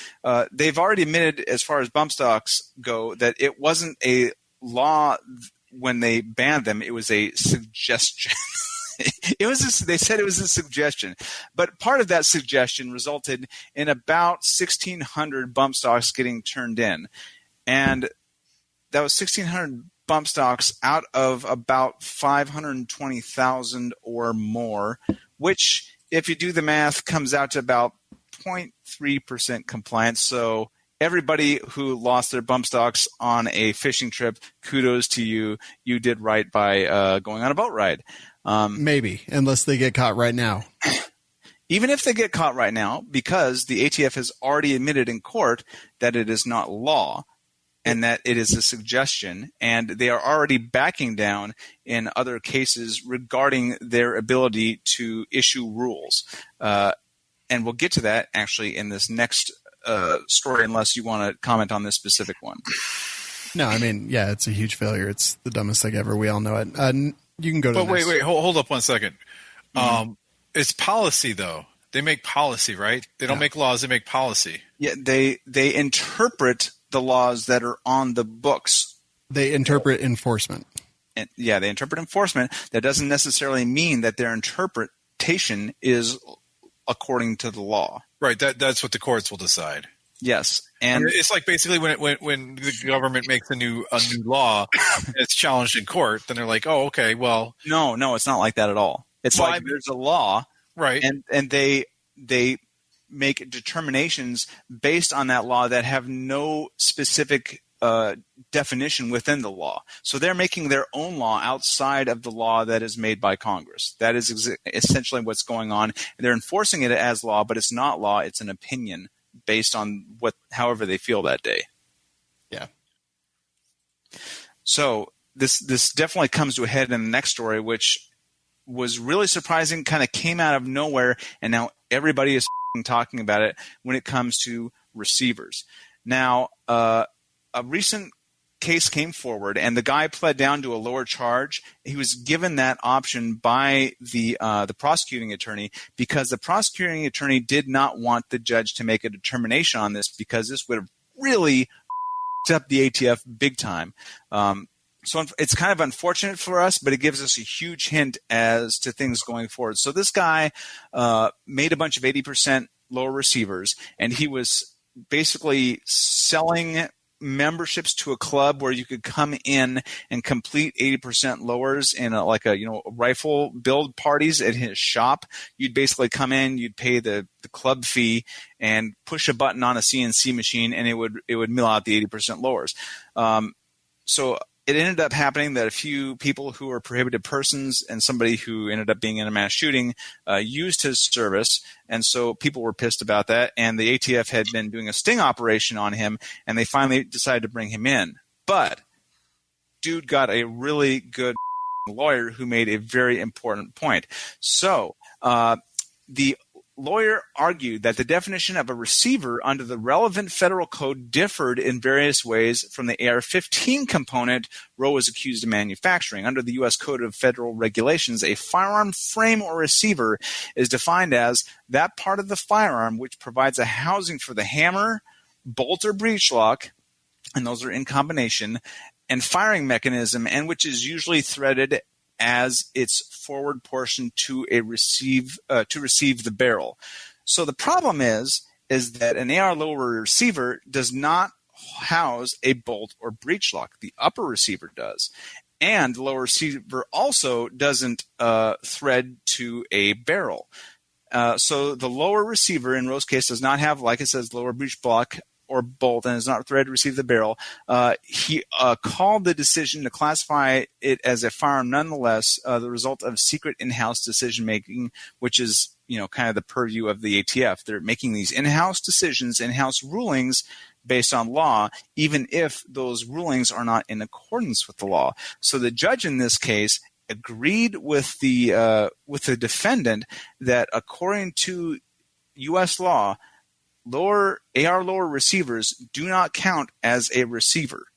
they've already admitted, as far as bump stocks go, that it wasn't a law when they banned them. It was a suggestion. They said it was a suggestion. But part of that suggestion resulted in about 1,600 bump stocks getting turned in. And that was 1,600 bump stocks out of about 520,000 or more, which, if you do the math, comes out to about 0.3% compliance. So everybody who lost their bump stocks on a fishing trip, kudos to you. You did right by going on a boat ride. Maybe, unless they get caught right now. Even if they get caught right now, because the ATF has already admitted in court that it is not law, and that it is a suggestion, and they are already backing down in other cases regarding their ability to issue rules. And we'll get to that actually in this next story, unless you want to comment on this specific one. No, I mean, yeah, it's a huge failure. It's the dumbest thing ever. We all know it. You can go to. But wait, hold up one second. Mm-hmm. It's policy, though. They make policy, right? They don't make laws; they make policy. Yeah, they interpret the laws that are on the books. They interpret enforcement. And, they interpret enforcement. That doesn't necessarily mean that their interpretation is according to the law. Right. That's what the courts will decide. Yes, and it's like basically when the government makes a new law, and it's challenged in court, then they're like, oh, okay, well, no, it's not like that at all. It's there's a law, right, and they make determinations based on that law that have no specific definition within the law. So they're making their own law outside of the law that is made by Congress. That is essentially what's going on. They're enforcing it as law, but it's not law. It's an opinion based on however they feel that day. Yeah. So this definitely comes to a head in the next story, which was really surprising, kind of came out of nowhere, and now everybody is talking about it when it comes to receivers. Now, a recent case came forward, and the guy pled down to a lower charge. He was given that option by the prosecuting attorney because the prosecuting attorney did not want the judge to make a determination on this, because this would have really up the ATF big time. So it's kind of unfortunate for us, but it gives us a huge hint as to things going forward. So this guy made a bunch of 80% lower receivers, and he was basically selling memberships to a club where you could come in and complete 80% lowers in a rifle build parties at his shop. You'd basically come in, you'd pay the club fee and push a button on a CNC machine, and it would mill out the 80% lowers. So it ended up happening that a few people who were prohibited persons and somebody who ended up being in a mass shooting used his service. And so people were pissed about that. And the ATF had been doing a sting operation on him, and they finally decided to bring him in. But dude got a really good lawyer who made a very important point. So the lawyer argued that the definition of a receiver under the relevant federal code differed in various ways from the AR-15 component Roe was accused of manufacturing. Under the U.S. Code of Federal Regulations, a firearm frame or receiver is defined as that part of the firearm which provides a housing for the hammer, bolt or breech lock, and those are in combination, and firing mechanism, and which is usually threaded as its forward portion to receive the barrel. So the problem is that an AR lower receiver does not house a bolt or breech lock. The upper receiver does. And the lower receiver also doesn't thread to a barrel. So the lower receiver in Roe's case does not have, like it says, lower breech block or bolt, and is not thread to receive the barrel. He called the decision to classify it as a firearm nonetheless the result of secret in-house decision-making, which is, kind of the purview of the ATF. They're making these in-house decisions, in-house rulings based on law, even if those rulings are not in accordance with the law. So the judge in this case agreed with the defendant that according to U.S. law, lower receivers do not count as a receiver.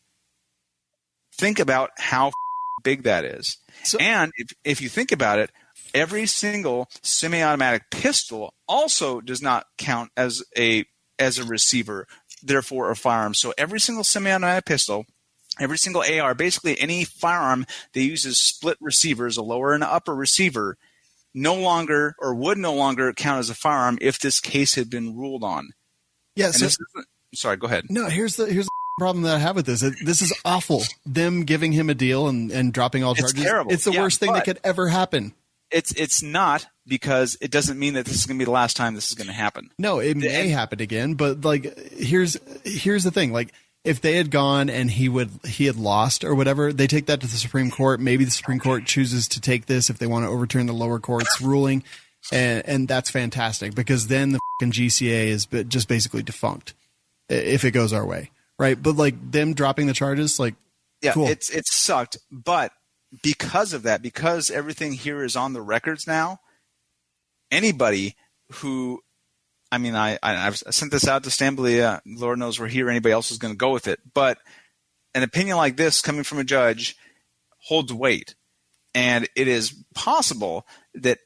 Think about how big that is. And if you think about it, every single semi-automatic pistol also does not count as a receiver, therefore a firearm. So every single semi-automatic pistol, every single AR, basically any firearm that uses split receivers, a lower and upper receiver, would no longer count as a firearm if this case had been ruled on. Yeah. So, sorry, go ahead. No, here's the problem that I have with this. This is awful. Them giving him a deal and dropping all charges. It's terrible. It's the worst thing that could ever happen. It's not, because it doesn't mean that this is going to be the last time this is going to happen. No, it may happen again, but here's the thing. If they had gone and he had lost or whatever, they take that to the Supreme Court. Maybe the Supreme Court chooses to take this if they want to overturn the lower court's ruling, and that's fantastic, because then the fucking GCA is just basically defunct if it goes our way, right? But them dropping the charges, cool. It sucked, but because of that, because everything here is on the records now, anybody who I've sent this out to Stan Belia. Lord knows where anybody else is going to go with it. But an opinion like this coming from a judge holds weight. And it is possible that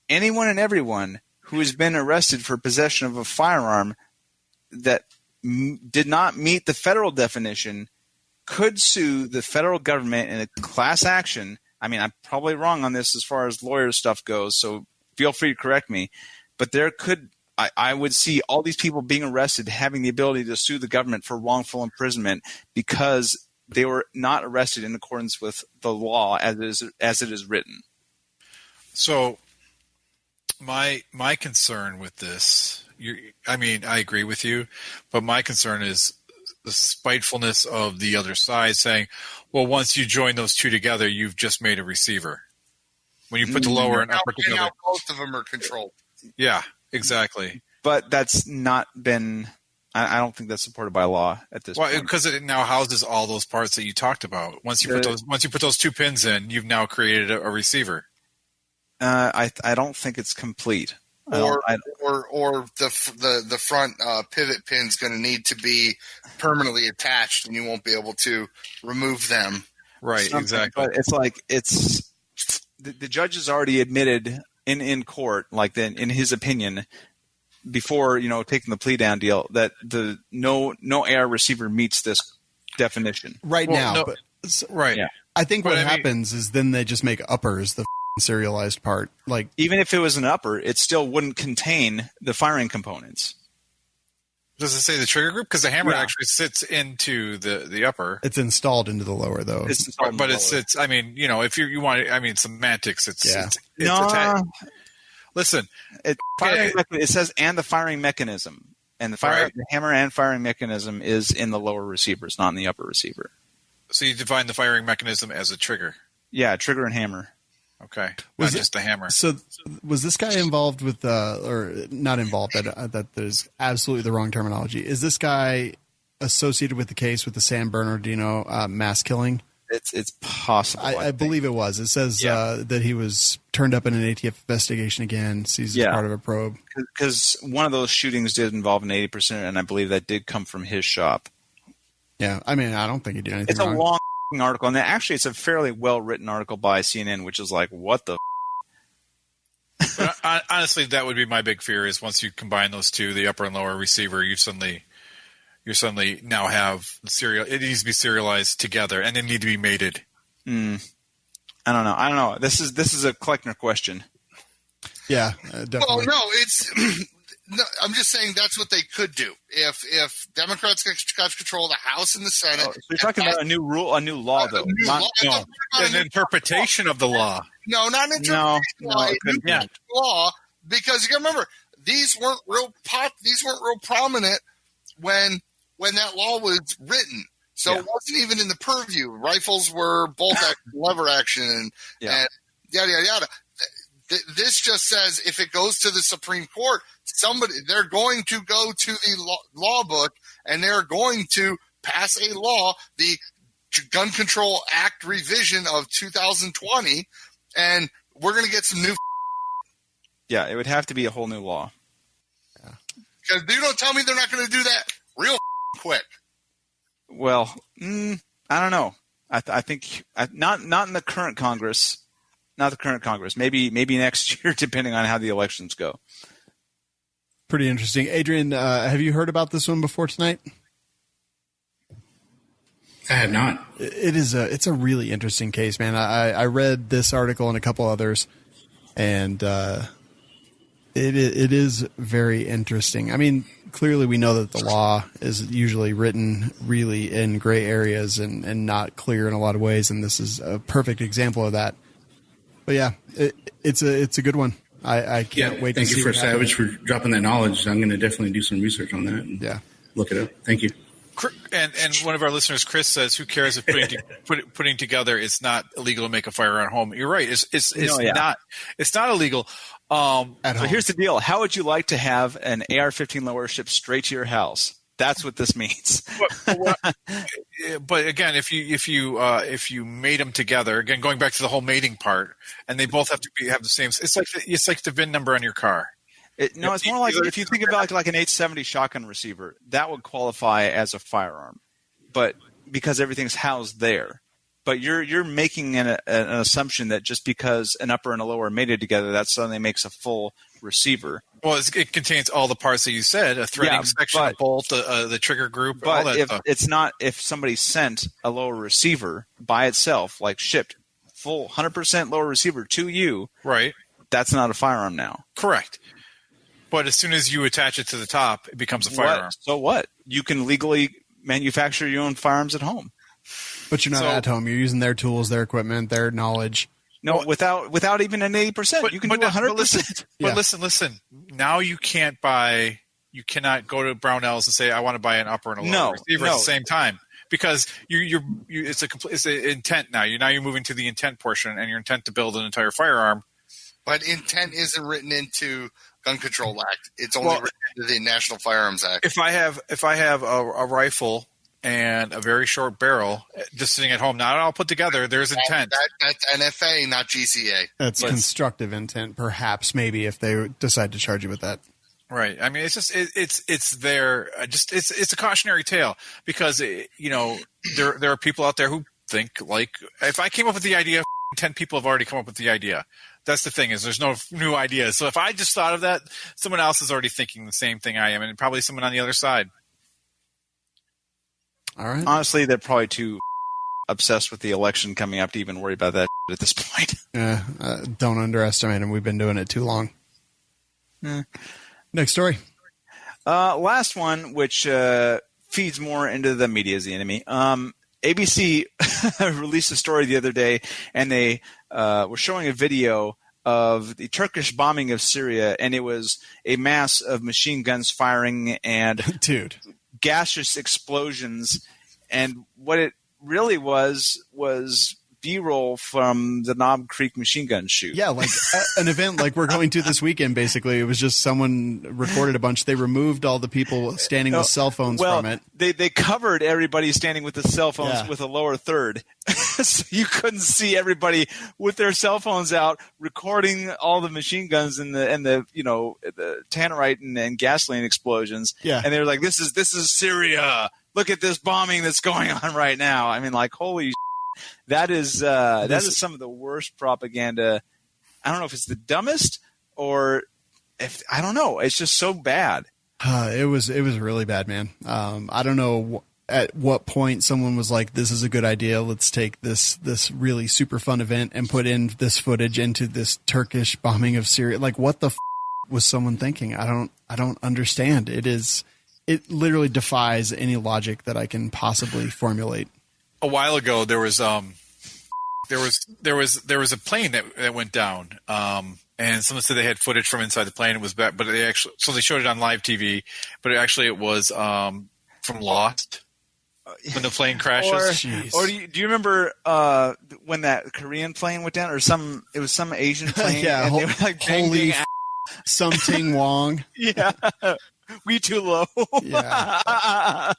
anyone and everyone who has been arrested for possession of a firearm that did not meet the federal definition could sue the federal government in a class action. I'm probably wrong on this as far as lawyer stuff goes, so feel free to correct me. But I would see all these people being arrested having the ability to sue the government for wrongful imprisonment because they were not arrested in accordance with the law as it is written. So my concern with this, I agree with you, but my concern is the spitefulness of the other side saying, well, once you join those two together, you've just made a receiver. When you put the lower and upper together. Now both of them are controlled. Yeah. Exactly. But that's not been – I don't think that's supported by law at this point. Because it now houses all those parts that you talked about. Once you put those two pins in, you've now created a receiver. I don't think it's complete. Or the front pivot pin's going to need to be permanently attached, and you won't be able to remove them. Right, exactly. But it's the judge has already admitted – in court, in his opinion, before taking the plea down deal, that the no AR receiver meets this definition now. Right. Yeah. I think what happens is then they just make uppers the serialized part. Even if it was an upper, it still wouldn't contain the firing components. Does it say the trigger group? Because the hammer actually sits into the upper. It's installed into the lower, though. It sits. If you want, semantics. It's attached. Listen, it says and the firing mechanism, and the hammer and firing mechanism is in the lower receiver. It's not in the upper receiver. So you define the firing mechanism as a trigger. Yeah, trigger and hammer. Okay, not just the hammer. So was this guy involved with, or not involved? That there's absolutely the wrong terminology. Is this guy associated with the case with the San Bernardino mass killing? It's possible. I believe it was. It says that he was turned up in an ATF investigation again, seized as part of a probe. Because one of those shootings did involve an 80%, and I believe that did come from his shop. Yeah, I mean, I don't think he did anything wrong. It's a long article, and actually it's a fairly well-written article by CNN, which is like, what the But honestly, that would be my big fear is once you combine those two, the upper and lower receiver, you suddenly now have serial. It needs to be serialized together, and they need to be mated. I don't know. This is a Kleckner question. Yeah, definitely. Well, no, it's. No, I'm just saying that's what they could do if Democrats got control of the House and the Senate. So you're talking about a new law, though. An interpretation of the law. No, not an interpretation law. Because you got to remember, these weren't real prominent when that law was written. So it wasn't even in the purview. Rifles were bolt action, lever action, and yada yada yada. This just says if it goes to the Supreme Court, they're going to go to the law book and they're going to pass a law, the Gun Control Act revision of 2020, and we're going to get some new. Yeah, it would have to be a whole new law. Because you don't tell me they're not going to do that real quick. Well, I don't know. I think not in the current Congress. Not the current Congress. Maybe next year, depending on how the elections go. Pretty interesting. Adrian, have you heard about this one before tonight? I have not. It's a really interesting case, man. I read this article and a couple others, and it is very interesting. I mean, clearly we know that the law is usually written really in gray areas and not clear in a lot of ways, and this is a perfect example of that. But yeah, it's a good one. I can't wait to see. Thank you for Savage for dropping that knowledge. I'm going to definitely do some research on that. And look it up. Thank you. And one of our listeners, Chris, says, "Who cares if putting together it's not illegal to make a fire at home?" You're right. It's not illegal. So here's the deal: how would you like to have an AR-15 lower shipped straight to your house? That's what this means. But again, if you mate them together, again going back to the whole mating part, and they both have to have the same. It's like the VIN number on your car. It's more like if you think about like an 870 shotgun receiver, that would qualify as a firearm, but because everything's housed there. But you're making an assumption that just because an upper and a lower are mated together, that suddenly makes a full receiver. Well, it contains all the parts that you said: a threading section, a bolt, the trigger group. But all that stuff. if somebody sent a lower receiver by itself, like shipped full 100% lower receiver to you, right? That's not a firearm now. Correct. But as soon as you attach it to the top, it becomes a firearm. So what? You can legally manufacture your own firearms at home. But you're not at home. You're using their tools, their equipment, their knowledge. No, without even an 80%. You can do 100%. But listen. Now you cannot go to Brownells and say, I want to buy an upper and a lower receiver at the same time. Because it's an intent now. You're moving to the intent portion and your intent to build an entire firearm. But intent isn't written into Gun Control Act. It's only written into the National Firearms Act. If I have a rifle and a very short barrel just sitting at home, not all put together, there's intent. That's NFA, not GCA. That's constructive intent, perhaps, maybe, if they decide to charge you with that. Right. I mean, it's just it's there. It's a cautionary tale because there are people out there who think like if I came up with the idea, 10 people have already come up with the idea. That's the thing is there's no new ideas. So if I just thought of that, someone else is already thinking the same thing I am, and probably someone on the other side. All right. Honestly, they're probably too obsessed with the election coming up to even worry about that at this point. Yeah, don't underestimate them. We've been doing it too long. Next story. Last one, which feeds more into the media as the enemy. ABC released a story the other day, and they were showing a video of the Turkish bombing of Syria, and it was a mass of machine guns firing and gaseous explosions. And what it really was B-roll from the Knob Creek machine gun shoot. Yeah, like an event like we're going to this weekend, basically. It was just someone recorded a bunch. They removed all the people standing with cell phones from it. They covered everybody standing with the cell phones with a lower third. So you couldn't see everybody with their cell phones out recording all the machine guns and the tannerite and gasoline explosions. Yeah. And they were like, this is Syria. Look at this bombing that's going on right now. I mean, like, holy that is some of the worst propaganda. I don't know if it's the dumbest or if I don't know. It's just so bad. It was really bad, man. I don't know at what point someone was like, "This is a good idea. Let's take this really super fun event and put in this footage into this Turkish bombing of Syria." Like, what the was someone thinking? I don't understand. It literally defies any logic that I can possibly formulate. A while ago, there was a plane that went down, and someone said they had footage from inside the plane. It was bad, but they showed it on live TV, but it was from Lost when the plane crashes. Or do you remember when that Korean plane went down, or it was some Asian plane? Yeah, and they were like, holy something Wong. Yeah. We too low. Yeah.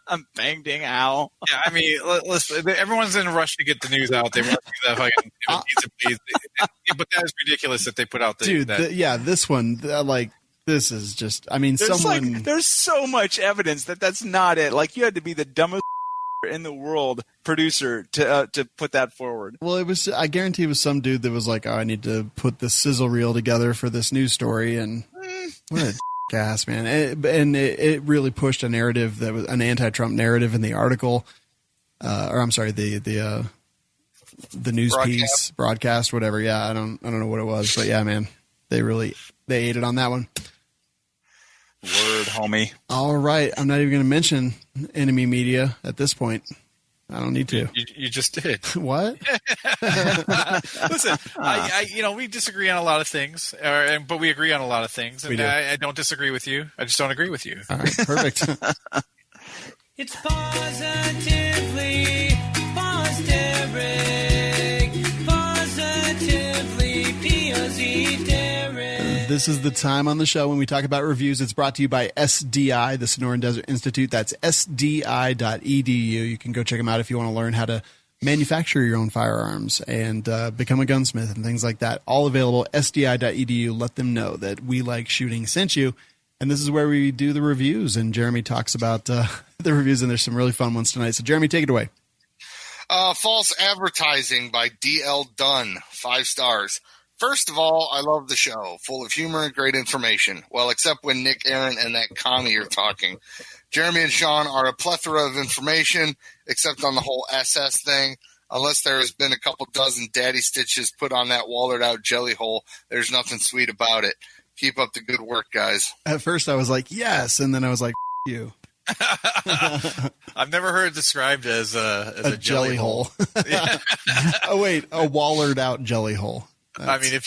I'm bang ding ow. Yeah, I mean, listen, everyone's in a rush to get the news out. They want to do that fucking but that is ridiculous that they put out this one, this is just, I mean, there's so much evidence that's not it. Like, you had to be the dumbest in the world producer to put that forward. Well, I guarantee it was some dude that was like, oh, I need to put this sizzle reel together for this news story, and what a gas, man. It really pushed a narrative that was an anti-Trump narrative in the article, or I'm sorry, the news broadcast, whatever. Yeah, I don't know what it was, but yeah, man, they ate it on that one. Word, homie. All right, I'm not even going to mention enemy media at this point. I don't need to. You just did. What? Listen, we disagree on a lot of things, but we agree on a lot of things. And I don't disagree with you. I just don't agree with you. All right, perfect. It's positively P-O-Z Derek. This is the time on the show when we talk about reviews. It's brought to you by SDI, the Sonoran Desert Institute. That's sdi.edu. You can go check them out if you want to learn how to manufacture your own firearms and become a gunsmith and things like that. All available, sdi.edu. Let them know that We Like Shooting sent you. And this is where we do the reviews. And Jeremy talks about the reviews, and there's some really fun ones tonight. So, Jeremy, take it away. False Advertising by D.L. Dunn, 5 stars. First of all, I love the show, full of humor and great information. Well, except when Nick, Aaron, and that commie are talking. Jeremy and Sean are a plethora of information, except on the whole SS thing. Unless there has been a couple dozen daddy stitches put on that wallered-out jelly hole, there's nothing sweet about it. Keep up the good work, guys. At first, I was like, yes, and then I was like, you. I've never heard it described as a jelly hole. Oh, wait, a wallered-out jelly hole. I mean, if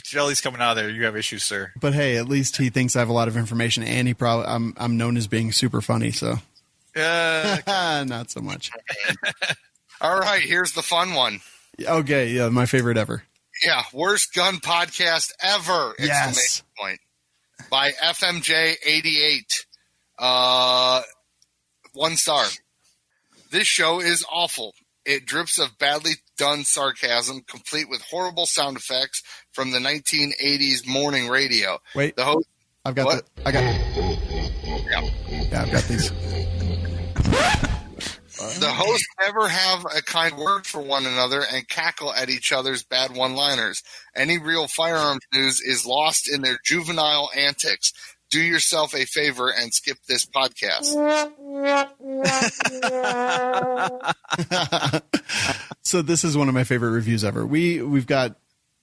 jelly's coming out of there, you have issues, sir. But hey, at least he thinks I have a lot of information, and he probably I'm known as being super funny, so not so much. All right, here's the fun one. Okay, yeah, my favorite ever. Yeah, worst gun podcast ever! Yes. Point by FMJ88. 1 star. This show is awful. It drips of badly done sarcasm, complete with horrible sound effects from the 1980s morning radio. Wait, the host. I've got what? Yeah, I've got these. The hosts never have a kind word for one another and cackle at each other's bad one-liners. Any real firearms news is lost in their juvenile antics. Do yourself a favor and skip this podcast. So this is one of my favorite reviews ever. We've got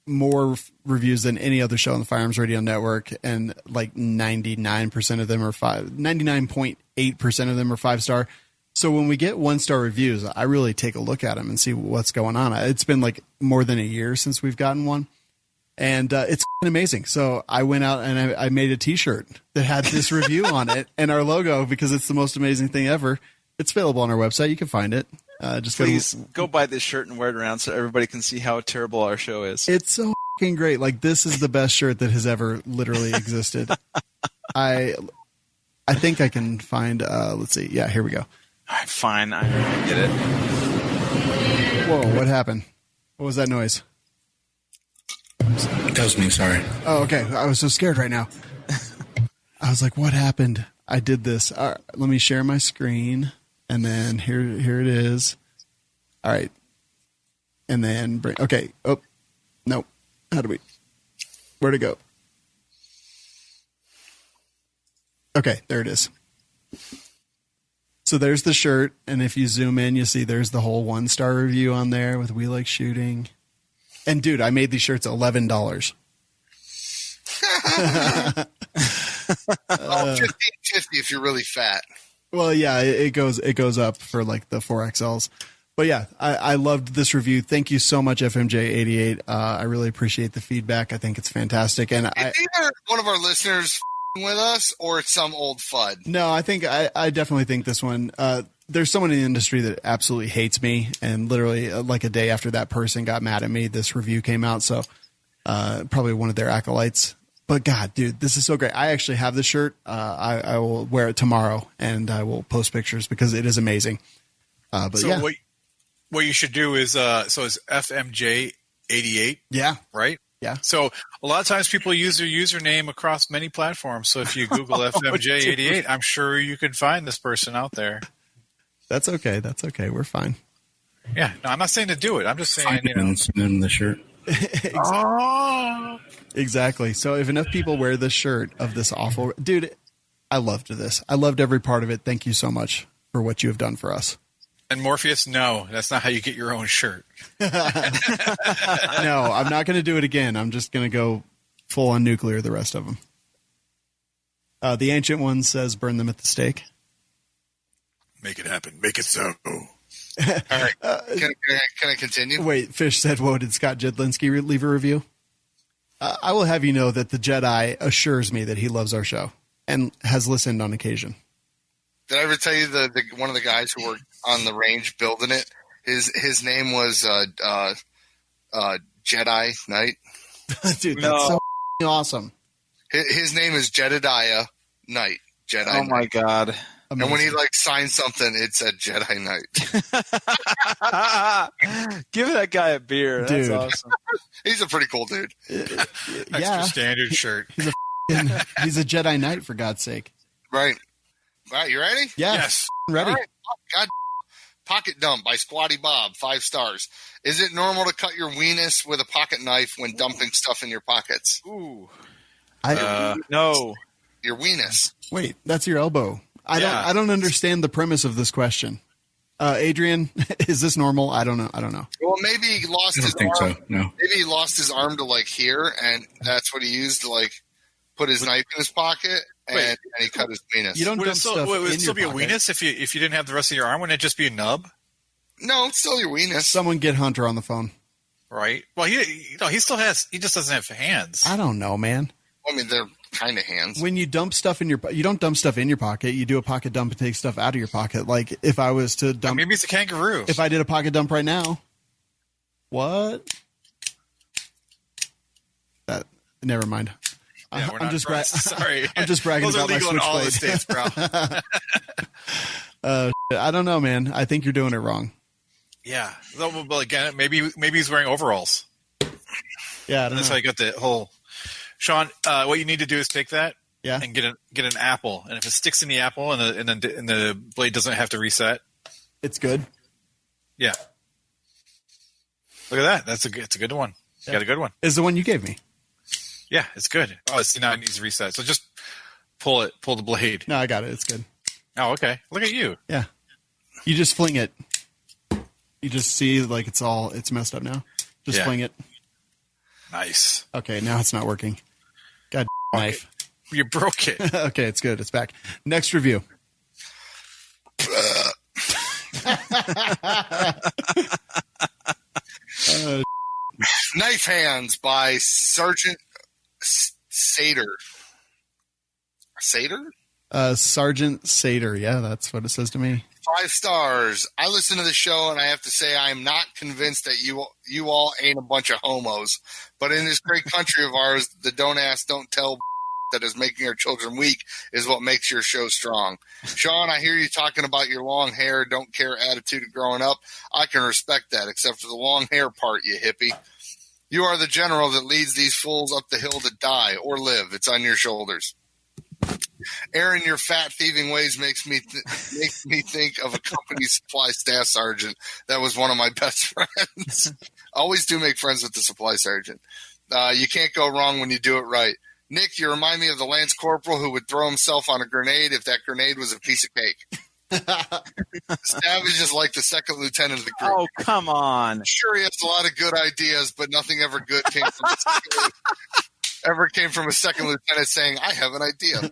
more reviews than any other show on the Firearms Radio Network, and like 99% of them are 99.8% of them are 5-star. So when we get 1-star reviews, I really take a look at them and see what's going on. It's been like more than a year since we've gotten one. And it's amazing. So I went out and I made a T-shirt that had this review on it and our logo, because it's the most amazing thing ever. It's available on our website. You can find it. Just Please go buy this shirt and wear it around so everybody can see how terrible our show is. It's so fucking great. Like, this is the best shirt that has ever literally existed. I think I can find. Let's see. Yeah, here we go. All right, fine, I get it. Whoa! What happened? What was that noise? That was me. Sorry. Oh, okay. I was so scared right now. I was like, "What happened?" I did this. All right, let me share my screen, and then here it is. All right, and then bring. Okay. Oh, no. How do we? Where'd it go? Okay, there it is. So there's the shirt, and if you zoom in, you see there's the whole 1-star review on there with "We Like Shooting." And dude, I made these shirts $11. 50 if you're really fat. Well, yeah, it goes up for like the 4XLs. But yeah, I loved this review. Thank you so much, FMJ88. I really appreciate the feedback. I think it's fantastic. And it's either one of our listeners with us or it's some old FUD. No, I think I definitely think this one. There's someone in the industry that absolutely hates me, and literally like a day after that person got mad at me, this review came out. So probably one of their acolytes. But God, dude, this is so great. I actually have this shirt. I will wear it tomorrow, and I will post pictures because it is amazing. But so yeah. What you should do is so it's FMJ88. Yeah. Right? Yeah. So a lot of times people use their username across many platforms. So if you Google FMJ88, I'm sure you can find this person out there. That's okay. That's okay. We're fine. Yeah. No, I'm not saying to do it. I'm just saying, Find him and send him the shirt. Exactly. So if enough people wear this shirt of this awful dude, I loved this. I loved every part of it. Thank you so much for what you have done for us. And Morpheus, no, that's not how you get your own shirt. No, I'm not going to do it again. I'm just going to go full on nuclear the rest of them. The Ancient One says burn them at the stake. Make it happen. Make it so. All right. Can I continue? Wait, Fish said, whoa, did Scott Jedlinski leave a review? I will have you know that the Jedi assures me that he loves our show and has listened on occasion. Did I ever tell you the one of the guys who worked on the range building it? His name was Jedi Knight. Dude, that's so awesome. His name is Jedediah Knight. Jedi. Oh my Knight. God! Amazing. And when he signed something, it said Jedi Knight. Give that guy a beer. That's dude. awesome. He's a pretty cool dude. Extra standard shirt. He's a Jedi Knight, for God's sake. Right. All right, you ready? Yeah. Yes. Ready. All right. God. Pocket Dump by Squatty Bob, 5 stars. Is it normal to cut your weenus with a pocket knife when dumping stuff in your pockets? Ooh. No. Your weenus. Wait, that's your elbow. I don't understand the premise of this question. Adrian, is this normal? I don't know. Well, maybe he lost his arm. So. No. Maybe he lost his arm to here, and that's what he used to put his knife in his pocket, and he cut his weenus. You don't Would dump it still, stuff would it in still be your a pocket. weenus if you didn't have the rest of your arm? Wouldn't it just be a nub? No, it's still your weenus. Someone get Hunter on the phone. Right. Well, he still has. He just doesn't have hands. I don't know, man. I mean, they're kind of hands. When you dump stuff you don't dump stuff in your pocket. You do a pocket dump and take stuff out of your pocket. Like if I was to dump, Maybe it's a kangaroo. if I did a pocket dump right now, what? That never mind. Yeah, we're I'm not just sorry. I'm just bragging Those are about my legal in all the switchblade. states, bro. I don't know, man. I think you're doing it wrong. Yeah. Well, again, maybe he's wearing overalls. Yeah, I don't That's know. how you got the whole. Sean, what you need to do is take that and get an apple, and if it sticks in the apple and the blade doesn't have to reset, it's good. Yeah. Look at that. It's a good one. You got a good one. Is the one you gave me? Yeah, it's good. Oh, see, now it needs to reset. So just pull the blade. No, I got it. It's good. Oh, okay. Look at you. Yeah. You just fling it. You just see it's messed up now. Just fling it. Nice. Okay, now it's not working. God knife. You broke it. Okay, it's good. It's back. Next review. Knife Hands by Sergeant Sater. Sater? Sergeant Sater. Yeah, that's what it says to me. 5 stars. I listen to the show, and I have to say I am not convinced that you all ain't a bunch of homos. But in this great country of ours, the don't ask, don't tell that is making our children weak is what makes your show strong. Sean, I hear you talking about your long hair, don't care attitude of growing up. I can respect that, except for the long hair part, you hippie. You are the general that leads these fools up the hill to die or live. It's on your shoulders. Aaron, your fat thieving ways makes me think of a company supply staff sergeant that was one of my best friends. Always do make friends with the supply sergeant. You can't go wrong when you do it right. Nick, you remind me of the Lance Corporal who would throw himself on a grenade if that grenade was a piece of cake. Savage is like the second lieutenant of the group. Oh, come on. Sure, he has a lot of good ideas, but nothing ever good came from a second lieutenant saying, I have an idea.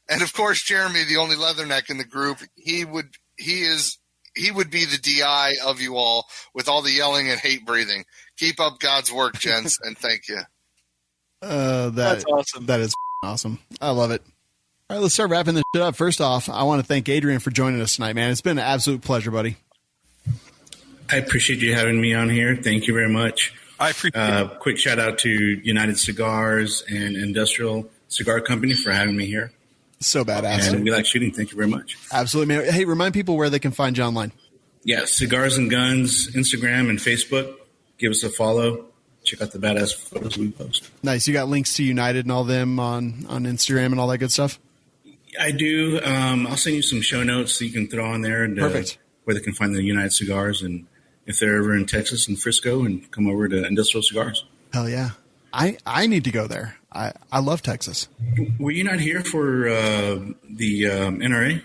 And of course, Jeremy, the only leatherneck in the group, he would be the DI of you all with all the yelling and hate breathing. Keep up God's work, gents, and thank you. That's awesome. That is awesome. I love it. All right, let's start wrapping this shit up. First off, I want to thank Adrian for joining us tonight, man. It's been an absolute pleasure, buddy. I appreciate you having me on here. Thank you very much. I appreciate quick shout out to United Cigars and Industrial Cigar Company for having me here. So badass. And we like shooting. Thank you very much. Absolutely, man. Hey, remind people where they can find you online. Yeah, Cigars and Guns, Instagram and Facebook. Give us a follow. Check out the badass photos we post. Nice. You got links to United and all them on Instagram and all that good stuff? I do. I'll send you some show notes that you can throw on there. And, perfect. Where they can find the United Cigars. And if they're ever in Texas and Frisco, and come over to Industrial Cigars. Hell yeah. I need to go there. I love Texas. Were you not here for the NRA?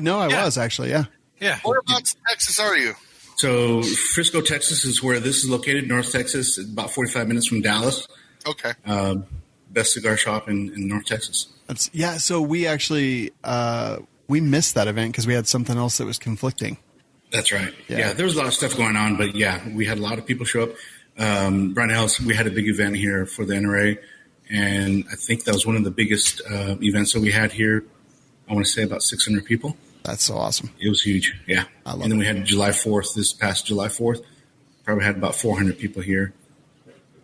No, I was actually, yeah. Yeah. Whereabouts in Texas are you? So Frisco, Texas is where this is located. North Texas, about 45 minutes from Dallas. Okay. Best cigar shop in North Texas. So we actually we missed that event because we had something else that was conflicting. That's right. Yeah, there was a lot of stuff going on, but yeah, we had a lot of people show up. Brian Ellis, we had a big event here for the NRA, and I think that was one of the biggest events that we had here. I want to say about 600 people. That's so awesome. It was huge. Yeah. And then we had July 4th, this past July 4th. Probably had about 400 people here.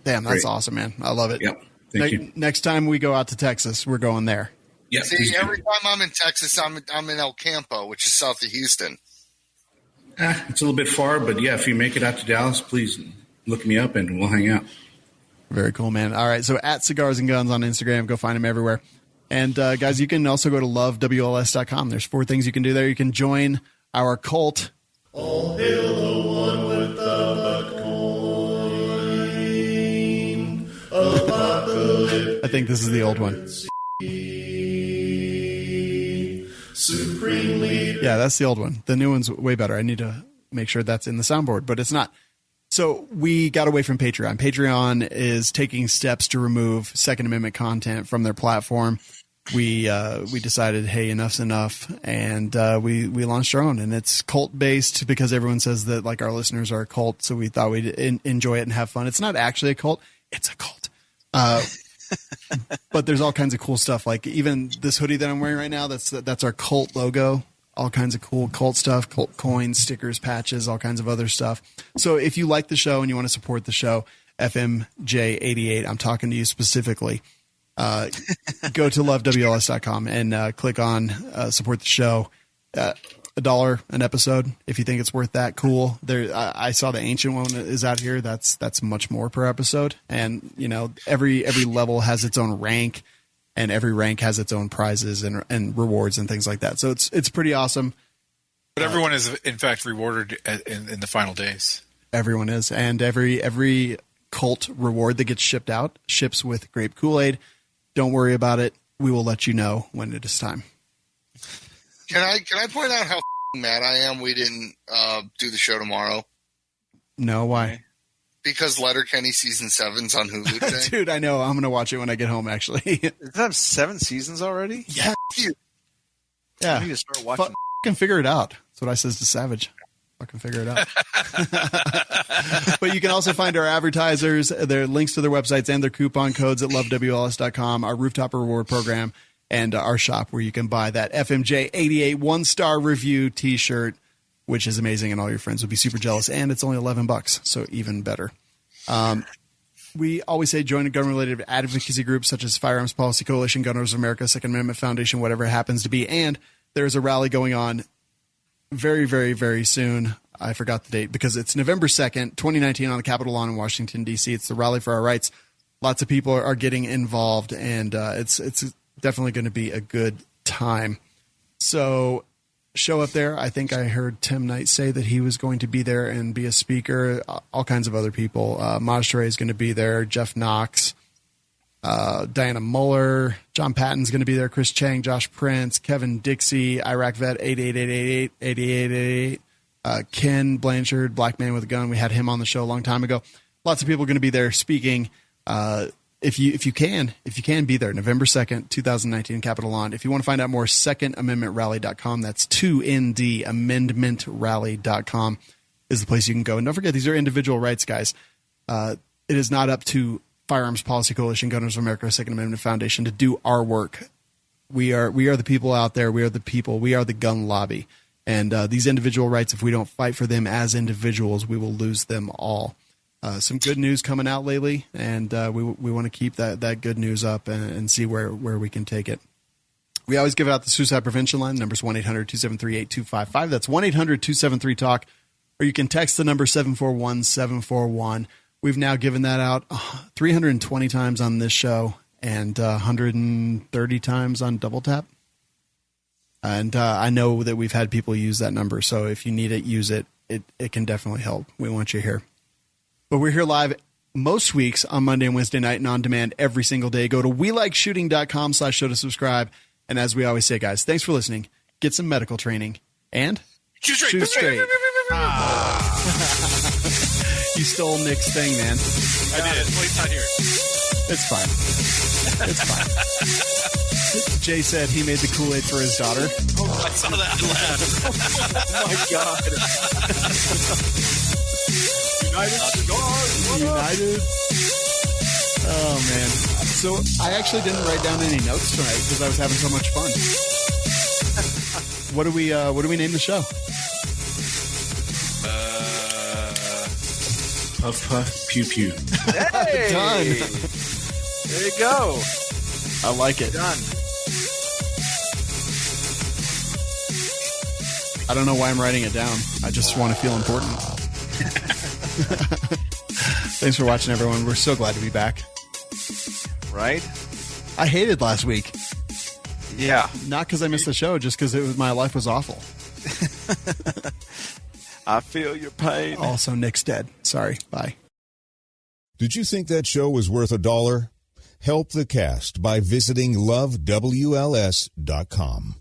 Damn, that's awesome, man. I love it. Yep. Thank you. Next time we go out to Texas, we're going there. Yeah. See, every time I'm in Texas, I'm in El Campo, which is south of Houston. It's a little bit far, but yeah, if you make it out to Dallas, please look me up and we'll hang out. Very cool, man. All right. So at Cigars and Guns on Instagram, go find them everywhere. And guys, you can also go to lovewls.com. There's 4 things you can do there. You can join our cult. All hail the one with the coin. Apocalypse. I think this is the old one. Supremely. Yeah, that's the old one. The new one's way better. I need to make sure that's in the soundboard, but it's not. So we got away from Patreon. Patreon is taking steps to remove Second Amendment content from their platform. We decided, hey, enough's enough, and we launched our own, and it's cult based because everyone says that like our listeners are a cult, so we thought we'd enjoy it and have fun. It's not actually a cult; it's a cult. But there's all kinds of cool stuff, like even this hoodie that I'm wearing right now. That's our cult logo. All kinds of cool cult stuff, cult coins, stickers, patches, all kinds of other stuff. So if you like the show and you want to support the show, FMJ88, I'm talking to you specifically. Go to lovewls.com and click on support the show. $1 an episode. If you think it's worth that, cool. There, I saw the ancient one is out here. That's much more per episode. And you know, every level has its own rank. And every rank has its own prizes and rewards and things like that. So it's pretty awesome. But everyone is, in fact, rewarded in the final days. Everyone is. And every cult reward that gets shipped out ships with grape Kool-Aid. Don't worry about it. We will let you know when it is time. Can I point out how mad I am we didn't do the show tomorrow? No, why? Because Letterkenny season 7's on Hulu today. Dude, I know. I'm going to watch it when I get home, actually. Does it have 7 seasons already? Yeah. I need to start watching. Fucking figure it out. That's what I says to Savage. Fucking figure it out. But you can also find our advertisers, their links to their websites and their coupon codes at lovewls.com, our rooftop reward program, and our shop where you can buy that FMJ 88 one-star review T-shirt, which is amazing, and all your friends will be super jealous. And it's only $11, so even better. We always say join a gun-related advocacy group such as Firearms Policy Coalition, Gun Owners of America, Second Amendment Foundation, whatever it happens to be. And there's a rally going on very, very, very soon. I forgot the date because it's November 2nd, 2019 on the Capitol lawn in Washington, D.C. It's the Rally for Our Rights. Lots of people are getting involved, and it's definitely going to be a good time. So show up there. I think I heard Tim Knight say that he was going to be there and be a speaker. All kinds of other people. Maj is going to be there. Jeff Knox, Diana Muller, John Patton's going to be there. Chris Chang, Josh Prince, Kevin Dixie, Iraq Vet 8888888888. Ken Blanchard, Black Man with a Gun. We had him on the show a long time ago. Lots of people are going to be there speaking. If you can be there, November 2nd, 2019, Capitol Lawn. If you want to find out more, secondamendmentrally.com. That's 2ND amendmentrally.com is the place you can go. And don't forget, these are individual rights, guys. It is not up to Firearms Policy Coalition, Gun Owners of America, Second Amendment Foundation to do our work. We are the people out there. We are the people. We are the gun lobby. And these individual rights, if we don't fight for them as individuals, we will lose them all. Some good news coming out lately, and we want to keep that good news up and see where we can take it. We always give out the suicide prevention line. Number's 1-800-273-8255. That's 1-800-273-TALK. Or you can text the number 741-741. We've now given that out 320 times on this show and 130 times on Double Tap. And I know that we've had people use that number, so if you need it, use it. It can definitely help. We want you here. But we're here live most weeks on Monday and Wednesday night and on demand every single day. Go to welikeshooting.com/show to subscribe. And as we always say, guys, thanks for listening. Get some medical training and shoot straight. You stole Nick's thing, man. I did. Well, he's not here. It's fine. It's fine. Jay said he made the Kool-Aid for his daughter. Oh, I saw that. I laughed. Oh, my God. United. Oh, man. So I actually didn't write down any notes tonight because I was having so much fun. What do we name the show? Puff Pew Pew. Hey! Done. There you go. I like it. Done. I don't know why I'm writing it down. I just want to feel important. Thanks for watching, everyone. We're so glad to be back. Right? I hated last week. Yeah. Not because I missed the show, just because my life was awful. I feel your pain. Also, Nick's dead. Sorry. Bye. Did you think that show was worth $1? Help the cast by visiting lovewls.com.